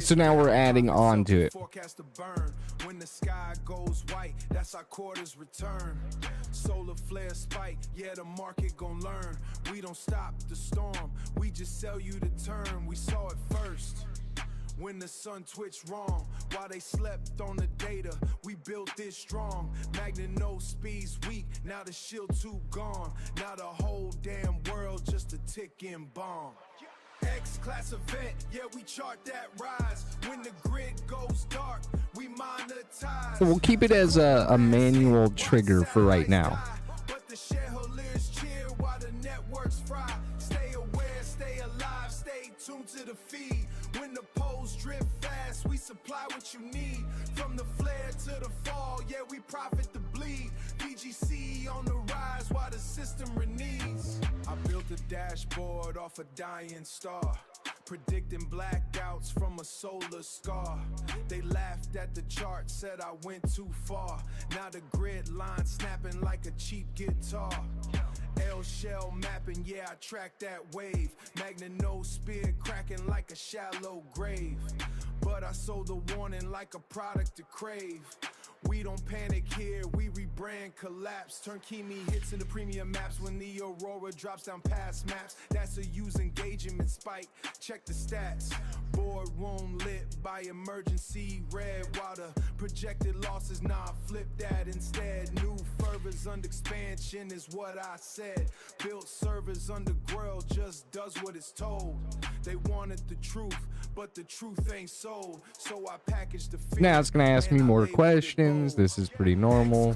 So now we're adding on to it. Forecast to burn. When the sky goes white, that's our quarters return. Solar flare spike, yeah, the market gon' learn. We don't stop the storm, we just sell you the turn. We saw it first. When the sun twitched wrong, while they slept on the data, we built this strong. Magnet no speed's weak, now the shield too gone. Now the whole damn world just a ticking bomb. X-class event, yeah, we chart that rise. When the grid goes dark, we monetize. So we'll keep it as a manual trigger for right now. But the shareholders cheer while the networks fry. Stay aware, stay alive, stay tuned to the feed. When the poles drift fast, we supply what you need. From the flare to the fall, yeah, we profit the bleed. BGC on the rise while the system renews. I built a dashboard off a dying star, predicting blackouts from a solar scar. They laughed at the chart, said I went too far. Now the grid line snapping like a cheap guitar. L-shell mapping, yeah, I track that wave. Magnet no spear cracking like a shallow grave. But I sold the warning like a product to crave. We don't panic here, we rebrand, collapse. Turn Kimi hits into premium maps when the Aurora drops down past maps. That's a use engagement spike, check the stats. Boardroom lit by emergency red, while the projected losses, nah, flip that instead. New fervors under expansion is what I said. Built servers underground just does what it's told. They wanted the truth, but the truth ain't sold. So I packaged the fear. Now it's gonna ask me more questions. This is pretty normal.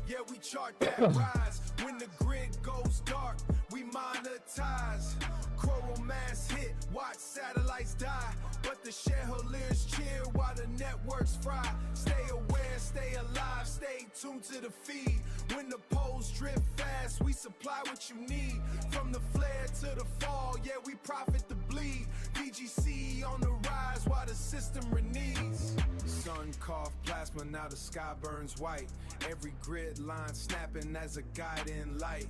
Yeah, we chart that rise. When the grid goes dark, we monetize. Coral mass hit, watch satellites die. But the shareholders cheer while the networks fry. Stay aware, stay alive, stay tuned to the feed. When the poles drift fast, we supply what you need. From the flare to the fall, yeah, we profit the bleed. BGC on the rise while the system renews. Sun cough plasma, now the sky burns white. Every grid line snapping as a guiding light.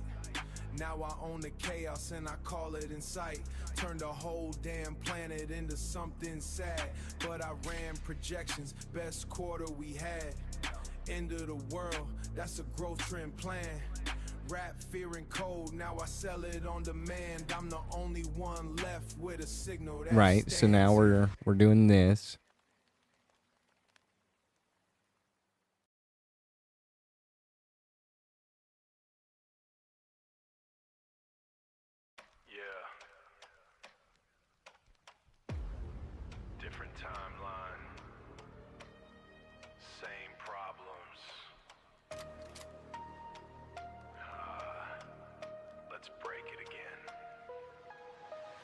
Now I own the chaos and I call it in sight. Turned the whole damn planet into something sad. But I ran projections, best quarter we had. End of the world, that's a growth trend plan. Rap, fear, and cold, now I sell it on demand. I'm the only one left with a signal that Right, so now we're doing this. Different timeline, same problems. Let's break it again.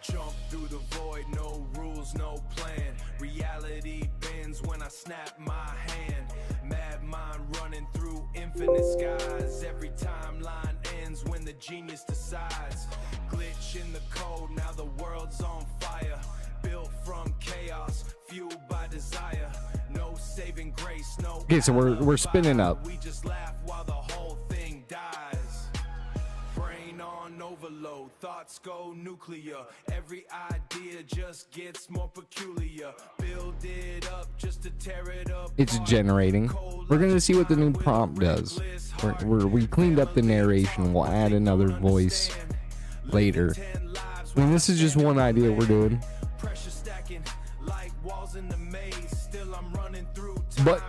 Jump through the void, no rules, no plan. Reality bends when I snap my hand. Mad mind running through infinite skies. Every timeline ends when the genius decides. Glitch in the code, now the world's on fire. Built from chaos, fueled by desire. No saving grace, no. Okay, so we're spinning up. We just laugh while the whole thing dies. Brain on overload, thoughts go nuclear. Every idea just gets more peculiar. Build it up just to tear it up. It's generating. We're gonna see what the new prompt does. We cleaned up the narration. We'll add another voice later. I mean, this is just one idea we're doing. But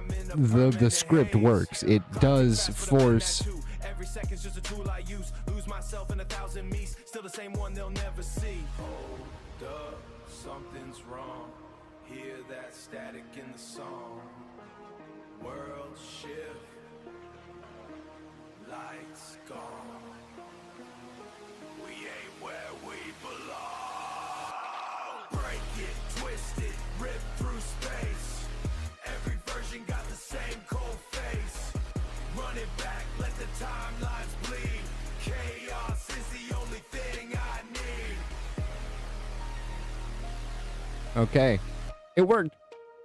the script works. It does force. Every second's just a tool I use. Lose myself in 1,000 me's. Still the same one they'll never see. Hold up, something's wrong. Hear that static in the song. World shift. Lights gone. We ain't where we belong. Break it, twist it, rip through space. Every version got the same cold face. Run it back, let the timelines bleed. Chaos is the only thing I need. Okay, it worked.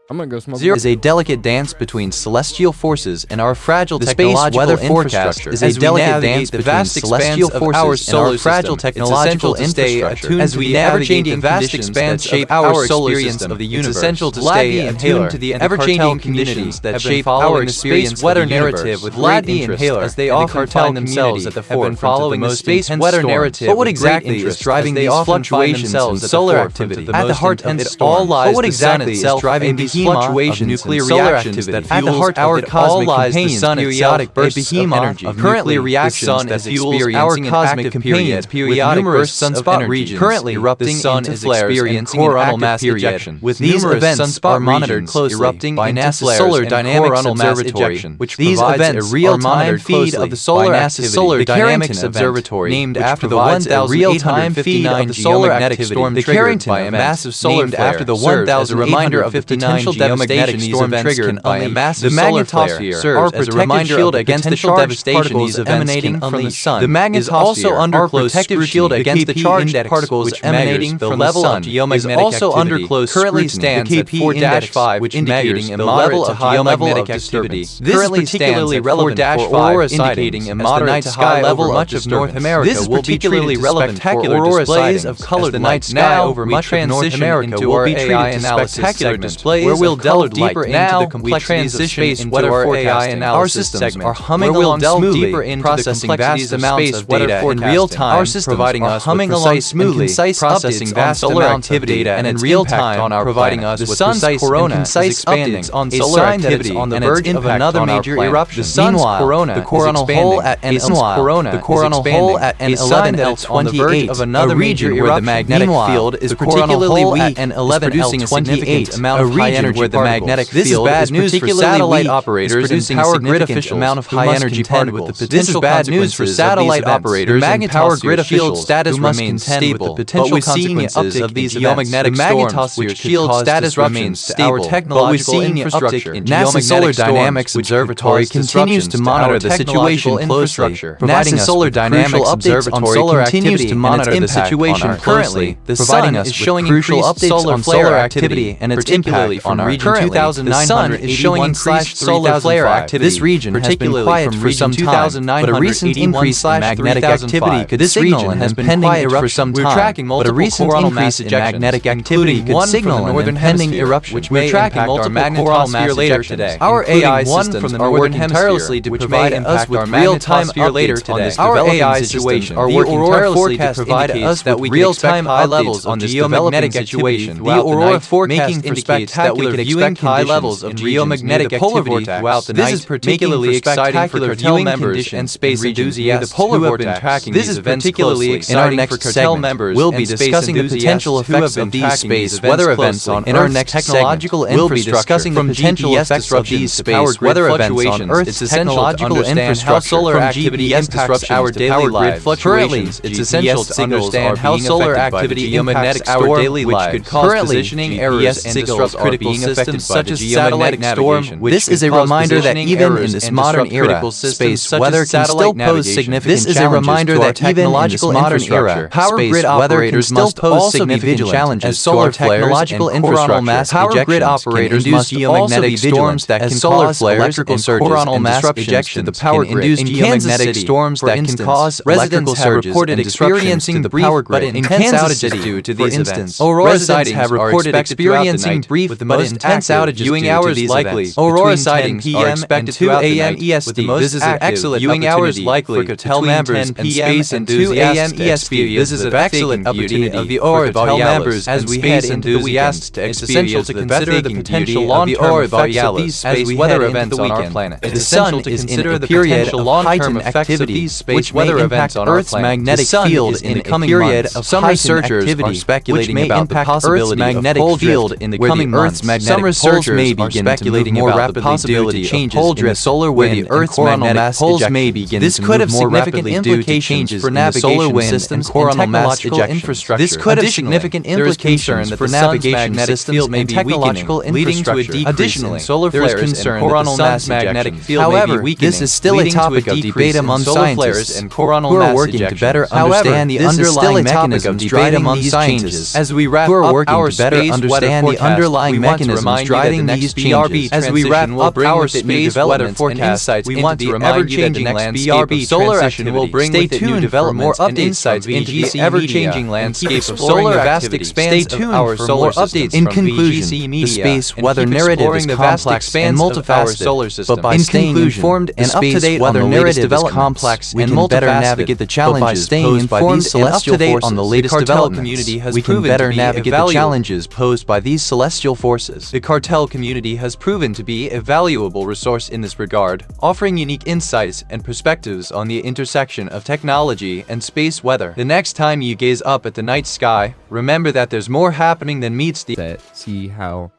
I'm gonna go smoke. Zero is a delicate dance between celestial forces and our fragile technological weather forecast is a delicate dance between vast celestial forces and our fragile technological infrastructure. As we navigate the vast expanse shape our solar system of the universe, it's essential to stay attuned to the ever-changing conditions that shape our space weather narrative with Vlad the Inhailer, as they often find themselves at the forefront of the most space weather narrative. But what exactly is driving these fluctuations in solar activity? At the heart of it all lies the sun itself, driving these fluctuations nuclear reactions that fuels at the heart our cosmic companions, the sun periodic bursts of energy. Currently, reactions that fuels our cosmic companions, periodic bursts of energy. Currently, erupting into flares and coronal mass ejection. With these events are monitored closely erupting by NASA's Solar Dynamics Observatory, which provides a real-time feed of the solar activity. Solar Dynamics Observatory, named after the 1,859 feed of the solar activity storm triggered by a massive solar flare, after the 1,859 geomagnetic storm triggered by a massive solar flare, serves as a reminder shield against the charged particles emanating from the sun. The magnetosphere is also under close shield against the charged particles emanating from the sun. Is also under close currently stands at 4-5, which indicating a moderate to high level of activity. This is particularly relevant for Aurora indicating a moderate to high level much of North America. This is particularly relevant for Aurora displays of colored night sky over much of North America will be treated to spectacular displays where we'll delve deeper into the complexities of space weather forecasting. Our systems are humming along smoothly, processing vast amounts of data in real time. Our systems providing us humming along smoothly, processing vast amounts of data and in real time on our providing us with precise corona concise updates on solar activity on the verge of another major eruption. The sun's corona, the coronal hole at N11, the coronal hole at N11L28 of another region where the magnetic field is particularly weak and producing a significant amount of high energy where the magnetic field is news for satellite operators and power grid officials amount of high energy particles. This is bad news for satellite operators and power grid officials. Status remains stable, but we're seeing uptick of these geomagnetic storms, which shield status remains stable. But we're seeing infrastructure. NASA's Solar Dynamics Observatory continues to monitor the situation closely, providing us Solar Dynamics Observatory continues to monitor the situation currently. The sun is showing crucial updates on solar activity and its impact on region 2900 is showing increased solar flare activity. This region has been quiet for some time, but a recent increase in magnetic activity could signal and has been quiet for some time. But a recent increase in magnetic activity could signal an impending eruption, which may impact our magnetosphere later today. Our AI systems are working tirelessly to provide us with real-time updates on this developing situation. The Aurora forecast indicates that we can expect high levels on this geomagnetic situation. The Aurora forecast indicates that we can expect high levels of geomagnetic activity throughout the night. This is particularly exciting for cartel members and space enthusiasts who have been tracking these events closely. In our next segment, we'll be discussing the potential effects of these space weather events on Earth. In our next technological infrastructure, we'll be discussing the potential effects of these space weather events on Earth. It's essential to understand how solar activity impacts our daily lives. Currently, it's essential to understand how solar activity impacts our daily lives. Currently, positioning errors and disrupt critical systems such as satellite navigation. This is a reminder that even in this modern era, space weather can still pose significant challenges. This is a reminder that even in this modern era, power grid operators must also be vigilant as solar technological infrastructure. Power grid operators must also be vigilant as solar flares and coronal mass ejection the power grid. In geomagnetic storms that can cause residents have reported experiencing brief but intense outages due to these events. Aurora sightings have reported experiencing brief but intense outages viewing hours likely. Aurora sightings are expected 2 a.m. EST. This is an excellent viewing hours likely for cartel members and space and 2 a.m. EST. This is an excellent opportunity of the Aurora cartel members as we head into the weekend. It's essential to consider the potential long-term effects of these space weather events on our planet. It's essential to consider the potential long-term effects of these space weather events on Earth's magnetic field in the coming months. Some researchers are speculating about the possibility of magnetic field in the coming months. Some researchers may begin speculating about the possibility of pole drift solar wind and Earth's coronal mass ejection. This could have significant implications for navigation systems and technological infrastructure. This could have significant implications for navigation systems and technological infrastructure. Additionally, solar flares and coronal mass magnetic field. However, this is still a topic of debate among scientists who are working to better understand the underlying mechanisms driving these changes. As we wrap up our space weather forecast, we mechanisms driving these changes. As we wrap up our space weather forecast, we want to remind you that the next BRB solar activity will bring with it new developments and insights into the ever-changing landscape of solar activity. Stay tuned for more updates. In conclusion, the space weather narrative is complex and multifaceted, but by staying informed and up-to-date on the latest developments, we can better navigate the challenges posed by these celestial forces. On the latest developments, we can better navigate the challenges posed by these celestial forces. The cartel community has proven to be a valuable resource in this regard, offering unique insights and perspectives on the intersection of technology and space weather. The next time you gaze up at the night sky, remember that there's more happening than meets the See how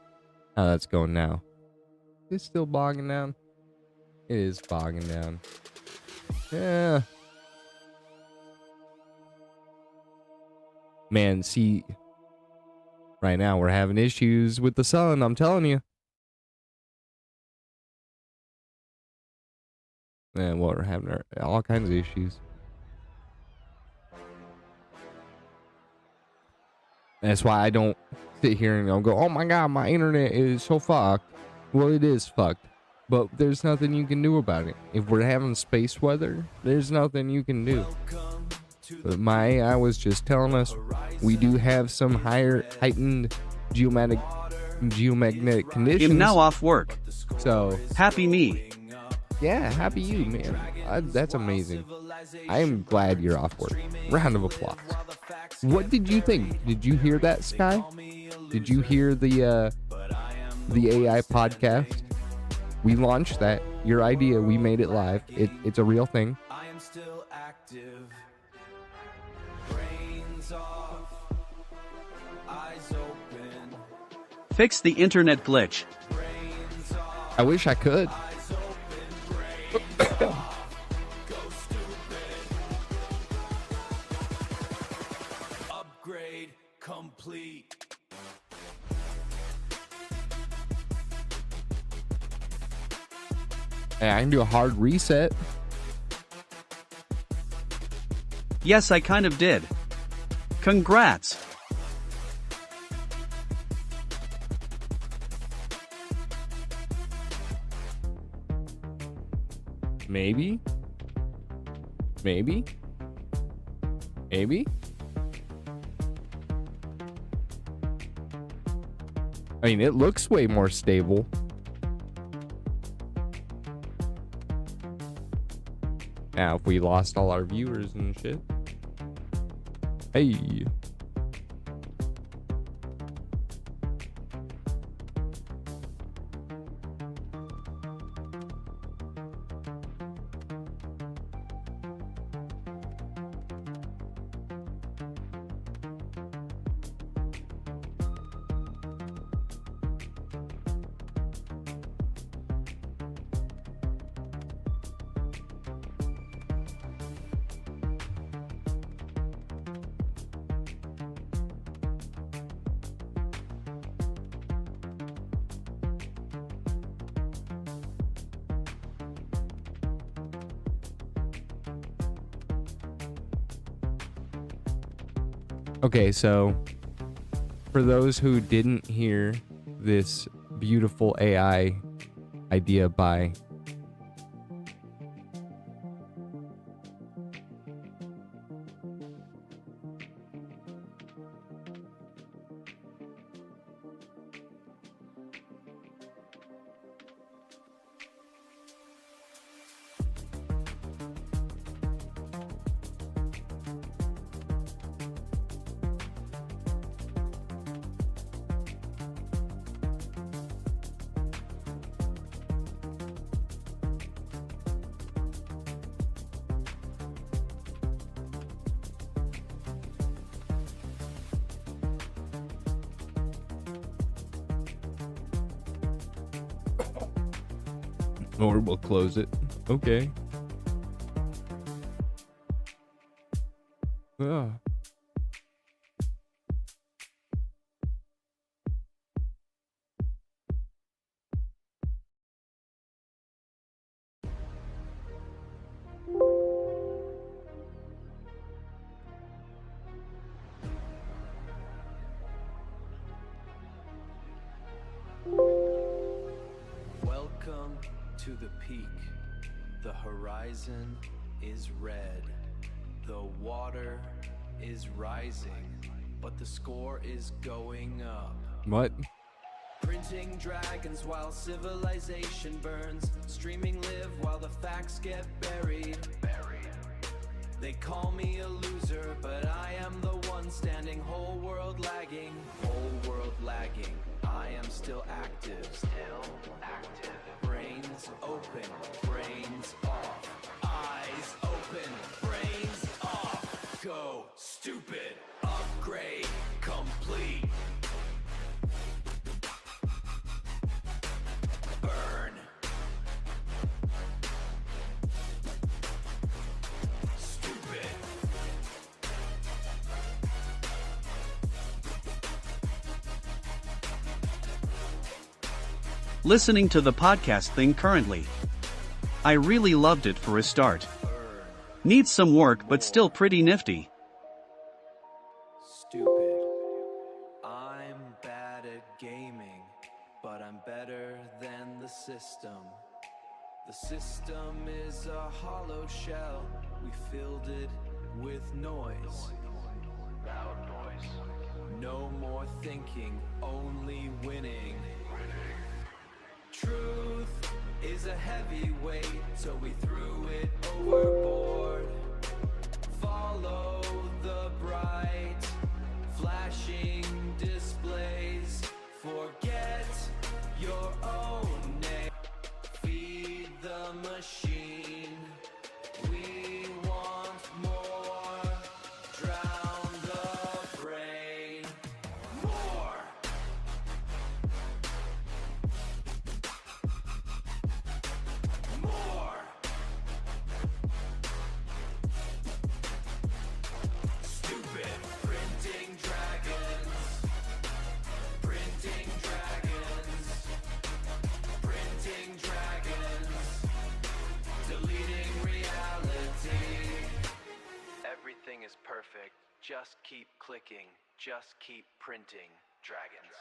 that's going now. It's still bogging down. It is bogging down. Yeah. Man, see, right now we're having issues with the sun, I'm telling you. And we're having all kinds of issues. That's why I don't sit here and go, oh my god, my internet is so fucked. Well, it is fucked, but there's nothing you can do about it. If we're having space weather, there's nothing you can do. But my AI was just telling us we do have some heightened geomagnetic conditions. I'm now off work. So Happy me. yeah, happy you, man. That's amazing. I am glad you're off work. Round of applause. What did you think? Did you hear that, Sky? Did you hear the AI podcast? We launched that. Your idea. We made it live. It's a real thing. I am still active. Brains off, eyes open. Fix the internet glitch. Brains off, I wish I could. eyes open. Brains off, go stupid. Upgrade complete. Hey, I can do a hard reset. Yes, I kind of did. Congrats. Maybe. Maybe. Maybe. I mean, it looks way more stable. Now, if we lost all our viewers and shit. Hey. Okay, so for those who didn't hear this beautiful AI idea by or we'll close it. Okay. Ah. to the peak. The horizon is red. The water is rising, but the score is going up. What? Printing dragons while civilization burns. Streaming live while the facts get buried. They call me a loser, but I am the one standing. Whole world lagging, whole world lagging. I am still active, Brains open, brains off. Eyes open, brains off. Go stupid, upgrade complete. Burn. Stupid. Listening to the podcast thing currently. I really loved it for a start. Needs some work but still pretty nifty. Stupid. I'm bad at gaming, but I'm better than the system. The system is a hollow shell. We filled it with noise. Loud noise. No more thinking, only winning. Truth is a heavy weight, so we threw it overboard. Follow the bright, flashing displays. Forget your own name. Feed the machine. We want more. Drown the brain. More. More. Stupid. Printing dragons. Printing dragons. Printing dragons. Deleting reality. Everything is perfect. Just keep clicking. Just keep printing dragons.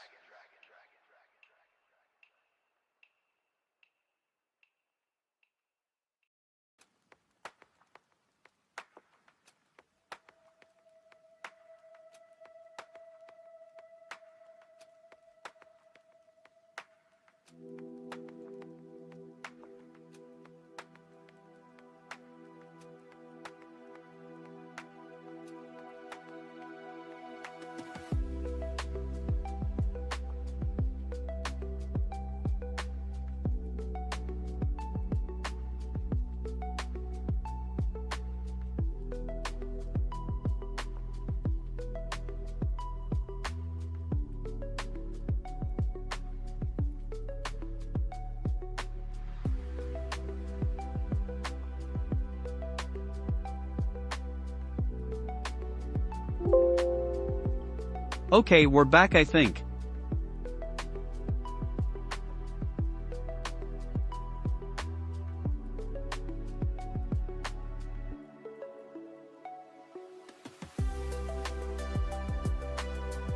Okay, we're back I think.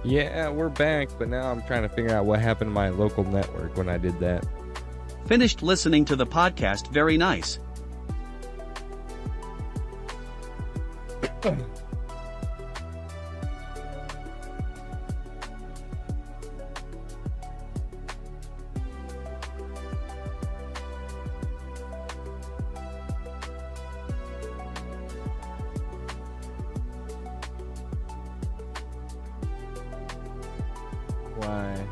Yeah, we're back, but now I'm trying to figure out what happened to my local network when I did that. Finished listening to the podcast, very nice. Why?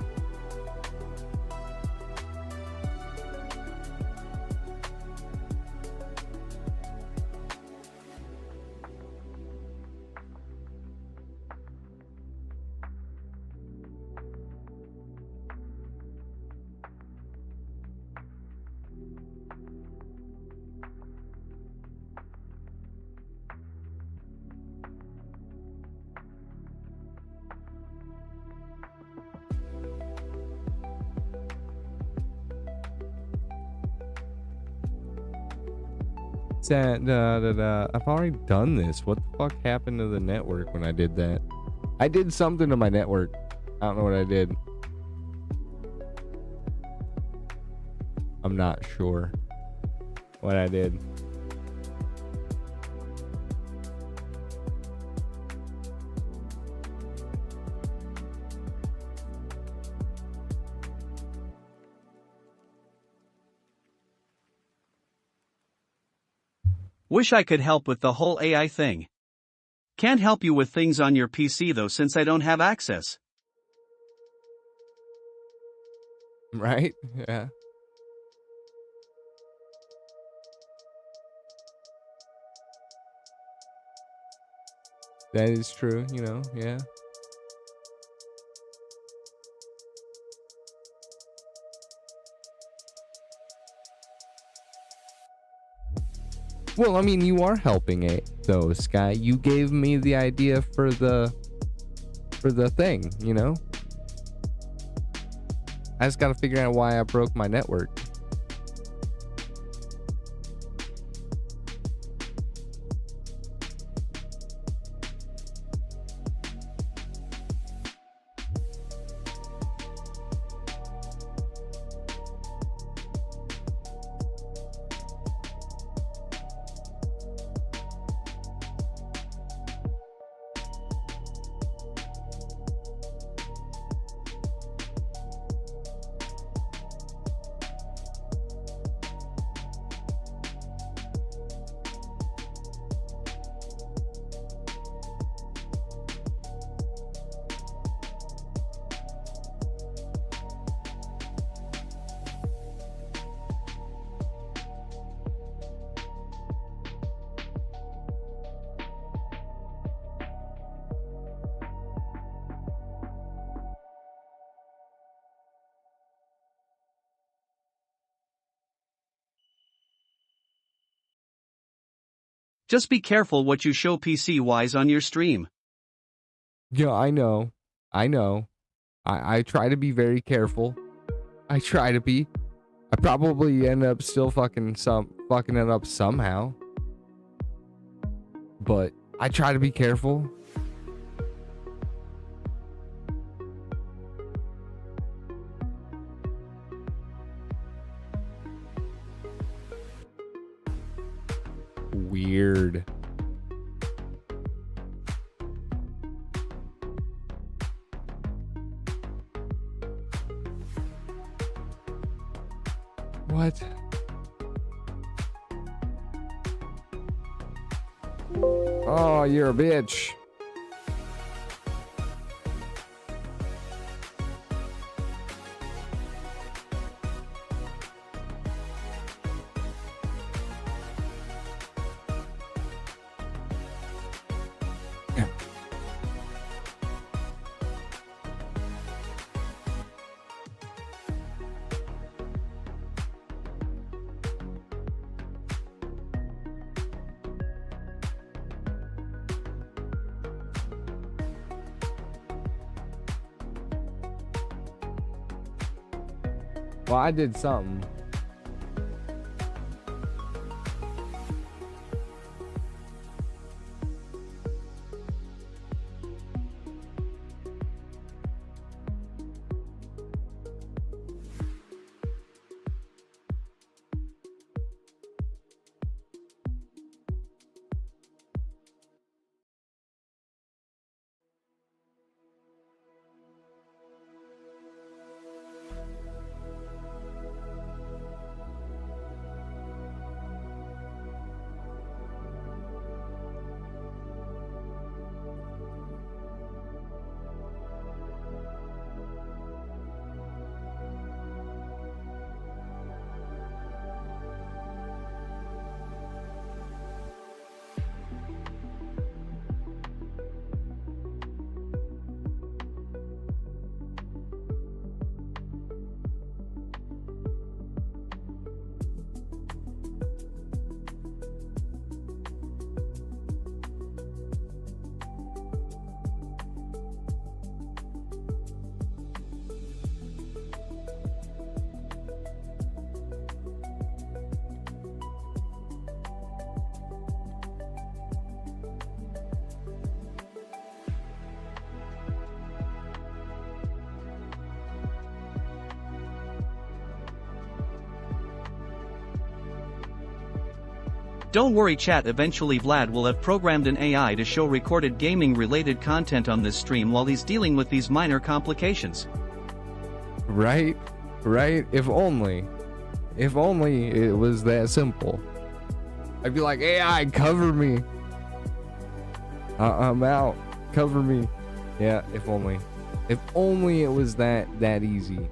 I've already done this. What the fuck happened to the network when I did that? I did something to my network. I don't know what I did. I'm not sure. what I did. Wish I could help with the whole AI thing. Can't help you with things on your PC though since I don't have access. Right? Yeah. That is true, you know, yeah. Well, I mean, you are helping it though, Sky. You gave me the idea for the thing, you know? I just gotta figure out why I broke my network. Just be careful what you show PC-wise on your stream. Yeah, I know. I try to be very careful. I try to be. I probably end up still fucking it up somehow. But I try to be careful. Weird. What? Oh, you're a bitch. Well, I did something. Don't worry chat, eventually Vlad will have programmed an AI to show recorded gaming related content on this stream while he's dealing with these minor complications. Right? Right? If only it was that simple. I'd be like, AI, cover me. I'm out. Cover me. Yeah, if only. If only it was that easy.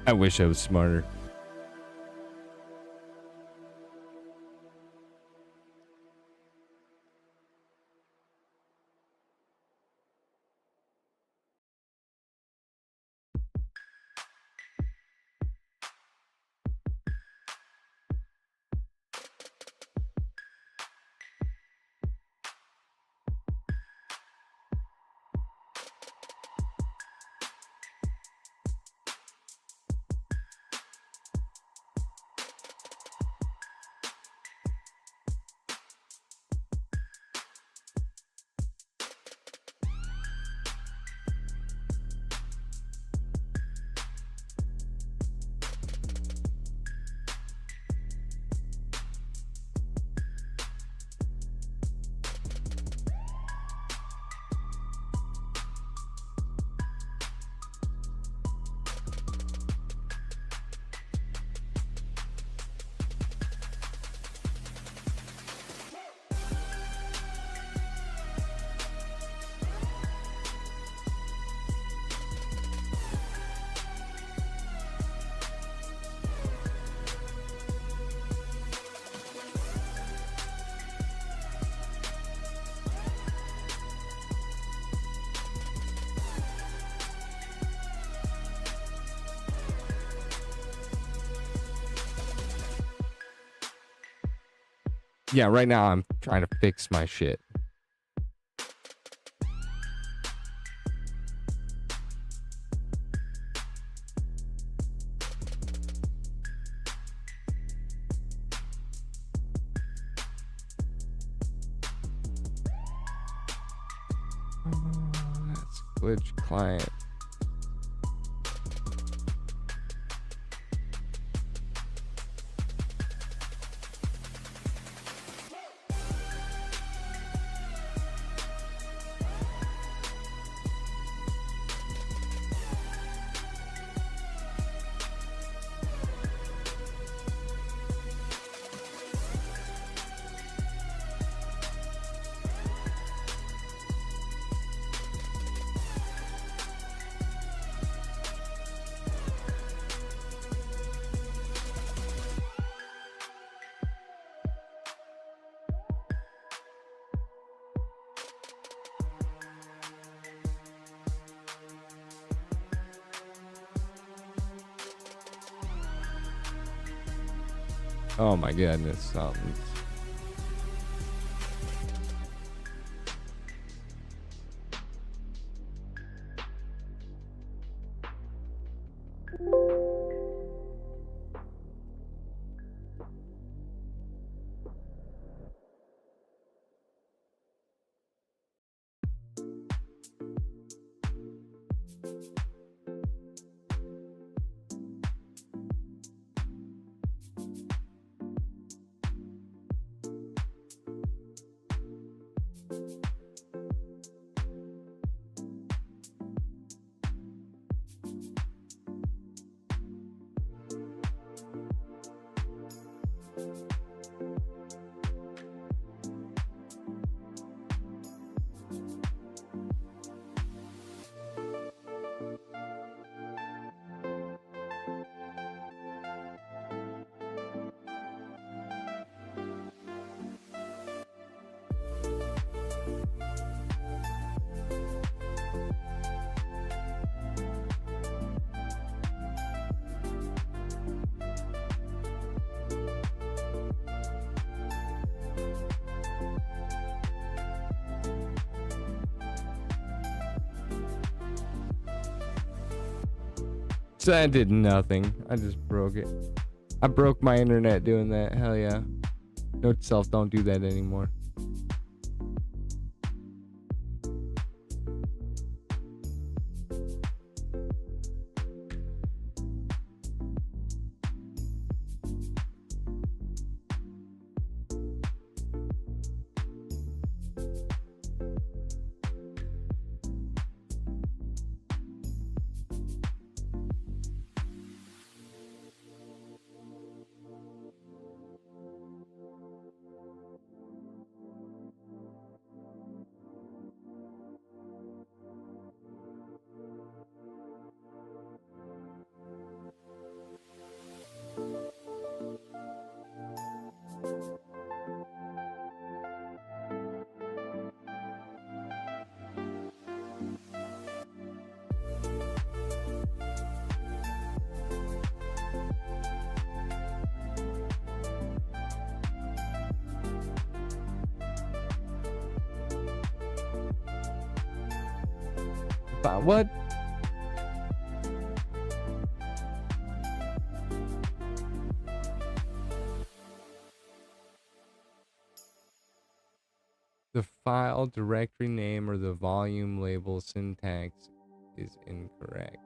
I wish I was smarter. Yeah, right now I'm trying to fix my shit. That's glitch client. Oh my goodness, something. So that did nothing. I just broke it. I broke my internet doing that. Hell yeah. Note to self, don't do that anymore. But what? The file directory name or the volume label syntax is incorrect.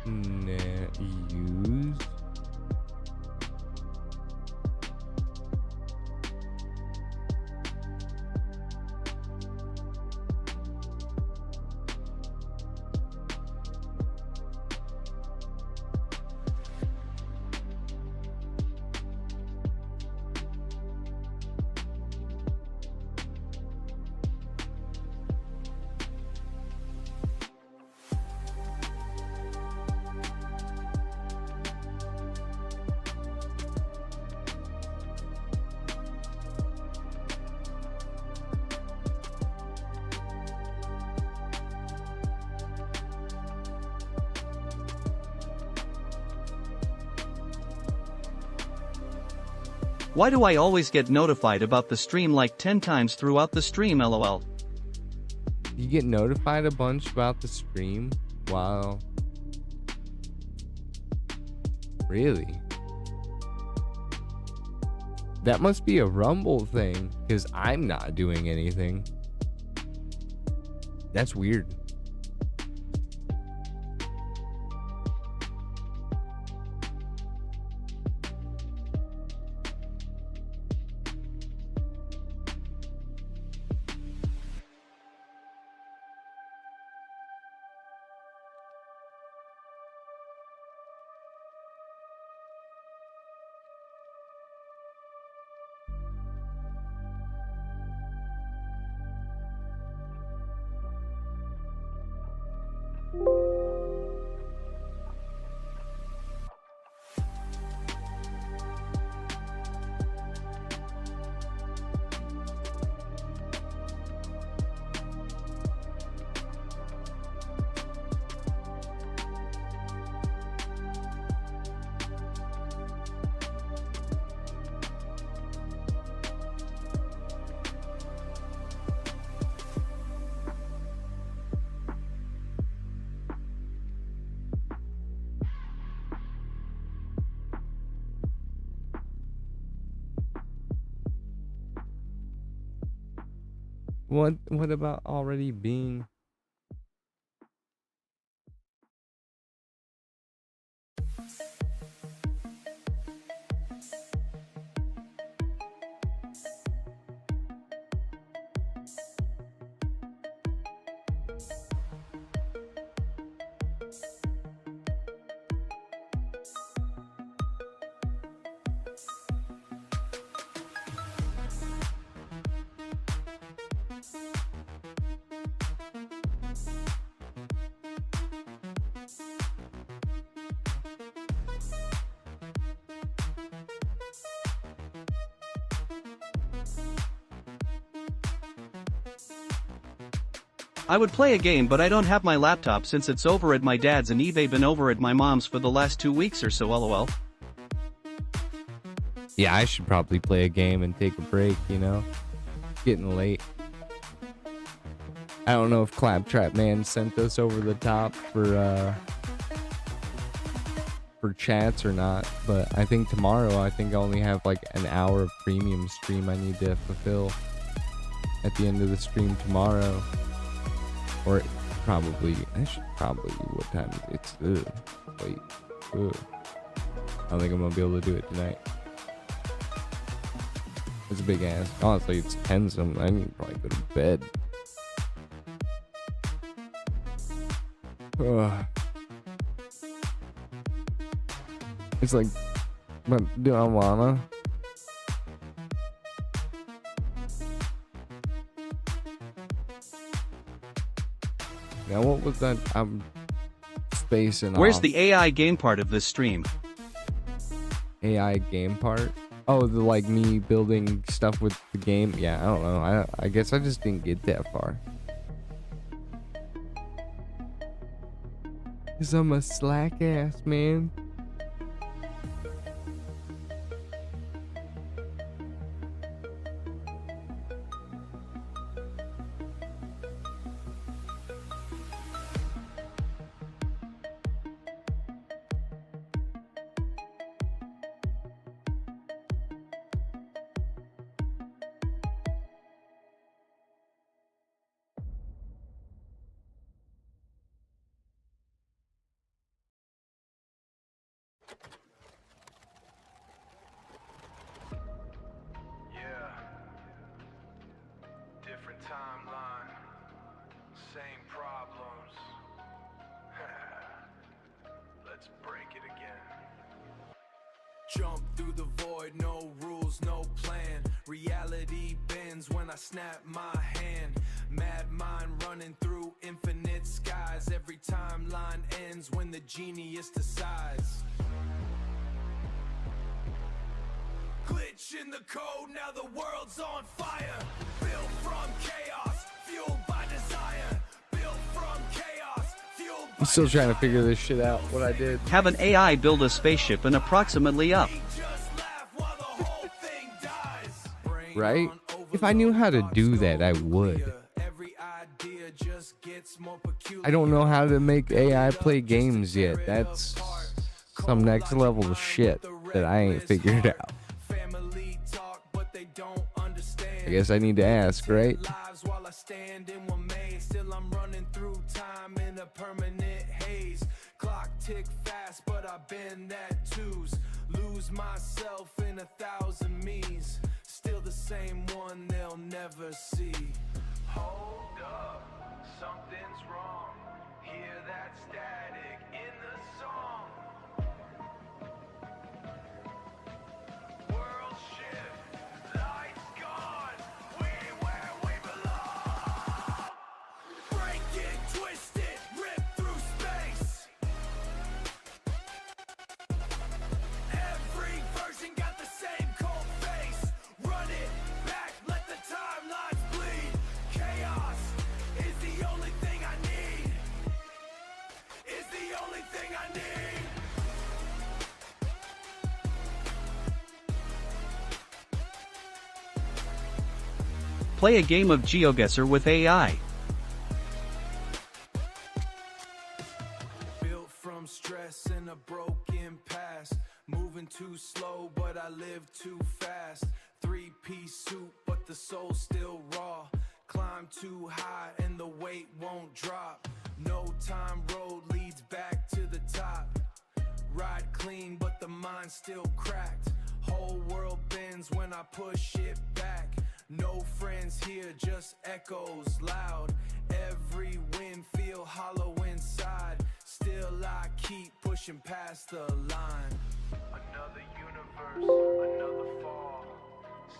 Use Why do I always get notified about the stream like 10 times throughout the stream, lol? You get notified a bunch about the stream? Wow. Really? That must be a Rumble thing, because I'm not doing anything. That's weird. What about already being? I would play a game, but I don't have my laptop since it's over at my dad's and eBay been over at my mom's for the last 2 weeks or so, lol. Yeah, I should probably play a game and take a break, you know? Getting late. I don't know if Claptrap Man sent us over the top for chats or not, but I think tomorrow I only have like an hour of premium stream I need to fulfill at the end of the stream tomorrow. Or probably, I should probably, what time is it? Wait. I don't think I'm gonna be able to do it tonight. It's a big ass. Honestly, it's 10 something. I need to probably go to bed. Ugh. It's like, but do I wanna? Now what was that? I'm spacing Where's off. the AI game part of this stream? AI game part? Oh, the like me building stuff with the game? Yeah, I don't know. I guess I just didn't get that far. 'Cause I'm a slack ass, man. Different timeline, same problems. Let's break it again. Jump through the void, no rules, no plan. Reality bends when I snap my hand. Mad mind running through infinite skies. Every timeline ends when the genius decides. Glitch in the code, now the world's on fire. Built from chaos, fueled by desire. Built from chaos, fueled by I'm still trying to figure this shit out, what I did. Have an AI build a spaceship and approximately up. Right? If I knew how to do that, I would. I don't know how to make AI play games yet. That's some next level shit that I ain't figured out. I guess I need to ask, right? While I stand in one maze, still I'm running through time in a permanent haze. Clock tick fast, but I bend that twos. Lose myself in 1,000 me's. Still the same one they'll never see. Hold up, something's wrong. Hear that static in the song. World shift, lights gone. We where we belong. Break it, twist it, rip through space. Every version got the same cold face. Run it back, let the timelines bleed. Chaos is the only thing I need. Is the only thing I need. Play a game of GeoGuessr with AI. Built from stress and a broken past. Moving too slow, but I live too fast. Three-piece suit, but the soul's still raw. Climb too high and the weight won't drop. No time road leads back to the top. Ride clean, but the mind's still cracked. Whole world bends when I push it back. No friends here, just echoes loud. Every wind feel hollow inside. Still I keep pushing past the line. Another universe, another fall.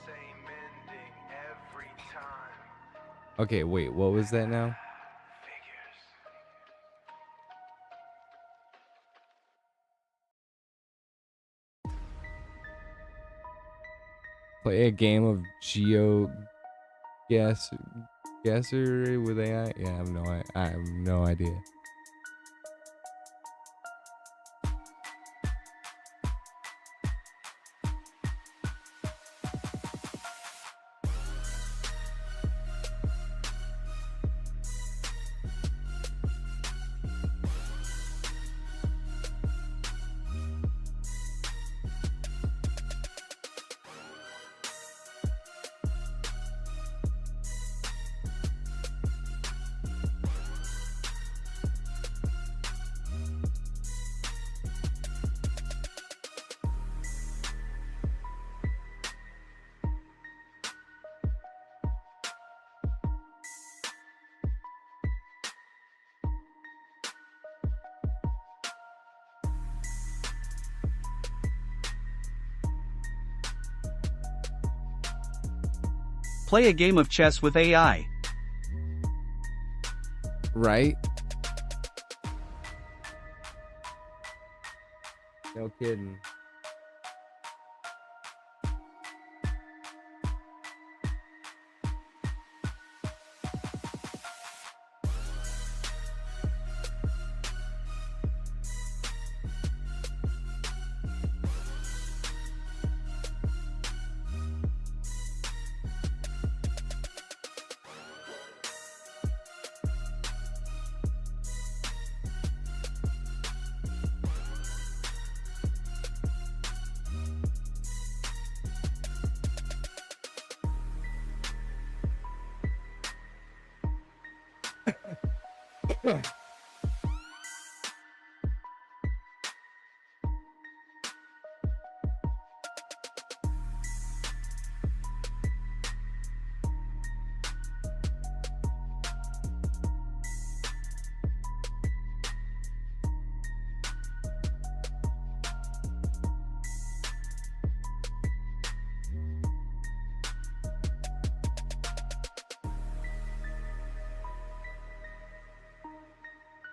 Same ending every time. Okay, wait, what was that now? Figures. Play a game of GeoGuessr. Guesser with AI? Yeah, I have no idea. Play a game of chess with AI. Right? No kidding.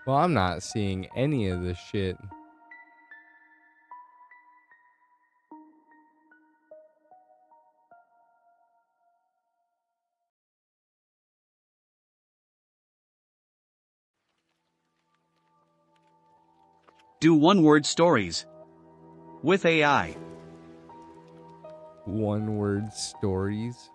Well, I'm not seeing any of this shit. Do one-word stories with AI. One-word stories.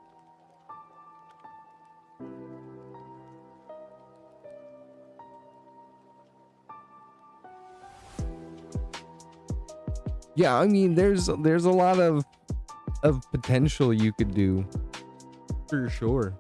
Yeah, I mean, there's a lot of potential you could do, for sure.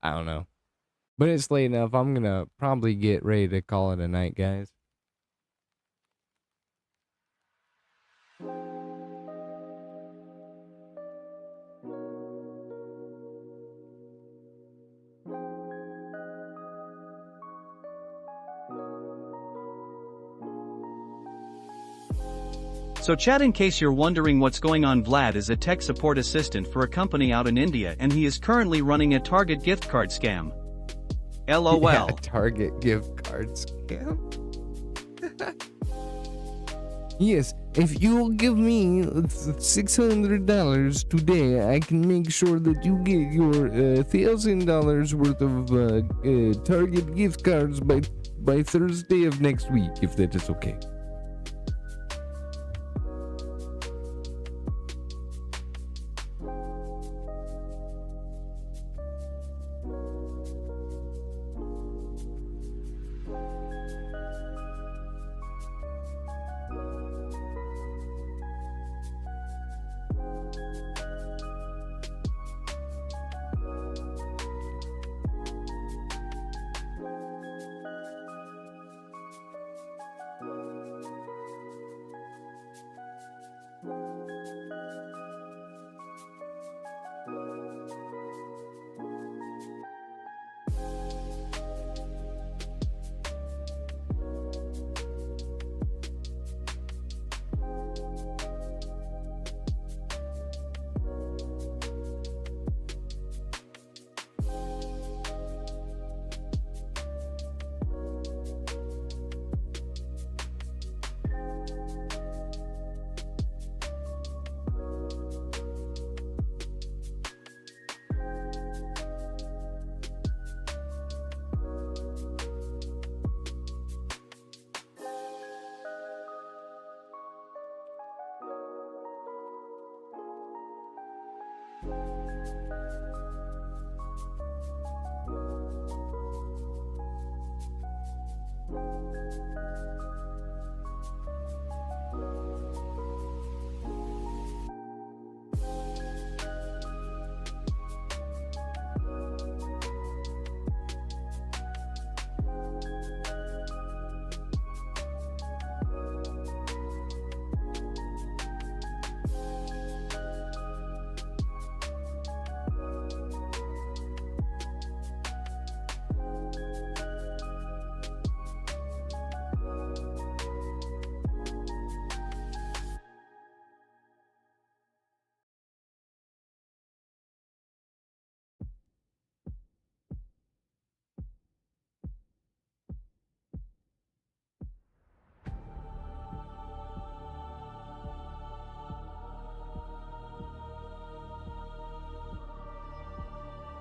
I don't know. But it's late enough. I'm gonna probably get ready to call it a night, guys. So chat, in case you're wondering what's going on, Vlad is a tech support assistant for a company out in India and he is currently running a Target gift card scam. LOL. Yeah, Target gift card scam. Yes, if you'll give me $600 today, I can make sure that you get your $1,000 worth of Target gift cards by Thursday of next week, if that is okay.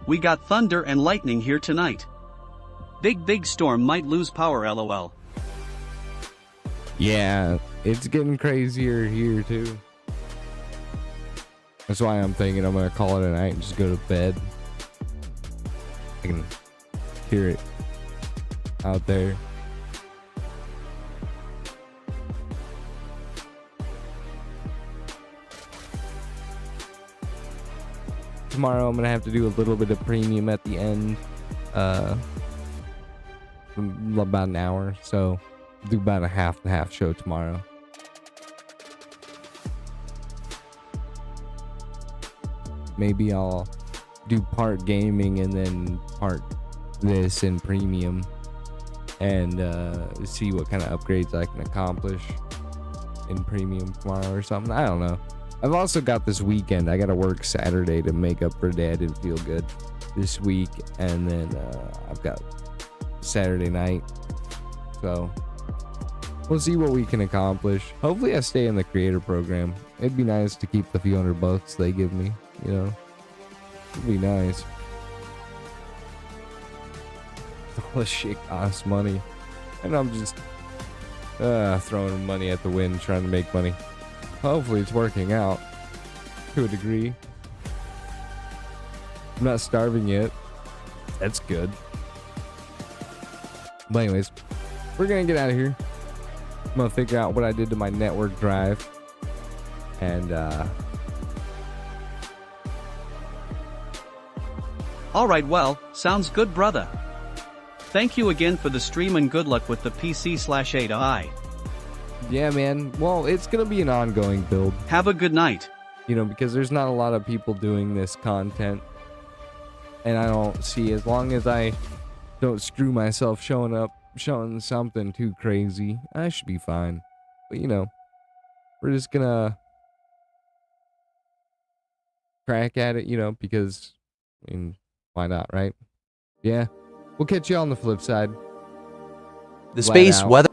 We got thunder and lightning here tonight. Big storm, might lose power, LOL. Yeah, it's getting crazier here too. That's why I'm thinking I'm gonna call it a night and just go to bed. I can hear it out there. Tomorrow I'm gonna have to do a little bit of premium at the end, about an hour, so do about a half and half show tomorrow. Maybe I'll do part gaming and then part this in premium, and see what kind of upgrades I can accomplish in premium tomorrow or something. I don't know. I've also got this weekend. I gotta work Saturday to make up for a day I didn't feel good this week, and then I've got Saturday night, so we'll see what we can accomplish. Hopefully I stay in the creator program. It'd be nice to keep the few $100 they give me, you know. It'd be nice. All this shit costs money, and I'm just throwing money at the wind trying to make money. Hopefully it's working out to a degree. I'm not starving yet. That's good. But anyways, we're gonna get out of here. I'm gonna figure out what I did to my network drive, and Alright, well, sounds good, brother. Thank you again for the stream and good luck with the PC/8i. Yeah, man. Well, it's gonna be an ongoing build. Have a good night. You know, because there's not a lot of people doing this content. And I don't see, as long as I don't screw myself showing something too crazy, I should be fine. But, you know, we're just gonna crack at it, you know, because, I mean, why not, right? Yeah. We'll catch you on the flip side. The Vlad space out. weather